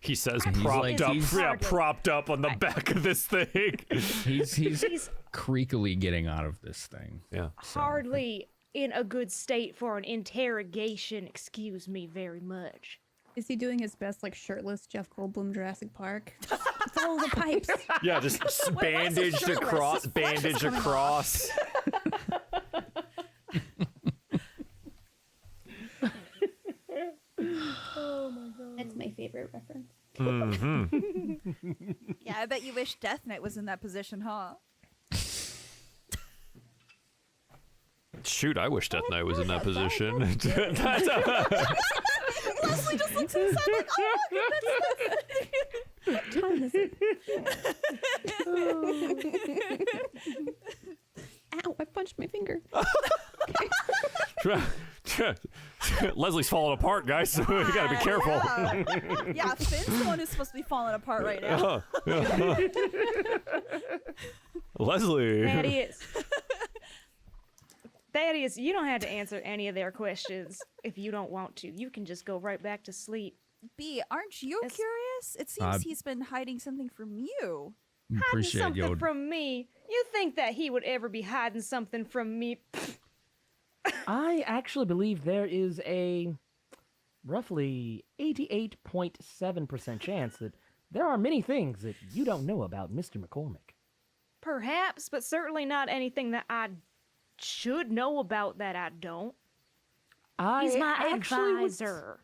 [SPEAKER 4] He says
[SPEAKER 3] He's
[SPEAKER 4] propped
[SPEAKER 3] like-
[SPEAKER 4] up,
[SPEAKER 3] he's-
[SPEAKER 4] yeah, propped up on the back of this thing.
[SPEAKER 3] He's creakily getting out of this thing.
[SPEAKER 4] Yeah.
[SPEAKER 2] hardly in a good state for an interrogation. Excuse me very much.
[SPEAKER 6] Is he doing his best, like shirtless Jeff Goldblum Jurassic Park? Follow the pipes.
[SPEAKER 4] Yeah, just bandaged
[SPEAKER 1] shirtless?
[SPEAKER 4] across,
[SPEAKER 1] His flesh is
[SPEAKER 4] bandaged
[SPEAKER 1] coming off.
[SPEAKER 4] across.
[SPEAKER 6] That's my favorite reference.
[SPEAKER 1] Yeah, I bet you wish Death Knight was in that position, huh?
[SPEAKER 4] Shoot, I wish Death Knight was in that position.
[SPEAKER 1] Leslie just looks inside like, oh, look,
[SPEAKER 6] Time is it? Ow, I punched my finger.
[SPEAKER 4] Leslie's falling apart, guys, so we gotta be careful.
[SPEAKER 1] Yeah, Finn's the one who's supposed to be falling apart right now.
[SPEAKER 4] Leslie.
[SPEAKER 2] Thaddeus, you don't have to answer any of their questions if you don't want to. You can just go right back to sleep.
[SPEAKER 1] B, aren't you
[SPEAKER 2] It's-
[SPEAKER 1] curious? It seems he's been hiding something from you.
[SPEAKER 2] Hiding
[SPEAKER 3] Appreciate
[SPEAKER 2] something
[SPEAKER 3] you.
[SPEAKER 2] from me? You think that he would ever be hiding something from me?
[SPEAKER 5] I actually believe there is a roughly 88.7% chance that there are many things that you don't know about Mr. McCormick.
[SPEAKER 2] Perhaps, but certainly not anything that I should know about that I don't. He's my advisor.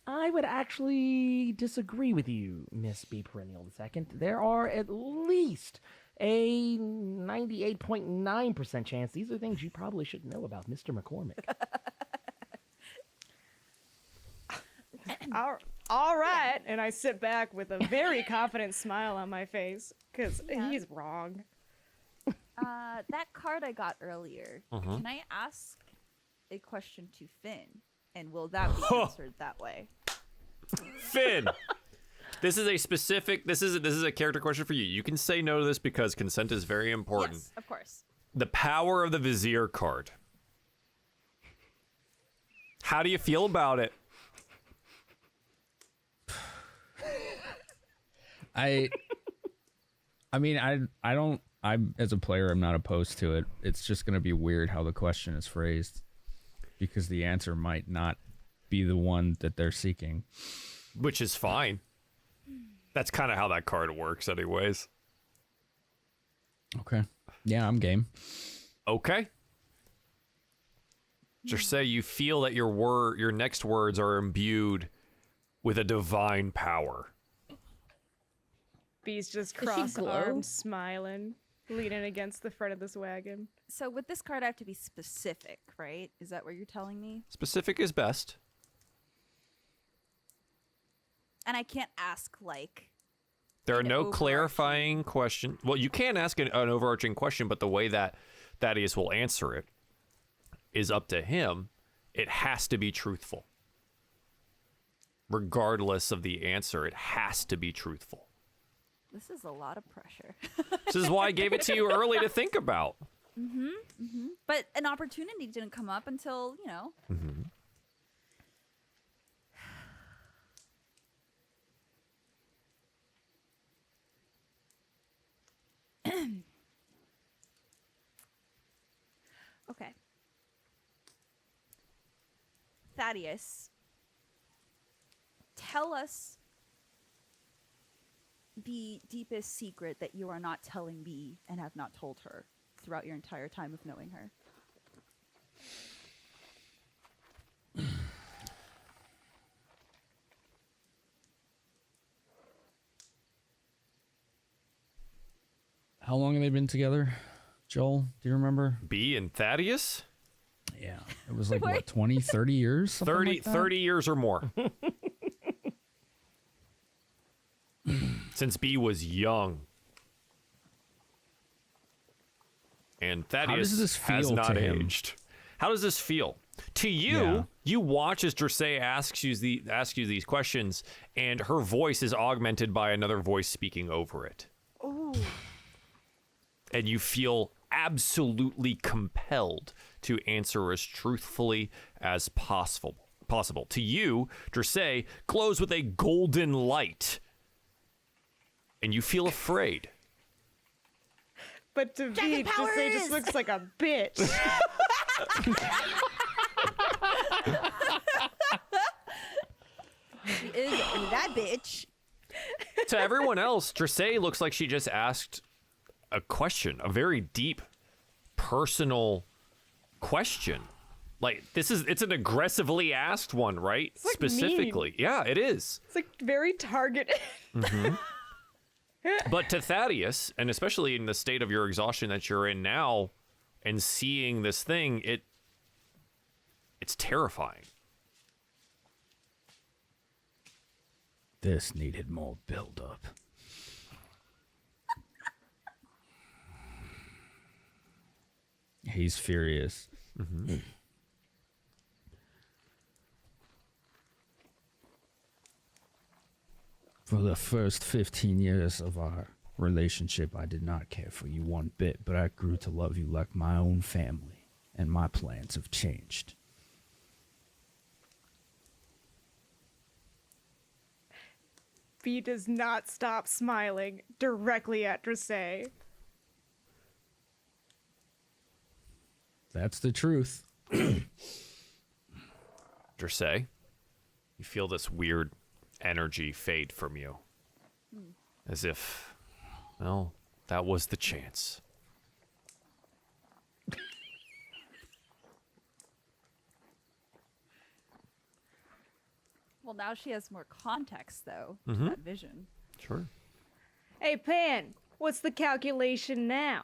[SPEAKER 5] I would actually disagree with you, Miss B. Perennial II. There are at least a 98.9% chance these are things you probably should know about Mr. McCormick.
[SPEAKER 2] All right. And I sit back with a very confident smile on my face because he's wrong.
[SPEAKER 1] That card I got earlier,
[SPEAKER 4] Uh-huh.
[SPEAKER 1] can I ask a question to Finn? And will that be answered that way?
[SPEAKER 4] Finn. This is a specific. This is a character question for you. You can say no to this because consent is very important.
[SPEAKER 1] Yes, of course.
[SPEAKER 4] The power of the Vizier card. How do you feel about it?
[SPEAKER 3] I mean, I don't. I'm as a player, I'm not opposed to it. It's just going to be weird how the question is phrased, because the answer might not be the one that they're seeking.
[SPEAKER 4] Which is fine. That's kind of how that card works, anyways.
[SPEAKER 3] Okay. Yeah, I'm game.
[SPEAKER 4] Okay. Just say you feel that your next words are imbued with a divine power.
[SPEAKER 2] Bee's just
[SPEAKER 6] Does she
[SPEAKER 2] cross-armed,
[SPEAKER 6] glow?
[SPEAKER 2] smiling, leaning against the front of this wagon.
[SPEAKER 1] So with this card, I have to be specific, right? Is that what you're telling me?
[SPEAKER 4] Specific is best.
[SPEAKER 1] And I can't ask, like...
[SPEAKER 4] There are
[SPEAKER 1] an
[SPEAKER 4] no
[SPEAKER 1] overarching-
[SPEAKER 4] clarifying questions. Well, you can ask an overarching question, but the way that Thaddeus will answer it is up to him. It has to be truthful. Regardless of the answer, it has to be truthful.
[SPEAKER 1] This is a lot of pressure.
[SPEAKER 4] This is why I gave it to you early to think about.
[SPEAKER 1] But an opportunity didn't come up until, you know... Okay. Thaddeus, tell us the deepest secret that you are not telling me and have not told her throughout your entire time of knowing her.
[SPEAKER 3] How long have they been together, Joel? Do you remember?
[SPEAKER 4] B and Thaddeus?
[SPEAKER 3] Yeah. It was like, what, 20, 30 years? Something
[SPEAKER 4] 30,
[SPEAKER 3] like that?
[SPEAKER 4] 30 years or more. Since B was young. And Thaddeus
[SPEAKER 3] does this
[SPEAKER 4] has
[SPEAKER 3] feel
[SPEAKER 4] not
[SPEAKER 3] to him?
[SPEAKER 4] aged. How does this feel? To you,
[SPEAKER 3] Yeah.
[SPEAKER 4] you watch as Dressay asks you these questions, and her voice is augmented by another voice speaking over it.
[SPEAKER 1] Ooh.
[SPEAKER 4] And you feel absolutely compelled to answer as truthfully as possible. possible. To you, Dressay glows with a golden light, and you feel afraid.
[SPEAKER 2] But to me, Dressay just looks like a bitch.
[SPEAKER 1] She is that bitch.
[SPEAKER 4] To everyone else, Dressay looks like she just asked a question, a very deep, personal question. Like, it's an aggressively asked one, right?
[SPEAKER 2] like
[SPEAKER 4] Specifically. Yeah, it is.
[SPEAKER 2] It's like very targeted.
[SPEAKER 4] But to Thaddeus, and especially in the state of your exhaustion that you're in now, and seeing this thing, it's terrifying.
[SPEAKER 3] This needed more build-up. He's furious. For the first 15 years of our relationship, I did not care for you one bit, but I grew to love you like my own family, and my plans have changed.
[SPEAKER 2] Bee does not stop smiling directly at Dressay.
[SPEAKER 3] That's the truth.
[SPEAKER 4] Dressay, you feel this weird energy fade from you. As if, well, that was the chance.
[SPEAKER 1] Well, now she has more context, though, to that vision.
[SPEAKER 4] Sure.
[SPEAKER 2] Hey, Pan, what's the calculation now?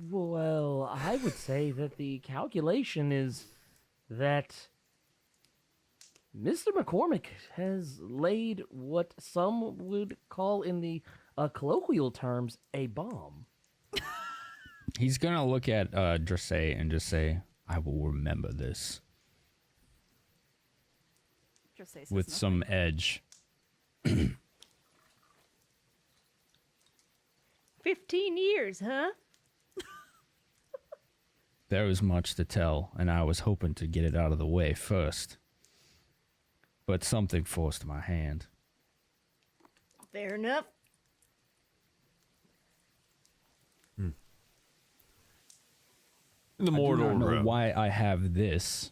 [SPEAKER 5] Well, I would say that the calculation is that Mr. McCormick has laid what some would call in the colloquial terms a bomb.
[SPEAKER 3] He's gonna look at Dressay and just say, I will remember this.
[SPEAKER 1] Just say
[SPEAKER 3] With some edge.
[SPEAKER 2] 15 years, huh?
[SPEAKER 3] There was much to tell, and I was hoping to get it out of the way first. But something forced my hand.
[SPEAKER 2] Fair enough.
[SPEAKER 4] In the
[SPEAKER 3] I do
[SPEAKER 4] mortal
[SPEAKER 3] not know
[SPEAKER 4] room.
[SPEAKER 3] why I have this.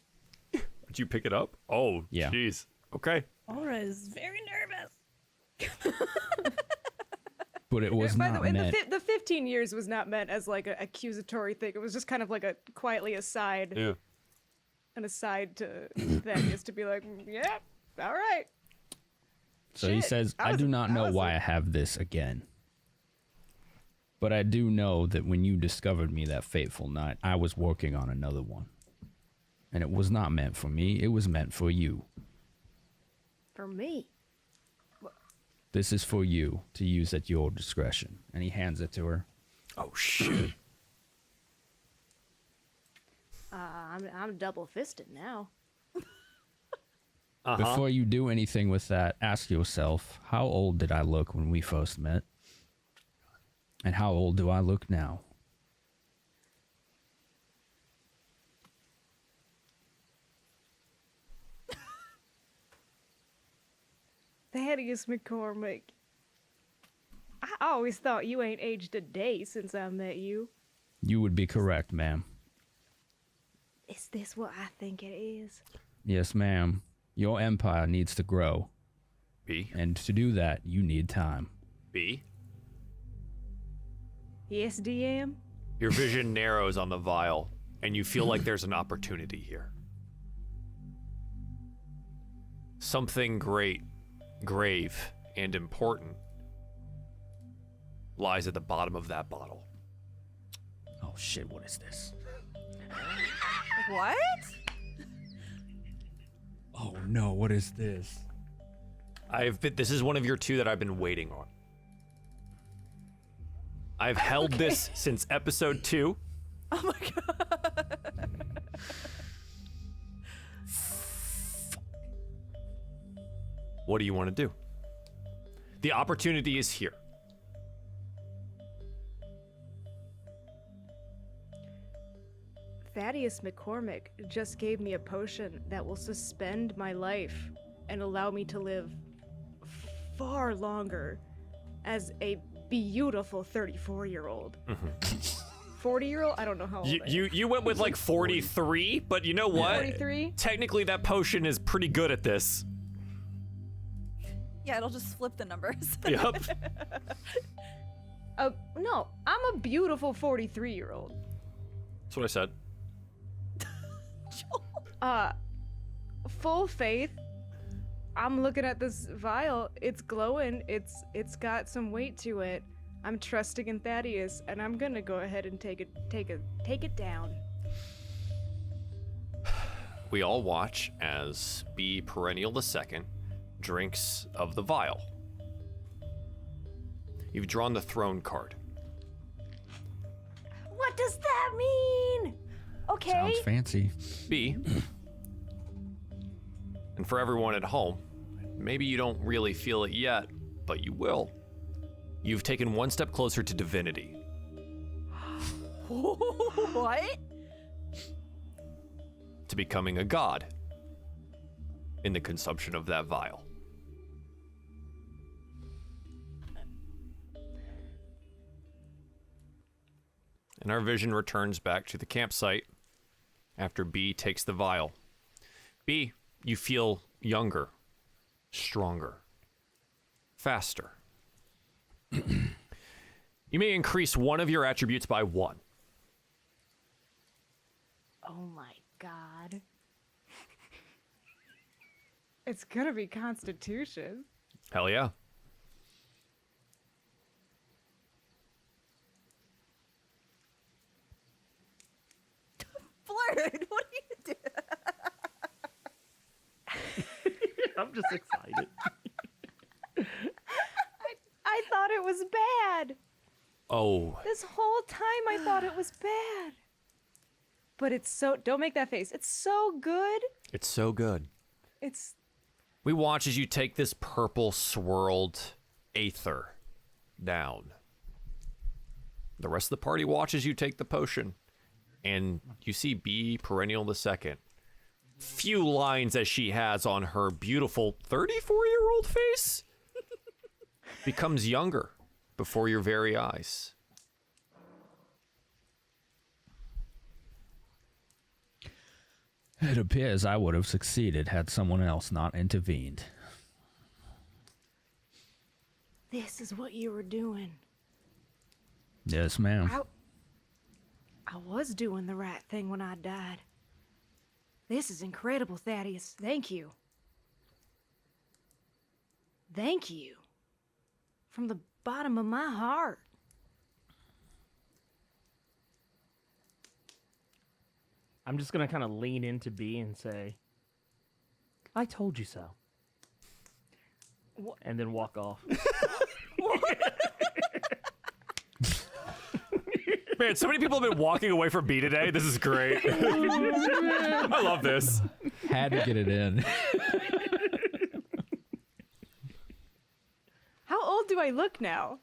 [SPEAKER 4] Did you pick it up? Oh,
[SPEAKER 3] Yeah.
[SPEAKER 4] jeez. Okay.
[SPEAKER 6] Aura is very nervous.
[SPEAKER 3] But it was
[SPEAKER 2] By
[SPEAKER 3] not
[SPEAKER 2] the way,
[SPEAKER 3] meant.
[SPEAKER 2] the 15 years was not meant as like an accusatory thing. It was just kind of like a quietly aside,
[SPEAKER 4] Yeah.
[SPEAKER 2] an aside to Thaddeus to be like, yeah, all right.
[SPEAKER 3] So he
[SPEAKER 2] Shit,
[SPEAKER 3] says,
[SPEAKER 2] I
[SPEAKER 3] I
[SPEAKER 2] was-
[SPEAKER 3] do not
[SPEAKER 2] I
[SPEAKER 3] know
[SPEAKER 2] was
[SPEAKER 3] why
[SPEAKER 2] a-
[SPEAKER 3] I have this again. But I do know that when you discovered me that fateful night, I was working on another one. And it was not meant for me, it was meant for you.
[SPEAKER 2] For me.
[SPEAKER 3] This is for you to use at your discretion. And he hands it to her.
[SPEAKER 4] Oh, shit.
[SPEAKER 2] I'm double fisted now.
[SPEAKER 3] Before you do anything with that, ask yourself, how old did I look when we first met? And how old do I look now?
[SPEAKER 2] Thaddeus McCormick. I always thought you ain't aged a day since I met you.
[SPEAKER 3] You would be correct, ma'am.
[SPEAKER 2] Is this what I think it is?
[SPEAKER 3] Yes, ma'am. Your empire needs to grow.
[SPEAKER 4] B.
[SPEAKER 3] And to do that, you need time.
[SPEAKER 4] B.
[SPEAKER 2] Yes, DM?
[SPEAKER 4] Your vision narrows on the vial, and you feel like there's an opportunity here. Something great, grave, and important lies at the bottom of that bottle.
[SPEAKER 3] Oh shit, what is this?
[SPEAKER 1] What?
[SPEAKER 3] Oh no, what is this?
[SPEAKER 4] This is one of your two that I've been waiting on. I've held this since episode 2.
[SPEAKER 1] Oh my god.
[SPEAKER 4] What do you want to do? The opportunity is here.
[SPEAKER 2] Thaddeus McCormick just gave me a potion that will suspend my life and allow me to live far longer as a beautiful 34-year-old. 40-year-old? I don't know how old I am.
[SPEAKER 4] You went with like 43, but you know what?
[SPEAKER 2] 43?
[SPEAKER 4] Technically, that potion is pretty good at this.
[SPEAKER 1] Yeah, it'll just flip the numbers.
[SPEAKER 4] Yep.
[SPEAKER 2] No, I'm a beautiful 43-year-old.
[SPEAKER 4] That's what I said.
[SPEAKER 2] Full faith. I'm looking at this vial. It's glowing. It's got some weight to it. I'm trusting in Thaddeus, and I'm gonna go ahead and take it down.
[SPEAKER 4] We all watch as B Perennial II drinks of the vial. You've drawn the throne card.
[SPEAKER 2] What does that mean? Okay.
[SPEAKER 3] Sounds fancy.
[SPEAKER 4] B. And for everyone at home, maybe you don't really feel it yet, but you will. You've taken one step closer to divinity.
[SPEAKER 1] What?
[SPEAKER 4] To becoming a god in the consumption of that vial. And our vision returns back to the campsite after B takes the vial. B, you feel younger, stronger, faster. You may increase one of your attributes by 1.
[SPEAKER 2] Oh my god. It's gonna be Constitution.
[SPEAKER 4] Hell yeah.
[SPEAKER 1] Blurred, what are you doing?
[SPEAKER 5] I'm just excited.
[SPEAKER 2] I thought it was bad.
[SPEAKER 4] Oh,
[SPEAKER 2] This whole time I thought it was bad. But it's so, don't make that face. It's so good.
[SPEAKER 4] it's so good.
[SPEAKER 2] It's,
[SPEAKER 4] We watch as you take this purple swirled aether down. The rest of the party watches you take the potion. And you see B Perennial II. Few lines as she has on her beautiful 34-year-old face becomes younger before your very eyes.
[SPEAKER 3] It appears I would have succeeded had someone else not intervened.
[SPEAKER 2] this is what you were doing.
[SPEAKER 3] Yes, ma'am.
[SPEAKER 2] I was doing the right thing when I died. This is incredible, Thaddeus. Thank you. Thank you. From the bottom of my heart.
[SPEAKER 5] I'm just gonna kind of lean into B and say, "I told you so," and then walk off.
[SPEAKER 4] Man, so many people have been walking away from B today. This is great. I love this.
[SPEAKER 3] Had to get it in.
[SPEAKER 2] How old do I look now?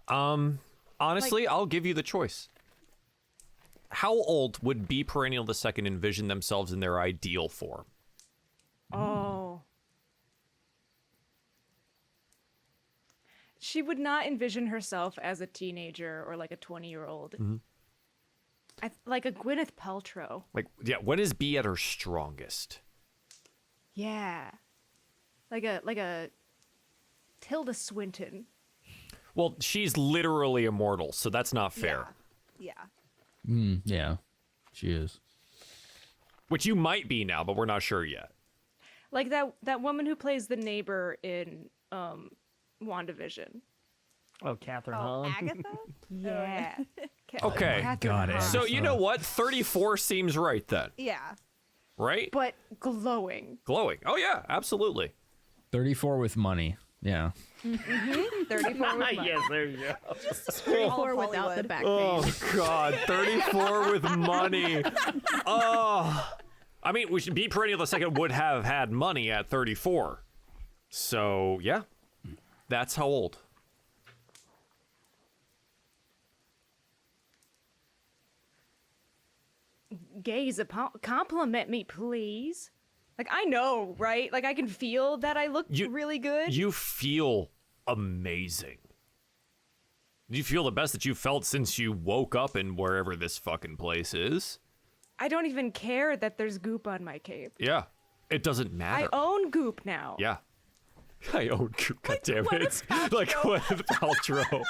[SPEAKER 4] Honestly, I'll give you the choice. How old would B Perennial II envision themselves in their ideal form?
[SPEAKER 2] Oh. She would not envision herself as a teenager or like a 20-year-old. Like a Gwyneth Paltrow.
[SPEAKER 4] Like, yeah, when is B at her strongest?
[SPEAKER 2] Yeah. Like a Tilda Swinton.
[SPEAKER 4] Well, she's literally immortal, so that's not fair.
[SPEAKER 1] Yeah.
[SPEAKER 3] Yeah, she is.
[SPEAKER 4] Which you might be now, but we're not sure yet.
[SPEAKER 2] Like that woman who plays the neighbor in WandaVision.
[SPEAKER 5] Oh, Catherine
[SPEAKER 1] Oh,
[SPEAKER 5] Hahn.
[SPEAKER 1] Agatha?
[SPEAKER 2] Yeah.
[SPEAKER 4] Okay.
[SPEAKER 3] God,
[SPEAKER 2] Hahn.
[SPEAKER 4] So you know what? 34 seems right then,
[SPEAKER 1] Yeah.
[SPEAKER 4] right?
[SPEAKER 2] But glowing.
[SPEAKER 4] Glowing. Oh yeah, absolutely.
[SPEAKER 3] 34 with money. Yeah.
[SPEAKER 2] 34 with money.
[SPEAKER 5] Yes, there you go.
[SPEAKER 6] Or without the back
[SPEAKER 4] Oh
[SPEAKER 6] pain.
[SPEAKER 4] God, 34 with money. Oh, I mean, we should be Perennial II would have had money at 34. So yeah, that's how old.
[SPEAKER 2] gaze upon, compliment me, please. Like, I know, right? Like, I can feel that I look really good.
[SPEAKER 4] You feel amazing. You feel the best that you've felt since you woke up in wherever this fucking place is.
[SPEAKER 2] I don't even care that there's goop on my cape.
[SPEAKER 4] Yeah. It doesn't matter.
[SPEAKER 2] I own goop now.
[SPEAKER 4] Yeah. I own Coop, goddammit. Like Gwyneth Paltrow.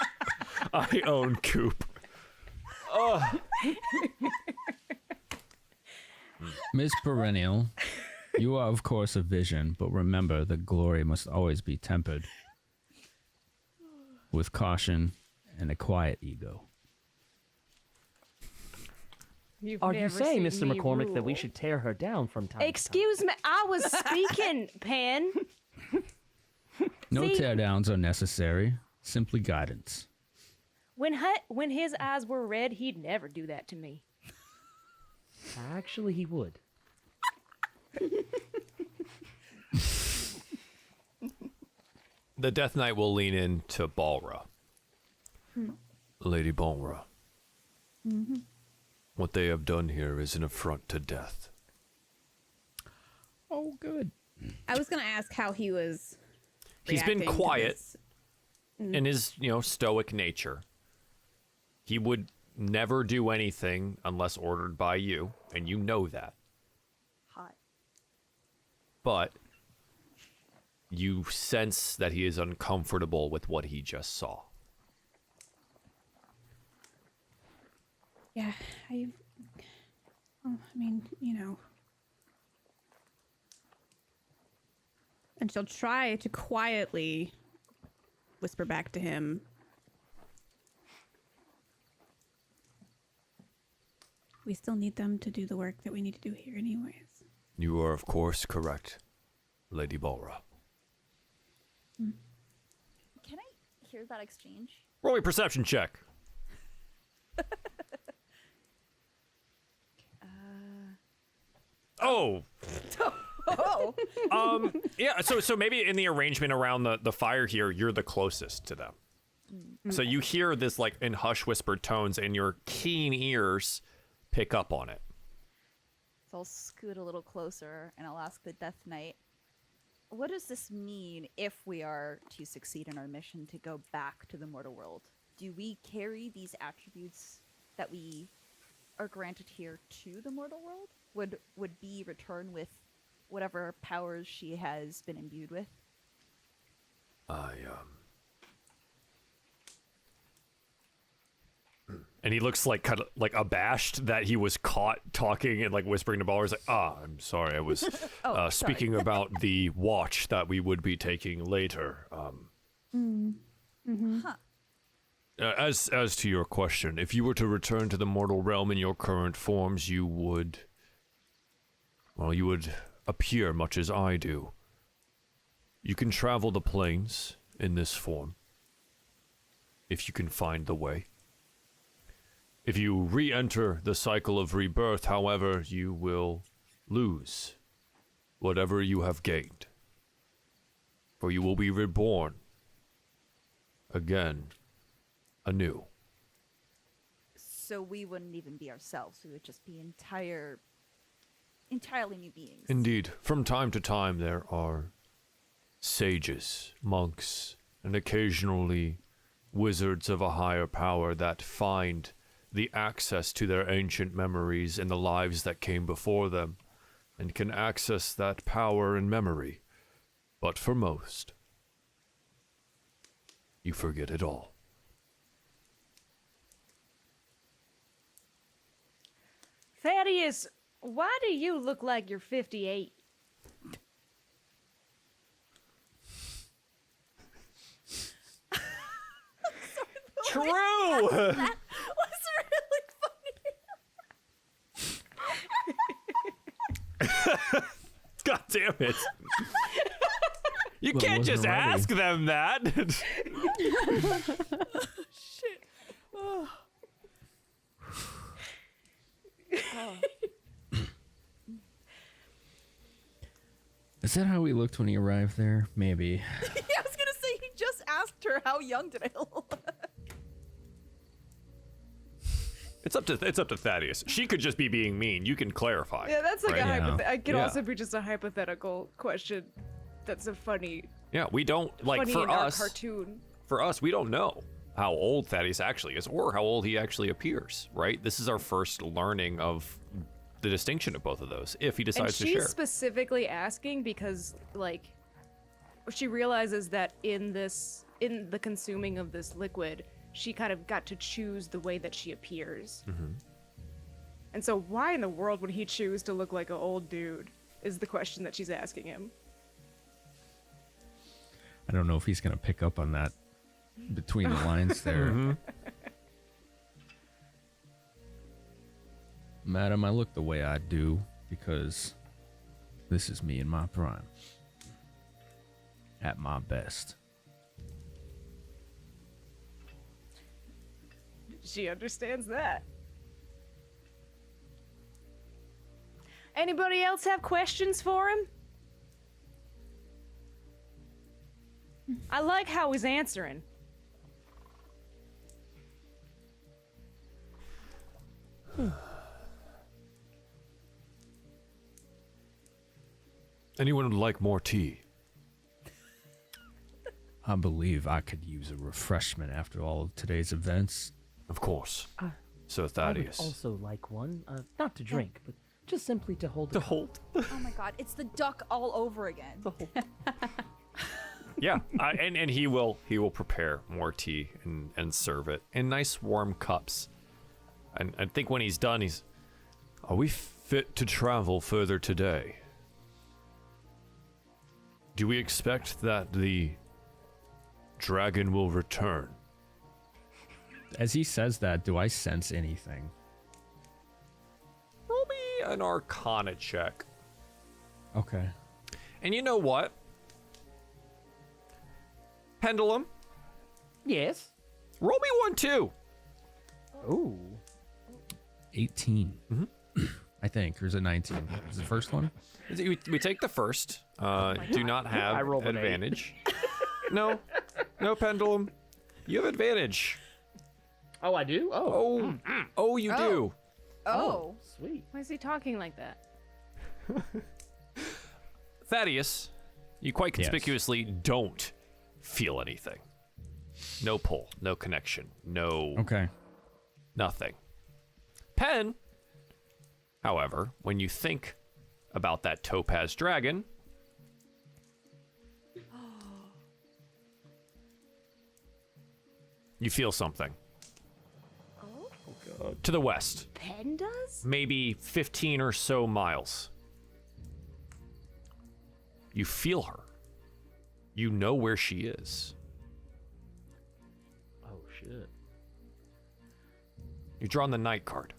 [SPEAKER 4] I own Coop. Oh.
[SPEAKER 3] Miss Perennial, you are of course a vision, but remember the glory must always be tempered with caution and a quiet ego.
[SPEAKER 2] You've
[SPEAKER 5] Are you
[SPEAKER 2] never
[SPEAKER 5] saying,
[SPEAKER 2] seen
[SPEAKER 5] Mr.
[SPEAKER 2] me
[SPEAKER 5] McCormick, that we
[SPEAKER 2] rule.
[SPEAKER 5] should tear her down from time
[SPEAKER 2] Excuse me, I was speaking, Pen.
[SPEAKER 3] No
[SPEAKER 2] See?
[SPEAKER 3] teardowns are necessary, simply guidance.
[SPEAKER 2] When his eyes were red, he'd never do that to me.
[SPEAKER 5] to time? Actually, he would.
[SPEAKER 4] The Death Knight will lean into Balra. Lady Balra. What they have done here is an affront to death.
[SPEAKER 3] Oh, good.
[SPEAKER 6] I was gonna ask how he was.
[SPEAKER 4] He's been
[SPEAKER 6] reacting to
[SPEAKER 4] quiet
[SPEAKER 6] this.
[SPEAKER 4] in his, stoic nature. He would never do anything unless ordered by you, and you know that.
[SPEAKER 1] Hot.
[SPEAKER 4] But you sense that he is uncomfortable with what he just saw.
[SPEAKER 6] Yeah, I mean, And she'll try to quietly whisper back to him. We still need them to do the work that we need to do here anyways.
[SPEAKER 4] You are, of course, correct, Lady Balra.
[SPEAKER 1] Can I hear that exchange?
[SPEAKER 4] Roll a perception check. Oh.
[SPEAKER 1] Oh.
[SPEAKER 4] Yeah, so maybe in the arrangement around the fire here, you're the closest to them. So you hear this like in hush whispered tones, and your keen ears pick up on it.
[SPEAKER 1] So I'll scoot a little closer and I'll ask the Death Knight, what does this mean if we are to succeed in our mission to go back to the mortal world? Do we carry these attributes that we are granted here to the mortal world? Would B return with whatever powers she has been imbued with?
[SPEAKER 4] And he looks like kind of like abashed that he was caught talking and like whispering to Balra. He's like, I'm sorry, I was
[SPEAKER 1] sorry.
[SPEAKER 4] speaking about the watch that we would be taking later. As to your question, if you were to return to the mortal realm in your current forms, you would appear much as I do. You can travel the planes in this form, if you can find the way. If you re-enter the cycle of rebirth, however, you will lose whatever you have gained. For you will be reborn again, anew.
[SPEAKER 1] So we wouldn't even be ourselves. We would just be entirely new beings.
[SPEAKER 4] Indeed, from time to time there are sages, monks, and occasionally wizards of a higher power that find the access to their ancient memories and the lives that came before them, and can access that power and memory. But for most, you forget it all.
[SPEAKER 2] Thaddeus, why do you look like you're 58?
[SPEAKER 4] True!
[SPEAKER 1] That was really funny.
[SPEAKER 4] God damn it. You
[SPEAKER 3] Well,
[SPEAKER 4] can't just
[SPEAKER 3] wasn't ready.
[SPEAKER 4] ask them that.
[SPEAKER 1] Shit. Oh.
[SPEAKER 3] Is that how we looked when he arrived there? Maybe.
[SPEAKER 1] Yeah, I was gonna say he just asked her how young did I look.
[SPEAKER 4] It's up to Thaddeus. She could just be being mean. You can clarify.
[SPEAKER 2] Yeah, that's like
[SPEAKER 4] right?
[SPEAKER 2] a it could
[SPEAKER 4] Yeah.
[SPEAKER 2] also be just a hypothetical question. That's a funny,
[SPEAKER 4] Yeah, we don't like
[SPEAKER 2] funny
[SPEAKER 4] for
[SPEAKER 2] in our
[SPEAKER 4] us.
[SPEAKER 2] cartoon.
[SPEAKER 4] For us, we don't know how old Thaddeus actually is or how old he actually appears. Right? This is our first learning of the distinction of both of those. If he
[SPEAKER 2] And
[SPEAKER 4] decides to
[SPEAKER 2] she's
[SPEAKER 4] share.
[SPEAKER 2] specifically asking because, like, she realizes that in the consuming of this liquid, she kind of got to choose the way that she appears.
[SPEAKER 4] Mm-hmm.
[SPEAKER 2] And so why in the world would he choose to look like an old dude is the question that she's asking him.
[SPEAKER 3] I don't know if he's gonna pick up on that between the lines there. Madam, I look the way I do because this is me in my prime. At my best.
[SPEAKER 2] She understands that. Anybody else have questions for him? I like how he's answering.
[SPEAKER 4] Anyone would like more tea?
[SPEAKER 3] I believe I could use a refreshment after all of today's events.
[SPEAKER 4] Of course. So
[SPEAKER 5] I would
[SPEAKER 4] Thaddeus.
[SPEAKER 5] also like one, not to drink, but just simply to hold.
[SPEAKER 4] To hold.
[SPEAKER 1] Oh my god, it's the duck all over again.
[SPEAKER 4] Yeah, and he will prepare more tea and serve it in nice warm cups. And I think when he's done, are we fit to travel further today? Do we expect that the dragon will return?
[SPEAKER 3] As he says that, do I sense anything?
[SPEAKER 4] Roll me an Arcana check.
[SPEAKER 3] Okay.
[SPEAKER 4] And you know what? Pendulum,
[SPEAKER 5] Yes.
[SPEAKER 4] roll me one too.
[SPEAKER 5] Ooh.
[SPEAKER 3] 18. I think. Or is it 19? Is it the first one?
[SPEAKER 4] We take the first. Do not have
[SPEAKER 5] I rolled an 8.
[SPEAKER 4] advantage. No, Pendulum. You have advantage.
[SPEAKER 5] Oh, I do.
[SPEAKER 4] Oh, you do.
[SPEAKER 1] Oh.
[SPEAKER 5] Sweet.
[SPEAKER 2] Why is he talking like that?
[SPEAKER 4] Thaddeus, you quite
[SPEAKER 3] Yes.
[SPEAKER 4] conspicuously don't feel anything. No pull, no connection, no
[SPEAKER 3] Okay.
[SPEAKER 4] nothing. Pen, however, when you think about that topaz dragon, you feel something. To the west,
[SPEAKER 2] Pen does?
[SPEAKER 4] maybe 15 or so miles. You feel her. You know where she is.
[SPEAKER 5] Oh shit.
[SPEAKER 4] You're drawing the night card.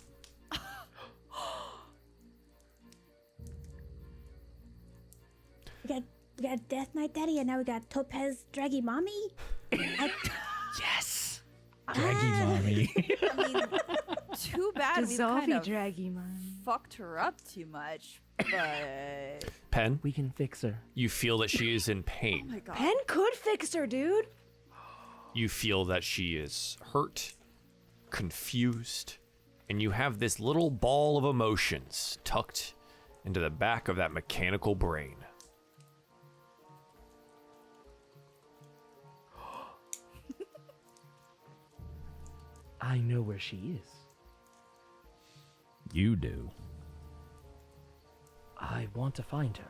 [SPEAKER 7] We got Death Knight Daddy, and now we got Topaz Draggy Mommy.
[SPEAKER 3] Yes! Draggy mommy.
[SPEAKER 1] I mean, too bad we kind of
[SPEAKER 2] Draggy man.
[SPEAKER 1] fucked her up too much, but...
[SPEAKER 4] Pen,
[SPEAKER 5] We can fix her.
[SPEAKER 4] you feel that she is in
[SPEAKER 1] Oh
[SPEAKER 4] pain.
[SPEAKER 1] my god.
[SPEAKER 2] Pen could fix her, dude.
[SPEAKER 4] You feel that she is hurt, confused, and you have this little ball of emotions tucked into the back of that mechanical brain.
[SPEAKER 5] I know where she is.
[SPEAKER 3] You do.
[SPEAKER 5] I want to find her.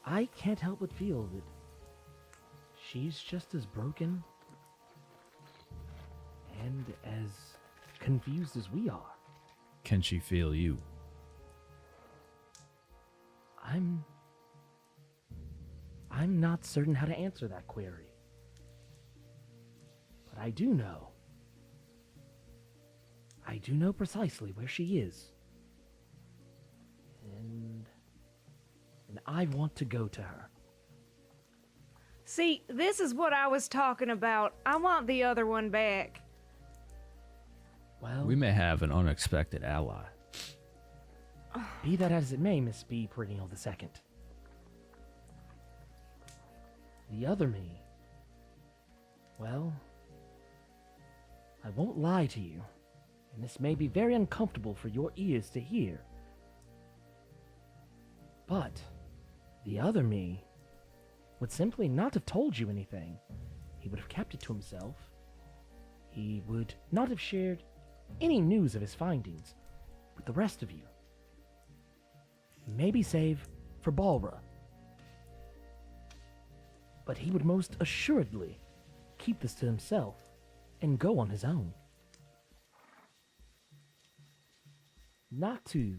[SPEAKER 5] I can't help but feel that she's just as broken and as confused as we are.
[SPEAKER 3] Can she feel you?
[SPEAKER 5] I'm not certain how to answer that query. But I do know precisely where she is. And I want to go to her.
[SPEAKER 2] See, this is what I was talking about. I want the other one back.
[SPEAKER 5] Well,
[SPEAKER 3] We may have an unexpected ally.
[SPEAKER 5] be that as it may, Miss B. Perennial II. The other me Well, I won't lie to you, and this may be very uncomfortable for your ears to hear. But the other me would simply not have told you anything. He would have kept it to himself. He would not have shared any news of his findings with the rest of you. Maybe save for Balra. But he would most assuredly keep this to himself and go on his own. Not to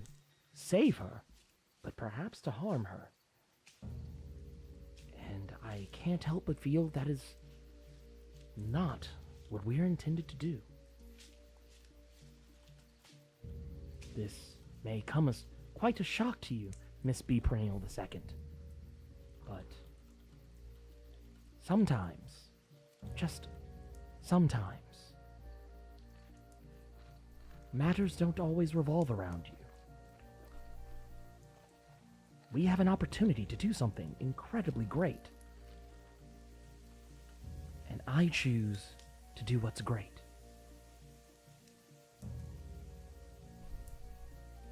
[SPEAKER 5] save her, but perhaps to harm her. And I can't help but feel that is not what we're intended to do. This may come as quite a shock to you, Miss B. Perennial II. But sometimes, just sometimes, matters don't always revolve around you. We have an opportunity to do something incredibly great. And I choose to do what's great.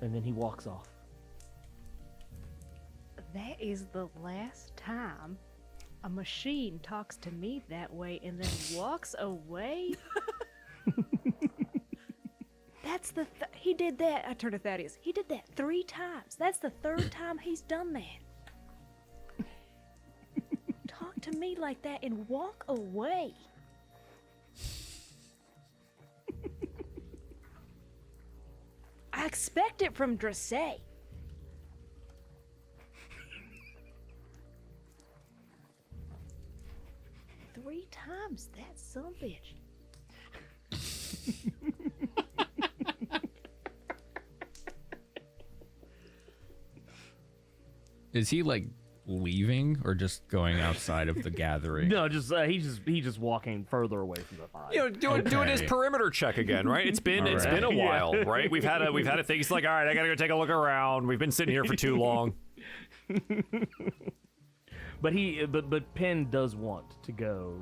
[SPEAKER 5] And then he walks off.
[SPEAKER 2] That is the last time a machine talks to me that way and then walks away. That's he did that. I turned to Thaddeus. He did that 3 times. That's the 3rd time he's done that. Talk to me like that and walk away. I expect it from Dressay. Three times, that sumbitch.
[SPEAKER 3] Is he like leaving or just going outside of the gathering?
[SPEAKER 5] No, just he's just walking further away from the fire.
[SPEAKER 4] You know, doing his
[SPEAKER 3] Okay.
[SPEAKER 4] perimeter check again, right? It's been
[SPEAKER 3] All
[SPEAKER 4] it's
[SPEAKER 3] right.
[SPEAKER 4] been a
[SPEAKER 5] Yeah.
[SPEAKER 4] while, right? We've had a thing. He's like, all right, I gotta go take a look around. We've been sitting here for too long.
[SPEAKER 5] But Penn does want to go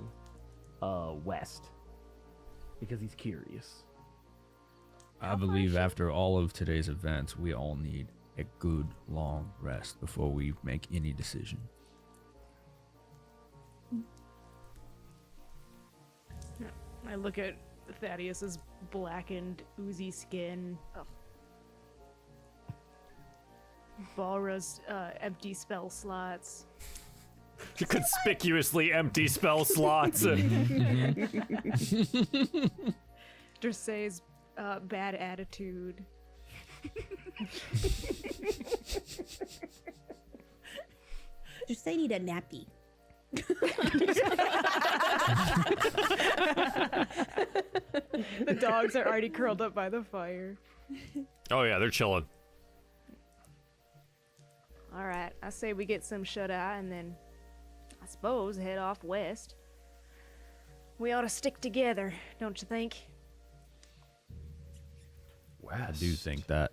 [SPEAKER 5] west because he's curious.
[SPEAKER 3] I believe after all of today's events, we all need a good long rest before we make any decision.
[SPEAKER 2] I look at Thaddeus's blackened, oozy skin. Ugh. Balra's empty spell slots.
[SPEAKER 4] Conspicuously empty spell slots.
[SPEAKER 2] Dressay's bad attitude.
[SPEAKER 7] Just say need a nappy.
[SPEAKER 2] The dogs are already curled up by the fire.
[SPEAKER 4] Oh yeah, they're chilling.
[SPEAKER 2] All right, I say we get some shut-eye and then, I suppose, head off west. We ought to stick together, don't you think?
[SPEAKER 4] West.
[SPEAKER 3] I do think that.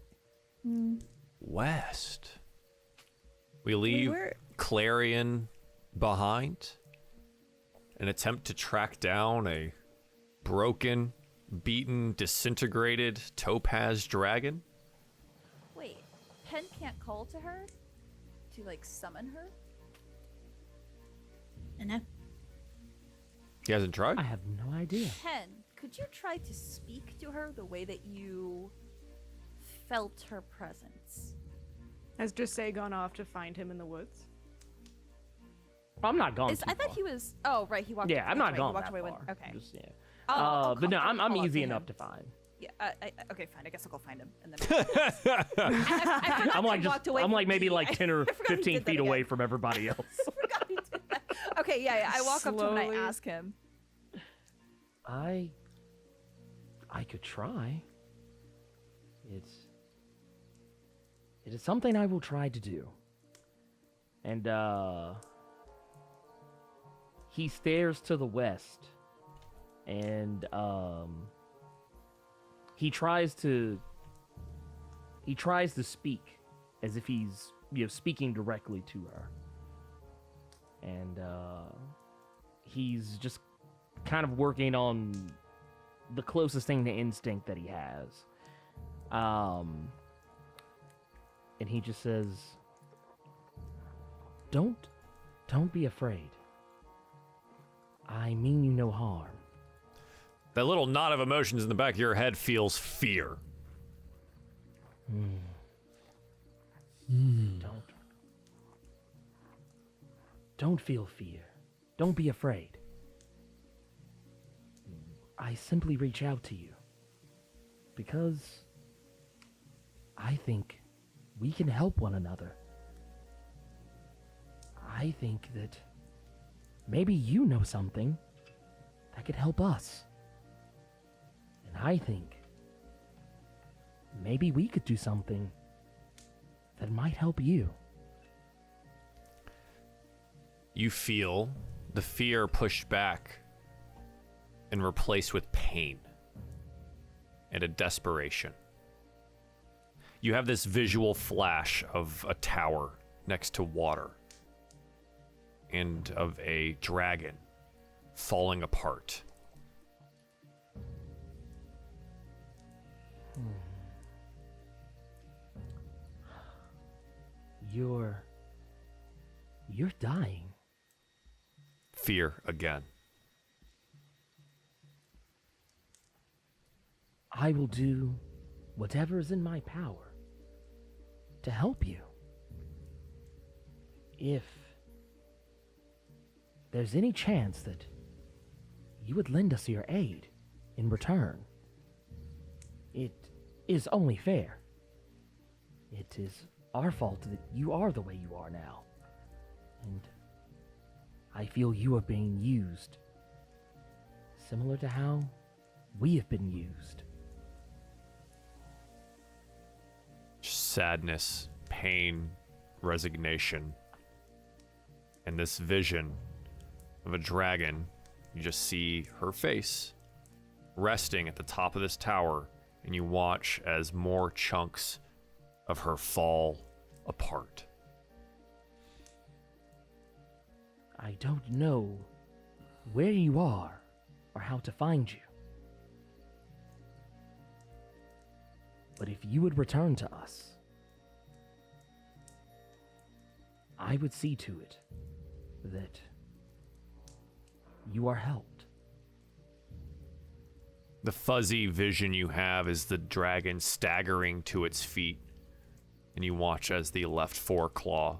[SPEAKER 4] West. We leave
[SPEAKER 7] we're-
[SPEAKER 4] Clarion behind and attempt to track down a broken, beaten, disintegrated topaz dragon.
[SPEAKER 1] Wait, Pen can't call to her? To, like, summon her?
[SPEAKER 7] No.
[SPEAKER 4] He hasn't tried?
[SPEAKER 5] I have no idea.
[SPEAKER 1] Pen, could you try to speak to her the way that you felt her presence?
[SPEAKER 2] Has Dressay gone off to find him in the woods?
[SPEAKER 5] I'm not gone.
[SPEAKER 1] I thought he was. Oh, right, he walked.
[SPEAKER 5] Yeah, I'm not
[SPEAKER 1] right,
[SPEAKER 5] gone
[SPEAKER 1] he walked
[SPEAKER 5] that
[SPEAKER 1] away
[SPEAKER 5] far.
[SPEAKER 1] when. Okay.
[SPEAKER 5] Just, yeah.
[SPEAKER 1] I'll
[SPEAKER 5] But no,
[SPEAKER 1] call-
[SPEAKER 5] I'm
[SPEAKER 1] I'll call
[SPEAKER 5] easy
[SPEAKER 1] to
[SPEAKER 5] enough
[SPEAKER 1] him.
[SPEAKER 5] to find.
[SPEAKER 1] Yeah. Okay, fine. I guess I'll go find him, and then. I forgot
[SPEAKER 5] I'm like
[SPEAKER 1] I
[SPEAKER 5] just
[SPEAKER 1] walked away
[SPEAKER 5] I'm
[SPEAKER 1] from
[SPEAKER 5] like maybe
[SPEAKER 1] Dee.
[SPEAKER 5] like 10 or
[SPEAKER 1] I forgot he
[SPEAKER 5] 15
[SPEAKER 1] did that
[SPEAKER 5] feet away
[SPEAKER 1] again.
[SPEAKER 5] from everybody else.
[SPEAKER 1] I forgot he did that. Okay, yeah. I walk up to him and
[SPEAKER 2] Slowly.
[SPEAKER 1] I ask him.
[SPEAKER 5] I could try. It is something I will try to do. And he stares to the west and he tries to speak as if he's speaking directly to her. And he's just kind of working on the closest thing to instinct that he has. And he just says, Don't be afraid. I mean you no harm.
[SPEAKER 4] That little knot of emotions in the back of your head feels fear.
[SPEAKER 5] Don't feel fear. Don't be afraid. I simply reach out to you because I think we can help one another. I think that maybe you know something that could help us. And I think maybe we could do something that might help you.
[SPEAKER 4] You feel the fear pushed back and replaced with pain and a desperation. You have this visual flash of a tower next to water and of a dragon falling apart.
[SPEAKER 5] You're dying.
[SPEAKER 4] Fear again.
[SPEAKER 5] I will do whatever is in my power to help you. If there's any chance that you would lend us your aid in return, it is only fair. It is our fault that you are the way you are now. And I feel you are being used, similar to how we have been used.
[SPEAKER 4] Sadness, pain, resignation, and this vision of a dragon. You just see her face resting at the top of this tower, and you watch as more chunks of her fall apart.
[SPEAKER 5] I don't know where you are or how to find you. But if you would return to us, I would see to it that you are helped.
[SPEAKER 4] The fuzzy vision you have is the dragon staggering to its feet, and you watch as the left foreclaw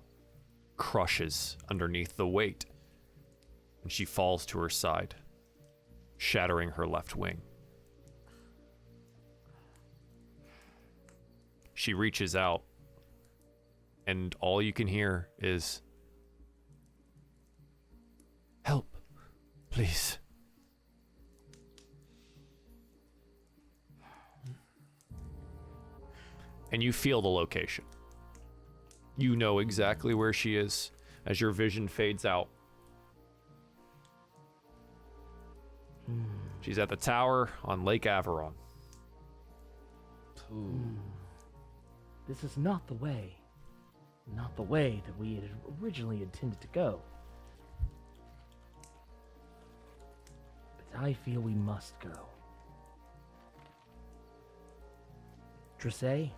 [SPEAKER 4] crushes underneath the weight, and she falls to her side, shattering her left wing. She reaches out, and all you can hear is, "Help, please." And you feel the location. You know exactly where she is as your vision fades out. She's at the tower on Lake Averon.
[SPEAKER 5] This is not the way that we had originally intended to go. But I feel we must go. Dressay,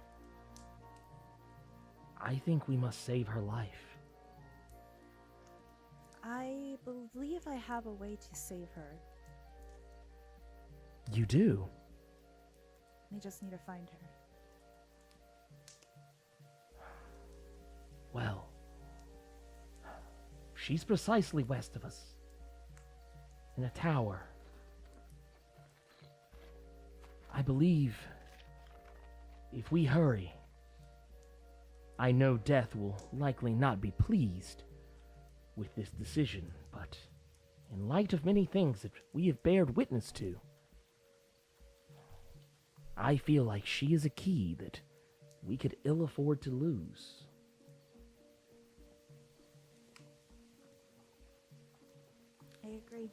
[SPEAKER 5] I think we must save her life.
[SPEAKER 8] I believe I have a way to save her.
[SPEAKER 5] You do?
[SPEAKER 8] I just need to find her.
[SPEAKER 5] Well, she's precisely west of us, in a tower. I believe if we hurry, I know Death will likely not be pleased with this decision, but in light of many things that we have bared witness to, I feel like she is a key that we could ill afford to lose.
[SPEAKER 8] I agree.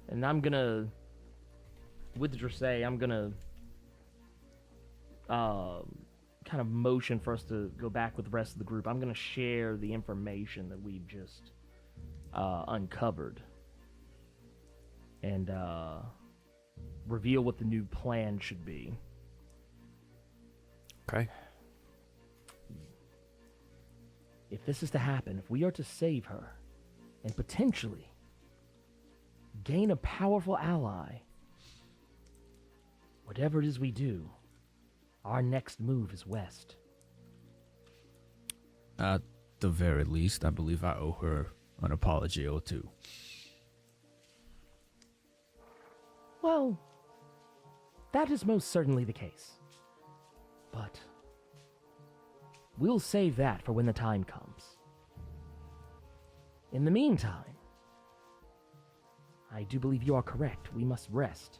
[SPEAKER 5] And I'm gonna, with Dressay, I'm gonna kind of motion for us to go back with the rest of the group. I'm gonna share the information that we've just uncovered and reveal what the new plan should be.
[SPEAKER 4] Okay.
[SPEAKER 5] If this is to happen, if we are to save her and potentially gain a powerful ally, whatever it is we do, our next move is west.
[SPEAKER 3] At the very least, I believe I owe her an apology or two.
[SPEAKER 5] Well, that is most certainly the case. But we'll save that for when the time comes. In the meantime, I do believe you are correct. We must rest.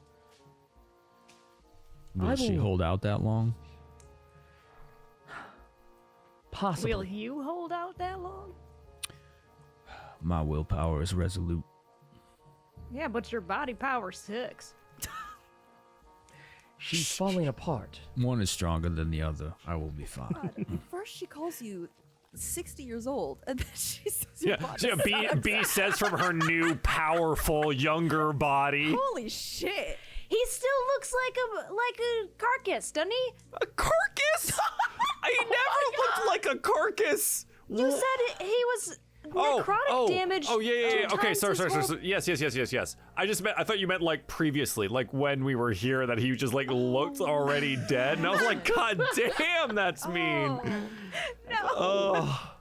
[SPEAKER 3] Will she hold out that long?
[SPEAKER 5] Possibly.
[SPEAKER 2] Will you hold out that long?
[SPEAKER 3] My willpower is resolute.
[SPEAKER 2] Yeah, but your body power sucks.
[SPEAKER 5] She's falling apart.
[SPEAKER 3] One is stronger than the other. I will be fine.
[SPEAKER 1] God, first she calls you 60 years old, and then she says your
[SPEAKER 4] Yeah,
[SPEAKER 1] body sucks.
[SPEAKER 4] B says from her new, powerful, younger body.
[SPEAKER 1] Holy shit.
[SPEAKER 2] He still looks like a carcass, doesn't he?
[SPEAKER 4] A carcass? I never looked like a carcass.
[SPEAKER 2] You said he was necrotic damage.
[SPEAKER 4] Oh, yeah.
[SPEAKER 2] 2
[SPEAKER 4] Okay,
[SPEAKER 2] times
[SPEAKER 4] sorry.
[SPEAKER 2] his whole-
[SPEAKER 4] Yes. I thought you meant like previously, like when we were here, that he just like looked already dead, and I was like, God damn, that's mean. Oh.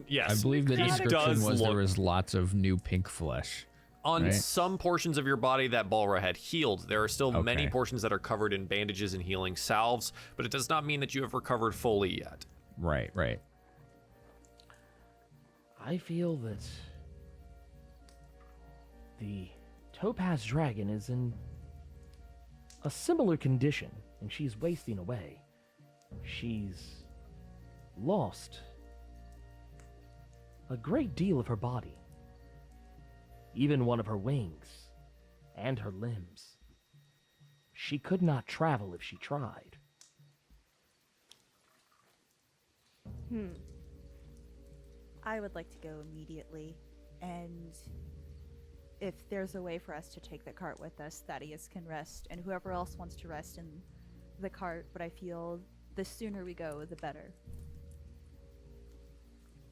[SPEAKER 4] Yes.
[SPEAKER 3] I believe the
[SPEAKER 4] he
[SPEAKER 3] description
[SPEAKER 4] does
[SPEAKER 3] was
[SPEAKER 4] look
[SPEAKER 3] there was lots of new pink flesh.
[SPEAKER 4] on
[SPEAKER 3] right?
[SPEAKER 4] some portions of your body that Balra had healed. There are still many
[SPEAKER 3] Okay.
[SPEAKER 4] portions that are covered in bandages and healing salves, but it does not mean that you have recovered fully yet.
[SPEAKER 3] Right.
[SPEAKER 5] I feel that the Topaz Dragon is in a similar condition, and she's wasting away. She's lost a great deal of her body, even one of her wings and her limbs. She could not travel if she tried.
[SPEAKER 8] I would like to go immediately, and if there's a way for us to take the cart with us, Thaddeus can rest, and whoever else wants to rest in the cart, but I feel the sooner we go, the better.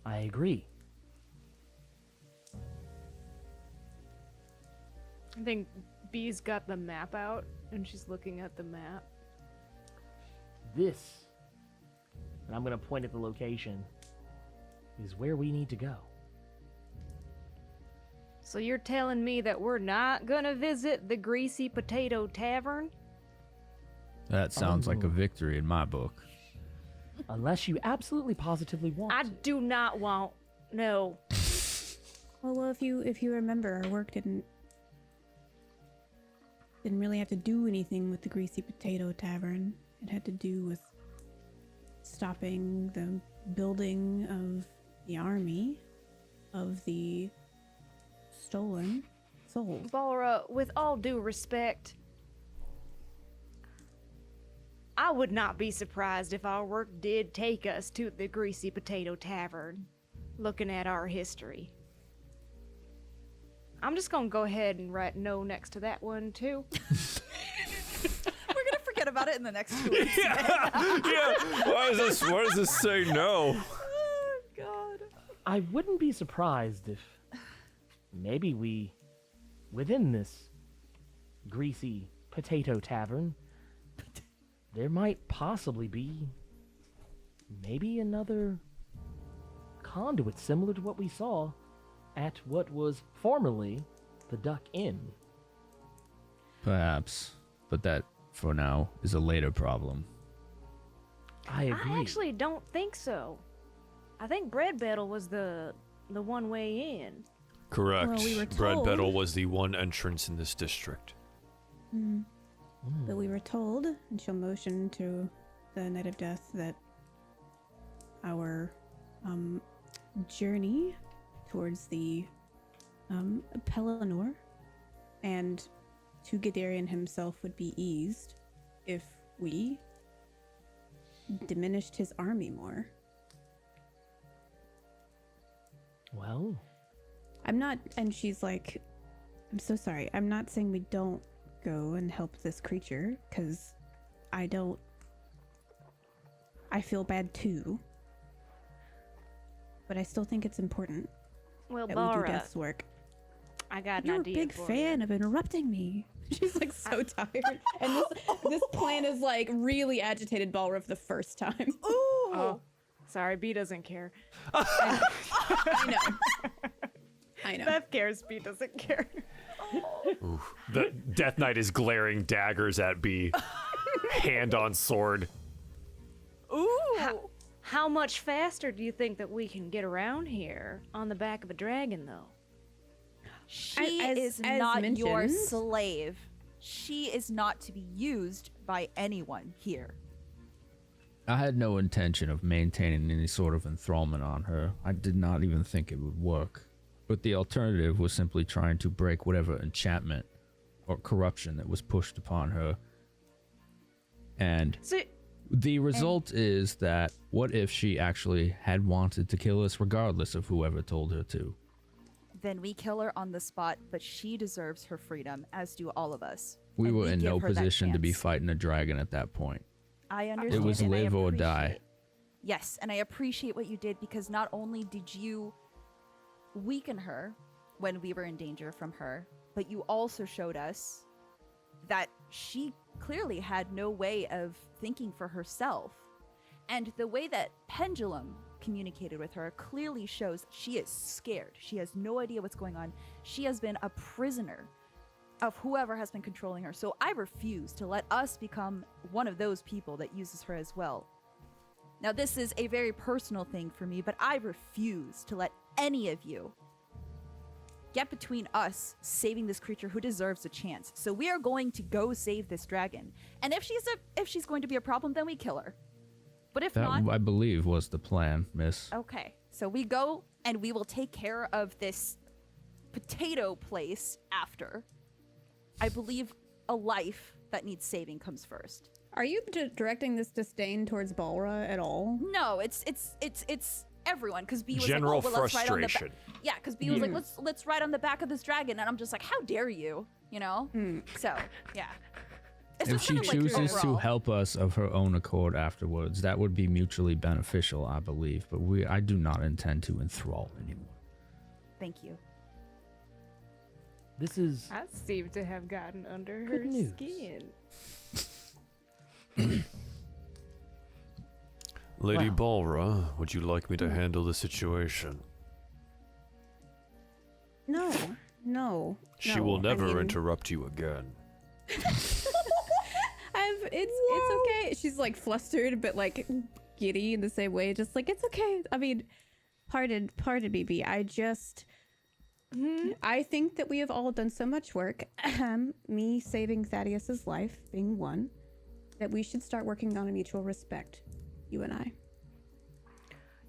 [SPEAKER 5] I agree.
[SPEAKER 2] I think B's got the map out, and she's looking at the map.
[SPEAKER 5] This, and I'm going to point at the location, is where we need to go.
[SPEAKER 2] So you're telling me that we're not gonna visit the Greasy Potato Tavern?
[SPEAKER 3] That sounds like a victory in my book.
[SPEAKER 5] Unless you absolutely positively want
[SPEAKER 2] I
[SPEAKER 5] to.
[SPEAKER 2] do not want. No.
[SPEAKER 6] Well, if you remember, our work didn't really have to do anything with the Greasy Potato Tavern. It had to do with stopping the building of the army of the stolen souls.
[SPEAKER 2] Balra, with all due respect, I would not be surprised if our work did take us to the Greasy Potato Tavern, looking at our history. I'm just gonna go ahead and write no next to that one, too.
[SPEAKER 1] We're gonna forget about it in the next 2 weeks.
[SPEAKER 4] Yeah. Why does this say no?
[SPEAKER 1] Oh, God.
[SPEAKER 5] I wouldn't be surprised if maybe we, within this Greasy Potato Tavern, there might possibly be maybe another conduit similar to what we saw at what was formerly the Duck Inn.
[SPEAKER 3] Perhaps, but that, for now, is a later problem.
[SPEAKER 5] I agree.
[SPEAKER 2] I actually don't think so. I think Bread Battle was the one way in.
[SPEAKER 4] Correct.
[SPEAKER 6] Well, we were
[SPEAKER 4] Bread
[SPEAKER 6] told-
[SPEAKER 4] Battle was the one entrance in this district.
[SPEAKER 6] But we were told, and she'll motion to the Knight of Death, that our journey towards the Pelennor and to Gadarian himself would be eased if we diminished his army more.
[SPEAKER 5] Well,
[SPEAKER 6] I'm not, and she's like, I'm so sorry. I'm not saying we don't go and help this creature, because I feel bad too. But I still think it's important
[SPEAKER 2] Well,
[SPEAKER 6] that we do
[SPEAKER 2] Bara,
[SPEAKER 6] death's work.
[SPEAKER 2] I got an
[SPEAKER 6] You're a
[SPEAKER 2] idea
[SPEAKER 6] big
[SPEAKER 2] for
[SPEAKER 6] fan
[SPEAKER 2] you.
[SPEAKER 6] of interrupting me. She's like so tired. And this plan is like really agitated Balruf the first time.
[SPEAKER 1] Ooh.
[SPEAKER 2] Oh, sorry, B doesn't care.
[SPEAKER 6] I know.
[SPEAKER 2] Beth cares, B doesn't care.
[SPEAKER 4] The Death Knight is glaring daggers at B, hand on sword.
[SPEAKER 1] Ooh.
[SPEAKER 2] How much faster do you think that we can get around here on the back of a dragon, though?
[SPEAKER 1] She
[SPEAKER 6] As
[SPEAKER 1] is not your
[SPEAKER 6] mentioned-
[SPEAKER 1] slave. She is not to be used by anyone here.
[SPEAKER 3] I had no intention of maintaining any sort of enthrallment on her. I did not even think it would work. But the alternative was simply trying to break whatever enchantment or corruption that was pushed upon her. And
[SPEAKER 2] So,
[SPEAKER 3] the result is that what if she actually had wanted to kill us regardless of whoever told her to?
[SPEAKER 1] Then we kill her on the spot, but she deserves her freedom, as do all of us.
[SPEAKER 3] We
[SPEAKER 1] And
[SPEAKER 3] were in
[SPEAKER 1] give
[SPEAKER 3] no
[SPEAKER 1] her that
[SPEAKER 3] position to be
[SPEAKER 1] chance.
[SPEAKER 3] fighting a dragon at that point.
[SPEAKER 1] I understand.
[SPEAKER 3] was
[SPEAKER 1] and I
[SPEAKER 3] live or die.
[SPEAKER 1] appreciate- Yes, and I appreciate what you did, because not only did you weaken her when we were in danger from her, but you also showed us that she clearly had no way of thinking for herself. And the way that Pendulum communicated with her clearly shows she is scared. She has no idea what's going on. She has been a prisoner of whoever has been controlling her. So I refuse to let us become one of those people that uses her as well. Now, this is a very personal thing for me, but I refuse to let any of you get between us saving this creature who deserves a chance. So we are going to go save this dragon. And if she's going to be a problem, then we kill her. But if
[SPEAKER 3] That,
[SPEAKER 1] not,
[SPEAKER 3] I believe, was the plan, miss.
[SPEAKER 1] okay. So we go and we will take care of this potato place after. I believe a life that needs saving comes first.
[SPEAKER 6] Are you directing this disdain towards Balra at all?
[SPEAKER 1] No, it's everyone, because B was
[SPEAKER 4] General
[SPEAKER 1] like, oh, well, let's ride on the
[SPEAKER 4] frustration.
[SPEAKER 1] yeah, because B was like, let's ride on the back of this dragon, and I'm just like, how dare you, you know? So yeah. It's
[SPEAKER 3] If
[SPEAKER 1] just
[SPEAKER 3] she
[SPEAKER 1] kind of like
[SPEAKER 3] chooses to
[SPEAKER 1] overall.
[SPEAKER 3] help us of her own accord afterwards, that would be mutually beneficial, I believe. But I do not intend to enthrall anyone.
[SPEAKER 1] Thank you.
[SPEAKER 5] This is
[SPEAKER 2] I seem to have gotten under
[SPEAKER 5] Good
[SPEAKER 2] her
[SPEAKER 5] news.
[SPEAKER 2] skin.
[SPEAKER 4] Lady
[SPEAKER 5] Wow.
[SPEAKER 4] Balra, would you like me to handle the situation?
[SPEAKER 6] No.
[SPEAKER 4] She will never
[SPEAKER 6] mean,
[SPEAKER 4] interrupt you again.
[SPEAKER 6] It's okay. She's like flustered, but like giddy in the same way. Just like, it's okay. I mean, pardon me, B. I think that we have all done so much work. Me saving Thaddeus's life being one, that we should start working on a mutual respect. You and I.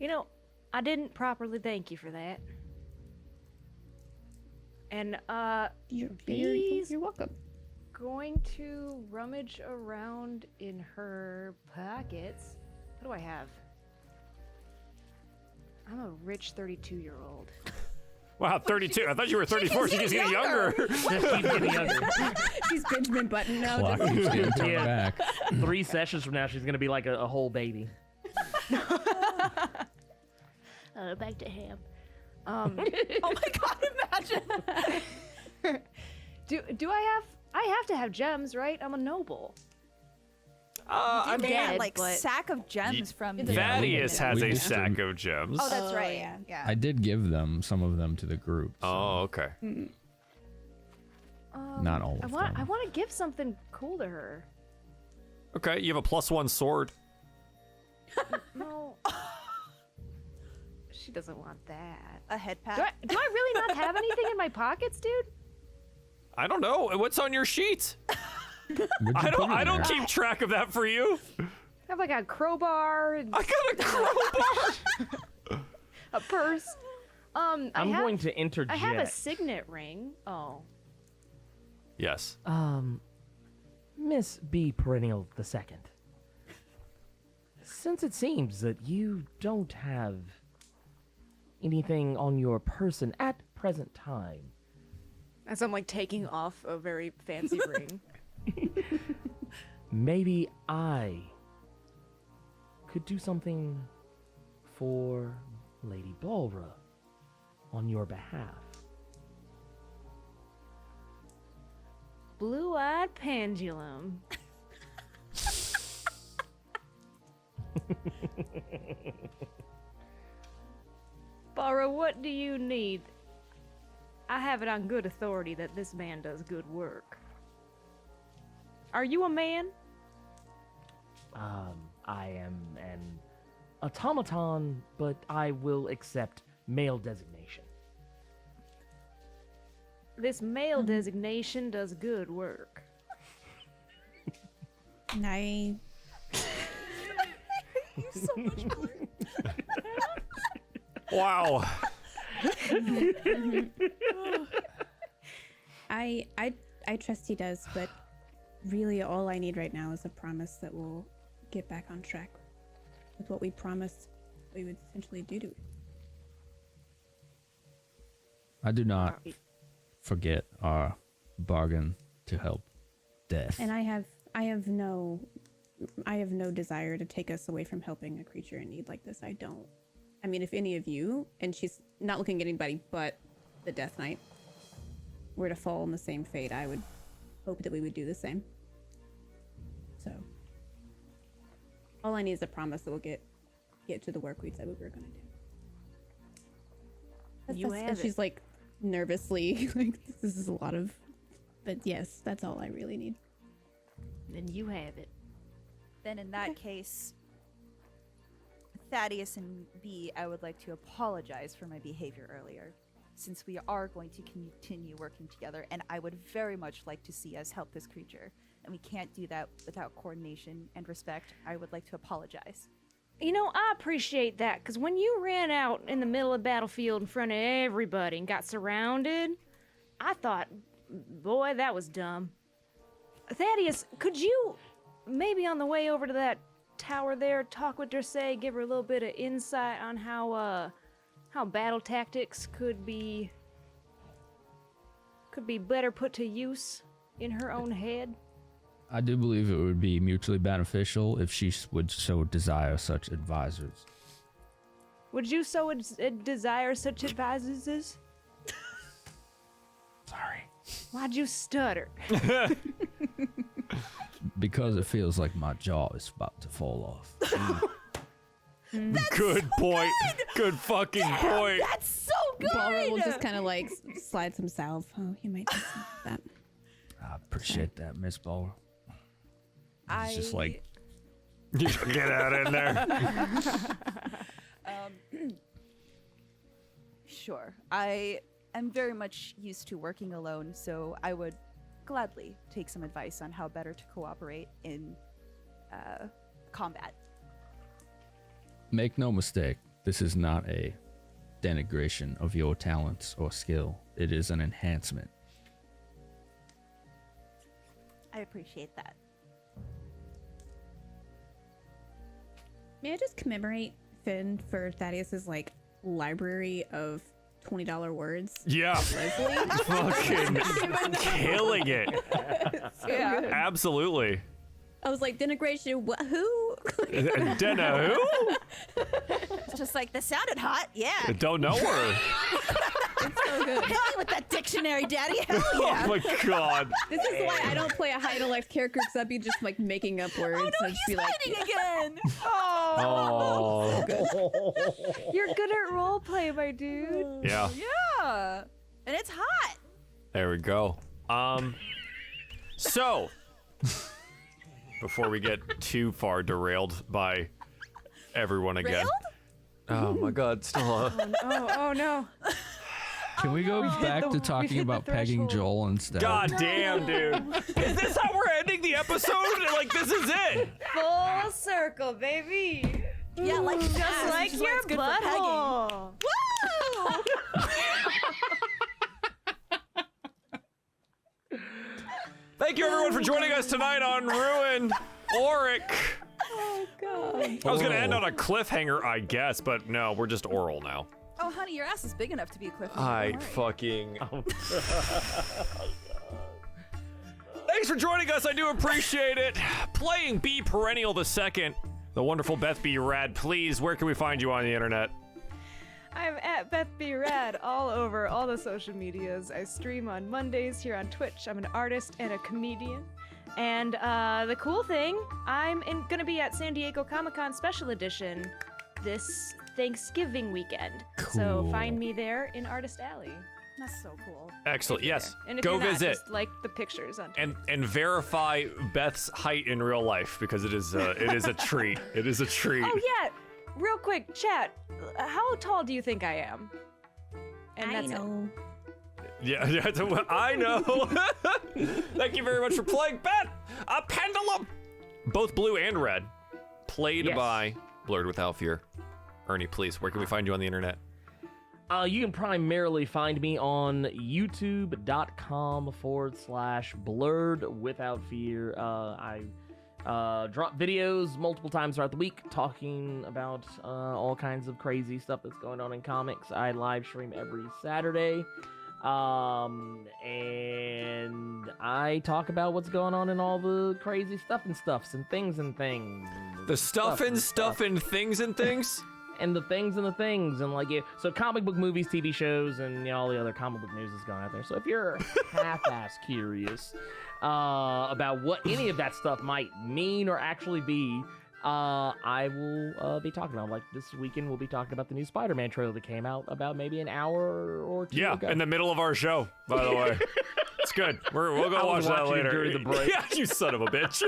[SPEAKER 2] You know, I didn't properly thank you for that. And, Bee's
[SPEAKER 6] You're welcome.
[SPEAKER 2] going to rummage around in her pockets. What do I have? I'm a rich 32-year-old.
[SPEAKER 4] Wow, 32. I thought you were 34. She's getting younger.
[SPEAKER 5] just keeps getting younger.
[SPEAKER 6] She's Benjamin Button now.
[SPEAKER 3] Clock
[SPEAKER 6] just-
[SPEAKER 3] keeps getting turned
[SPEAKER 5] Yeah.
[SPEAKER 3] back.
[SPEAKER 5] 3 sessions from now, she's gonna be like a whole baby.
[SPEAKER 2] Back to ham.
[SPEAKER 1] Oh my god, imagine.
[SPEAKER 2] Do I have to have gems, right? I'm a noble.
[SPEAKER 4] I
[SPEAKER 1] They
[SPEAKER 4] mean,
[SPEAKER 1] had
[SPEAKER 2] dead,
[SPEAKER 1] like
[SPEAKER 2] but-
[SPEAKER 1] sack of gems from
[SPEAKER 4] Thaddeus has
[SPEAKER 3] We
[SPEAKER 4] a
[SPEAKER 3] did.
[SPEAKER 4] sack of gems.
[SPEAKER 1] Oh, that's
[SPEAKER 6] Oh,
[SPEAKER 1] right.
[SPEAKER 6] yeah.
[SPEAKER 1] Yeah.
[SPEAKER 3] I did give them some of them to the group. So
[SPEAKER 4] Oh, okay.
[SPEAKER 3] Not all
[SPEAKER 2] I
[SPEAKER 3] of
[SPEAKER 2] want
[SPEAKER 3] them.
[SPEAKER 2] to give something cool to her.
[SPEAKER 4] Okay, you have a +1 sword.
[SPEAKER 2] No. She doesn't want that.
[SPEAKER 1] A head
[SPEAKER 2] Do I,
[SPEAKER 1] pat.
[SPEAKER 2] do I really not have anything in my pockets, dude?
[SPEAKER 4] I don't know. What's on your sheet?
[SPEAKER 3] Where'd you
[SPEAKER 4] I
[SPEAKER 3] put it
[SPEAKER 4] don't
[SPEAKER 3] in there?
[SPEAKER 4] keep track of that for you.
[SPEAKER 2] I have like a crowbar and
[SPEAKER 4] I got a crowbar.
[SPEAKER 2] a purse. I
[SPEAKER 5] I'm
[SPEAKER 2] have,
[SPEAKER 5] going to interject.
[SPEAKER 2] I have a signet ring. Oh.
[SPEAKER 4] Yes.
[SPEAKER 5] Miss B. Perennial II. Since it seems that you don't have anything on your person at present time,
[SPEAKER 2] As I'm like taking off a very fancy ring.
[SPEAKER 5] maybe I could do something for Lady Balra on your behalf.
[SPEAKER 2] Blue-eyed pendulum. Bara, what do you need? I have it on good authority that this man does good work. Are you a man?
[SPEAKER 5] I am an automaton, but I will accept male designation.
[SPEAKER 2] This male designation does good work.
[SPEAKER 6] I
[SPEAKER 4] Wow.
[SPEAKER 6] I trust he does, but really all I need right now is a promise that we'll get back on track with what we promised we would essentially do to it.
[SPEAKER 3] I do not forget our bargain to help death.
[SPEAKER 6] And I have no desire to take us away from helping a creature in need like this. I don't. I mean, if any of you, and she's not looking at anybody but the Death Knight, were to fall in the same fate, I would hope that we would do the same. So, all I need is a promise that we'll get to the work we said we were going to do.
[SPEAKER 2] You have
[SPEAKER 6] and
[SPEAKER 2] it.
[SPEAKER 6] she's like nervously, like, this is a lot of, but yes, that's all I really need.
[SPEAKER 2] Then you have it.
[SPEAKER 8] Then in that case, Thaddeus and B, I would like to apologize for my behavior earlier, since we are going to continue working together, and I would very much like to see us help this creature, and we can't do that without coordination and respect. I would like to apologize.
[SPEAKER 2] You know, I appreciate that, because when you ran out in the middle of the battlefield in front of everybody and got surrounded, I thought, boy, that was dumb. Thaddeus, could you, maybe on the way over to that tower there, talk with Dursay, give her a little bit of insight on how battle tactics could be better put to use in her own head?
[SPEAKER 3] I do believe it would be mutually beneficial if she would so desire such advisors.
[SPEAKER 2] Would you so desire such advisors?
[SPEAKER 3] Sorry.
[SPEAKER 2] Why'd you stutter?
[SPEAKER 3] Because it feels like my jaw is about to fall off.
[SPEAKER 4] Good point. Good fucking point.
[SPEAKER 8] That's so good!
[SPEAKER 6] Balra will just kind of like slide some salve. Oh, you might do that.
[SPEAKER 3] I appreciate that, Miss Ball. It's just like,
[SPEAKER 4] Get out in there.
[SPEAKER 8] Sure. I am very much used to working alone, so I would gladly take some advice on how better to cooperate in combat.
[SPEAKER 3] make no mistake, this is not a denigration of your talents or skill. It is an enhancement.
[SPEAKER 8] I appreciate that.
[SPEAKER 6] May I just commemorate Finn for Thaddeus's like library of $20 words?
[SPEAKER 4] Yeah. Fucking killing it.
[SPEAKER 8] Yeah.
[SPEAKER 4] Absolutely.
[SPEAKER 6] I was like, denigration, who?
[SPEAKER 4] Denna who?
[SPEAKER 8] It's just like, this sounded hot. Yeah.
[SPEAKER 4] Don't know her.
[SPEAKER 6] So good.
[SPEAKER 8] Hit me with that dictionary, Daddy. Hell yeah.
[SPEAKER 4] Oh my god.
[SPEAKER 6] This is why I don't play a high intellect character, because I'd be just like making up words.
[SPEAKER 8] Oh no,
[SPEAKER 6] I'd just be
[SPEAKER 8] he's
[SPEAKER 6] like,
[SPEAKER 8] hiding again.
[SPEAKER 4] Oh.
[SPEAKER 2] You're good at roleplay, my dude.
[SPEAKER 4] Yeah.
[SPEAKER 8] Yeah. And it's hot.
[SPEAKER 4] There we go. So before we get too far derailed by everyone again.
[SPEAKER 8] Railed?
[SPEAKER 4] Oh my god, Stella.
[SPEAKER 2] Oh no.
[SPEAKER 3] Can we go back to
[SPEAKER 2] we've
[SPEAKER 3] talking
[SPEAKER 2] hit the
[SPEAKER 3] about pegging
[SPEAKER 2] threshold.
[SPEAKER 3] Joel instead?
[SPEAKER 4] God damn, dude. Is this how we're ending the episode? Like, this is it.
[SPEAKER 2] Full circle, baby.
[SPEAKER 8] Yeah, like
[SPEAKER 2] Just
[SPEAKER 8] that,
[SPEAKER 2] like
[SPEAKER 8] which is why
[SPEAKER 2] your
[SPEAKER 8] it's good for pegging.
[SPEAKER 2] butthole.
[SPEAKER 8] Woo!
[SPEAKER 4] Thank you everyone for joining us tonight on Ruin Auric.
[SPEAKER 6] oh god.
[SPEAKER 4] I was gonna end on a cliffhanger, I guess, but no, we're just oral now.
[SPEAKER 1] Oh, honey, your ass is big enough to be a cliff.
[SPEAKER 4] fucking.
[SPEAKER 5] Oh.
[SPEAKER 4] Thanks for joining us. I do appreciate it. Playing B Perennial II, the wonderful Beth B. Rad. Please, where can we find you on the internet?
[SPEAKER 2] I'm at Beth B. Rad all over all the social medias. I stream on Mondays here on Twitch. I'm an artist and a comedian. And the cool thing, I'm gonna be at San Diego Comic-Con Special Edition this Thanksgiving weekend. So
[SPEAKER 3] Cool.
[SPEAKER 2] find me there in Artist Alley.
[SPEAKER 8] That's so cool.
[SPEAKER 4] Excellent. Yes.
[SPEAKER 2] And if
[SPEAKER 4] Go
[SPEAKER 2] you're not,
[SPEAKER 4] visit
[SPEAKER 2] just like the pictures on
[SPEAKER 4] and verify Beth's height in real life because it is a treat. It is a treat.
[SPEAKER 2] Oh yeah, real quick, chat. How tall do you think I am? And
[SPEAKER 7] I
[SPEAKER 2] that's it.
[SPEAKER 7] know.
[SPEAKER 4] Yeah, I know. Thank you very much for playing, Beth. A pendulum. Both blue and red. Played
[SPEAKER 5] Yes.
[SPEAKER 4] by Blurred Without Fear. Ernie, please, where can we find you on the internet?
[SPEAKER 5] You can primarily find me on youtube.com/blurredwithoutfear. I drop videos multiple times throughout the week talking about all kinds of crazy stuff that's going on in comics. I live stream every Saturday. And I talk about what's going on in all the crazy stuffs and things.
[SPEAKER 4] The stuff and things and things?
[SPEAKER 5] And the things and like it. So comic book movies, TV shows, and all the other comic book news is going out there. So if you're half-ass curious about what any of that stuff might mean or actually be, I will be talking about. Like this weekend, we'll be talking about the new Spider-Man trailer that came out about maybe an hour or two ago.
[SPEAKER 4] In the middle of our show, by the way. It's good. We'll go watch that later.
[SPEAKER 5] During the break.
[SPEAKER 4] Yeah, you son of a bitch.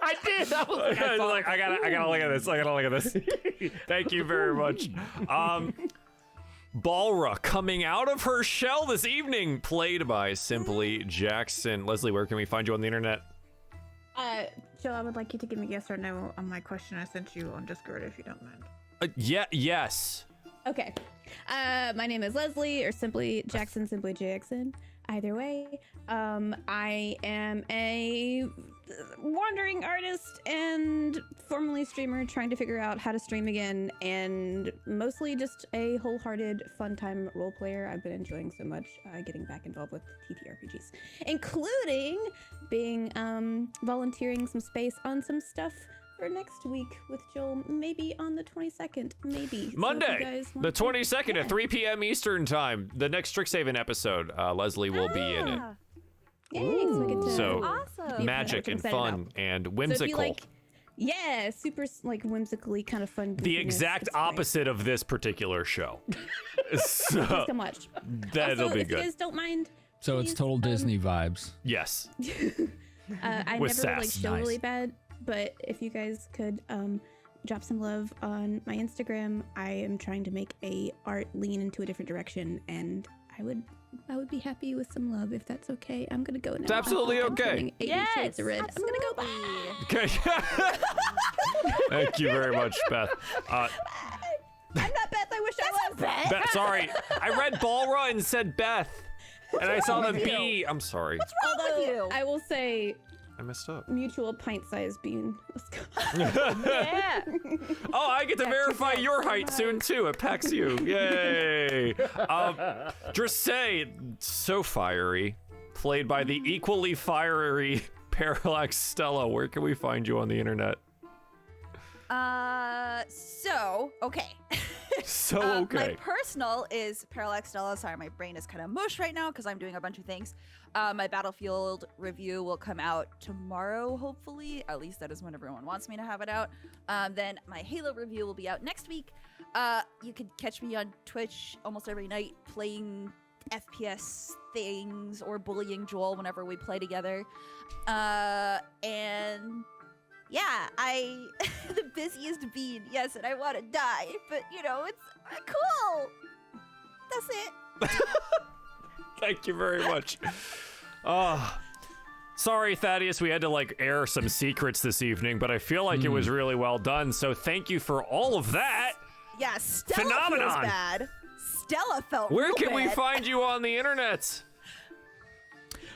[SPEAKER 5] I did. I was like,
[SPEAKER 4] I gotta look at this. Thank you very much. Balra coming out of her shell this evening, played by Simply Jackson. Leslie, where can we find you on the internet?
[SPEAKER 6] Joe, I would like you to give me yes or no on my question I sent you on Discord, if you don't mind.
[SPEAKER 4] Yes.
[SPEAKER 6] Okay. My name is Leslie, or Simply Jackson, Simply Jackson. Either way, I am a wandering artist and formerly streamer trying to figure out how to stream again, and mostly just a wholehearted fun time role player. I've been enjoying so much getting back involved with TTRPGs, including being volunteering some space on some stuff for next week with Joel, maybe on the 22nd, maybe.
[SPEAKER 4] Monday, the 22nd at 3 p.m. Eastern time, the next Strixhaven episode. Leslie will be in it.
[SPEAKER 6] Yay, so we get to
[SPEAKER 4] So
[SPEAKER 8] Awesome.
[SPEAKER 4] magic and
[SPEAKER 6] excited
[SPEAKER 4] fun
[SPEAKER 6] about.
[SPEAKER 4] and
[SPEAKER 6] So if
[SPEAKER 4] whimsical.
[SPEAKER 6] you like, yeah, super like whimsically kind of fun.
[SPEAKER 4] The
[SPEAKER 6] goofiness,
[SPEAKER 4] exact
[SPEAKER 6] it's great.
[SPEAKER 4] opposite of this particular show.
[SPEAKER 6] Please
[SPEAKER 4] So
[SPEAKER 6] come watch.
[SPEAKER 4] that'll
[SPEAKER 6] Also,
[SPEAKER 4] be
[SPEAKER 6] if you
[SPEAKER 4] good.
[SPEAKER 6] guys don't mind,
[SPEAKER 3] So it's
[SPEAKER 6] please,
[SPEAKER 3] total Disney vibes.
[SPEAKER 4] Yes.
[SPEAKER 6] I
[SPEAKER 4] With
[SPEAKER 6] never like
[SPEAKER 4] sass.
[SPEAKER 6] show
[SPEAKER 3] Nice.
[SPEAKER 6] really bad, but if you guys could drop some love on my Instagram, I am trying to make a art lean into a different direction, and I would be happy with some love if that's okay. I'm gonna go now.
[SPEAKER 4] It's absolutely
[SPEAKER 6] I'm
[SPEAKER 4] okay.
[SPEAKER 6] feeling 80 Shades of Red. I'm gonna go bye.
[SPEAKER 4] Okay. Thank you very much, Beth.
[SPEAKER 6] I'm not Beth. I wish I was Beth.
[SPEAKER 4] Sorry, I read Balra and said Beth, and I saw the B. I'm sorry.
[SPEAKER 6] Although
[SPEAKER 8] you?
[SPEAKER 6] I will say,
[SPEAKER 4] I messed up.
[SPEAKER 6] mutual pint-sized bean. Let's go.
[SPEAKER 2] Yeah.
[SPEAKER 4] Oh, I get to verify your height soon too at PAX U. Yay! Dressay, so fiery, played by the equally fiery Parallax Stella. Where can we find you on the internet?
[SPEAKER 8] Okay.
[SPEAKER 4] So okay.
[SPEAKER 8] My personal is Parallax Stella. Sorry, my brain is kind of mush right now because I'm doing a bunch of things. My Battlefield review will come out tomorrow, hopefully. At least that is when everyone wants me to have it out. Then my Halo review will be out next week. You can catch me on Twitch almost every night playing FPS things or bullying Joel whenever we play together. And yeah, the busiest bean, yes, and I want to die, but you know, it's cool. That's it.
[SPEAKER 4] Thank you very much. Sorry, Thaddeus, we had to like air some secrets this evening, but I feel like it was really well done. So thank you for all of that.
[SPEAKER 8] Yeah, Stella
[SPEAKER 4] Phenomenon.
[SPEAKER 8] feels bad. Stella felt
[SPEAKER 4] Where
[SPEAKER 8] real
[SPEAKER 4] can we
[SPEAKER 8] bad.
[SPEAKER 4] find you on the internet?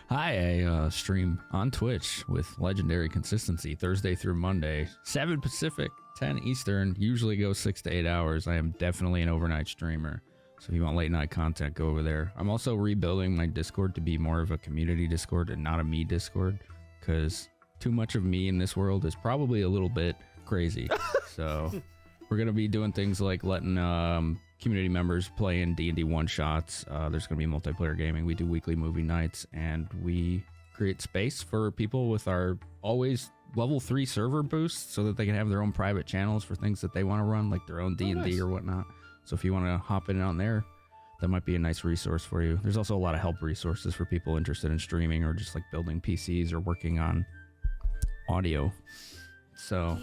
[SPEAKER 3] Hi, I stream on Twitch with legendary consistency Thursday through Monday, 7 Pacific, 10 Eastern, usually goes 6 to 8 hours. I am definitely an overnight streamer. So if you want late night content, go over there. I'm also rebuilding my Discord to be more of a community Discord and not a me Discord, because too much of me in this world is probably a little bit crazy. So we're going to be doing things like letting community members play in D&D one-shots. There's going to be multiplayer gaming. We do weekly movie nights, and we create space for people with our always level 3 server boosts so that they can have their own private channels for things that they want to run, like their own D&D or whatnot. So if you want to hop in on there, that might be a nice resource for you. There's also a lot of help resources for people interested in streaming or just like building PCs or working on audio. So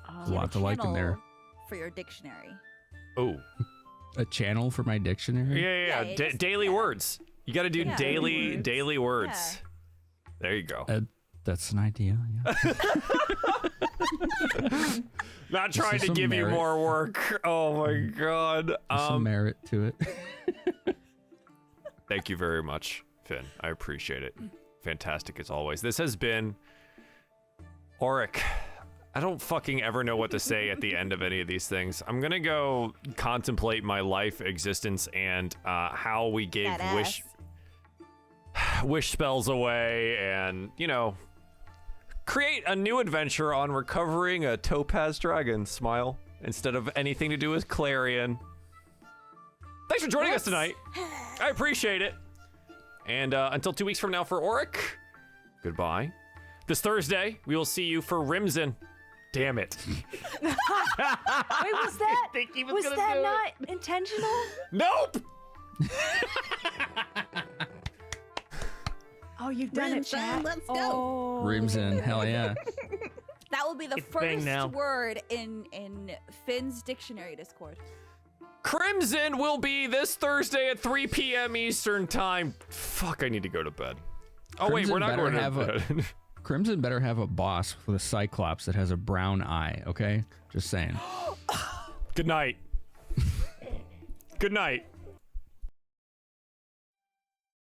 [SPEAKER 3] a lot to like in there.
[SPEAKER 1] For your dictionary.
[SPEAKER 4] Oh.
[SPEAKER 3] A channel for my dictionary?
[SPEAKER 4] Yeah. Daily words. You got to do daily words.
[SPEAKER 1] Yeah.
[SPEAKER 4] There you go.
[SPEAKER 3] That's an idea. Yeah.
[SPEAKER 4] Not trying to give you more work. Oh my god.
[SPEAKER 3] There's some merit to it.
[SPEAKER 4] Thank you very much, Finn. I appreciate it. Fantastic as always. This has been Auric. I don't fucking ever know what to say at the end of any of these things. I'm gonna go contemplate my life, existence, and how we gave wish spells away, and create a new adventure on recovering a topaz dragon. Smile instead of anything to do with Clarion. Thanks for joining us tonight. I appreciate it. And until 2 weeks from now for Auric, goodbye. This Thursday, we will see you for Rimson. Damn it.
[SPEAKER 2] Wait, was that? Was that not intentional?
[SPEAKER 4] Nope.
[SPEAKER 2] Oh, you've done it, chat.
[SPEAKER 6] Let's go.
[SPEAKER 3] Rimson, hell yeah.
[SPEAKER 1] That will be the
[SPEAKER 5] It's a thing
[SPEAKER 1] first
[SPEAKER 5] now.
[SPEAKER 1] word in Finn's dictionary Discord.
[SPEAKER 4] Crimson will be this Thursday at 3 p.m. Eastern time. Fuck, I need to go to bed. Oh, wait, we're not going to bed.
[SPEAKER 3] Crimson better have a boss with a cyclops that has a brown eye, okay? Just saying.
[SPEAKER 4] Good night. Good night.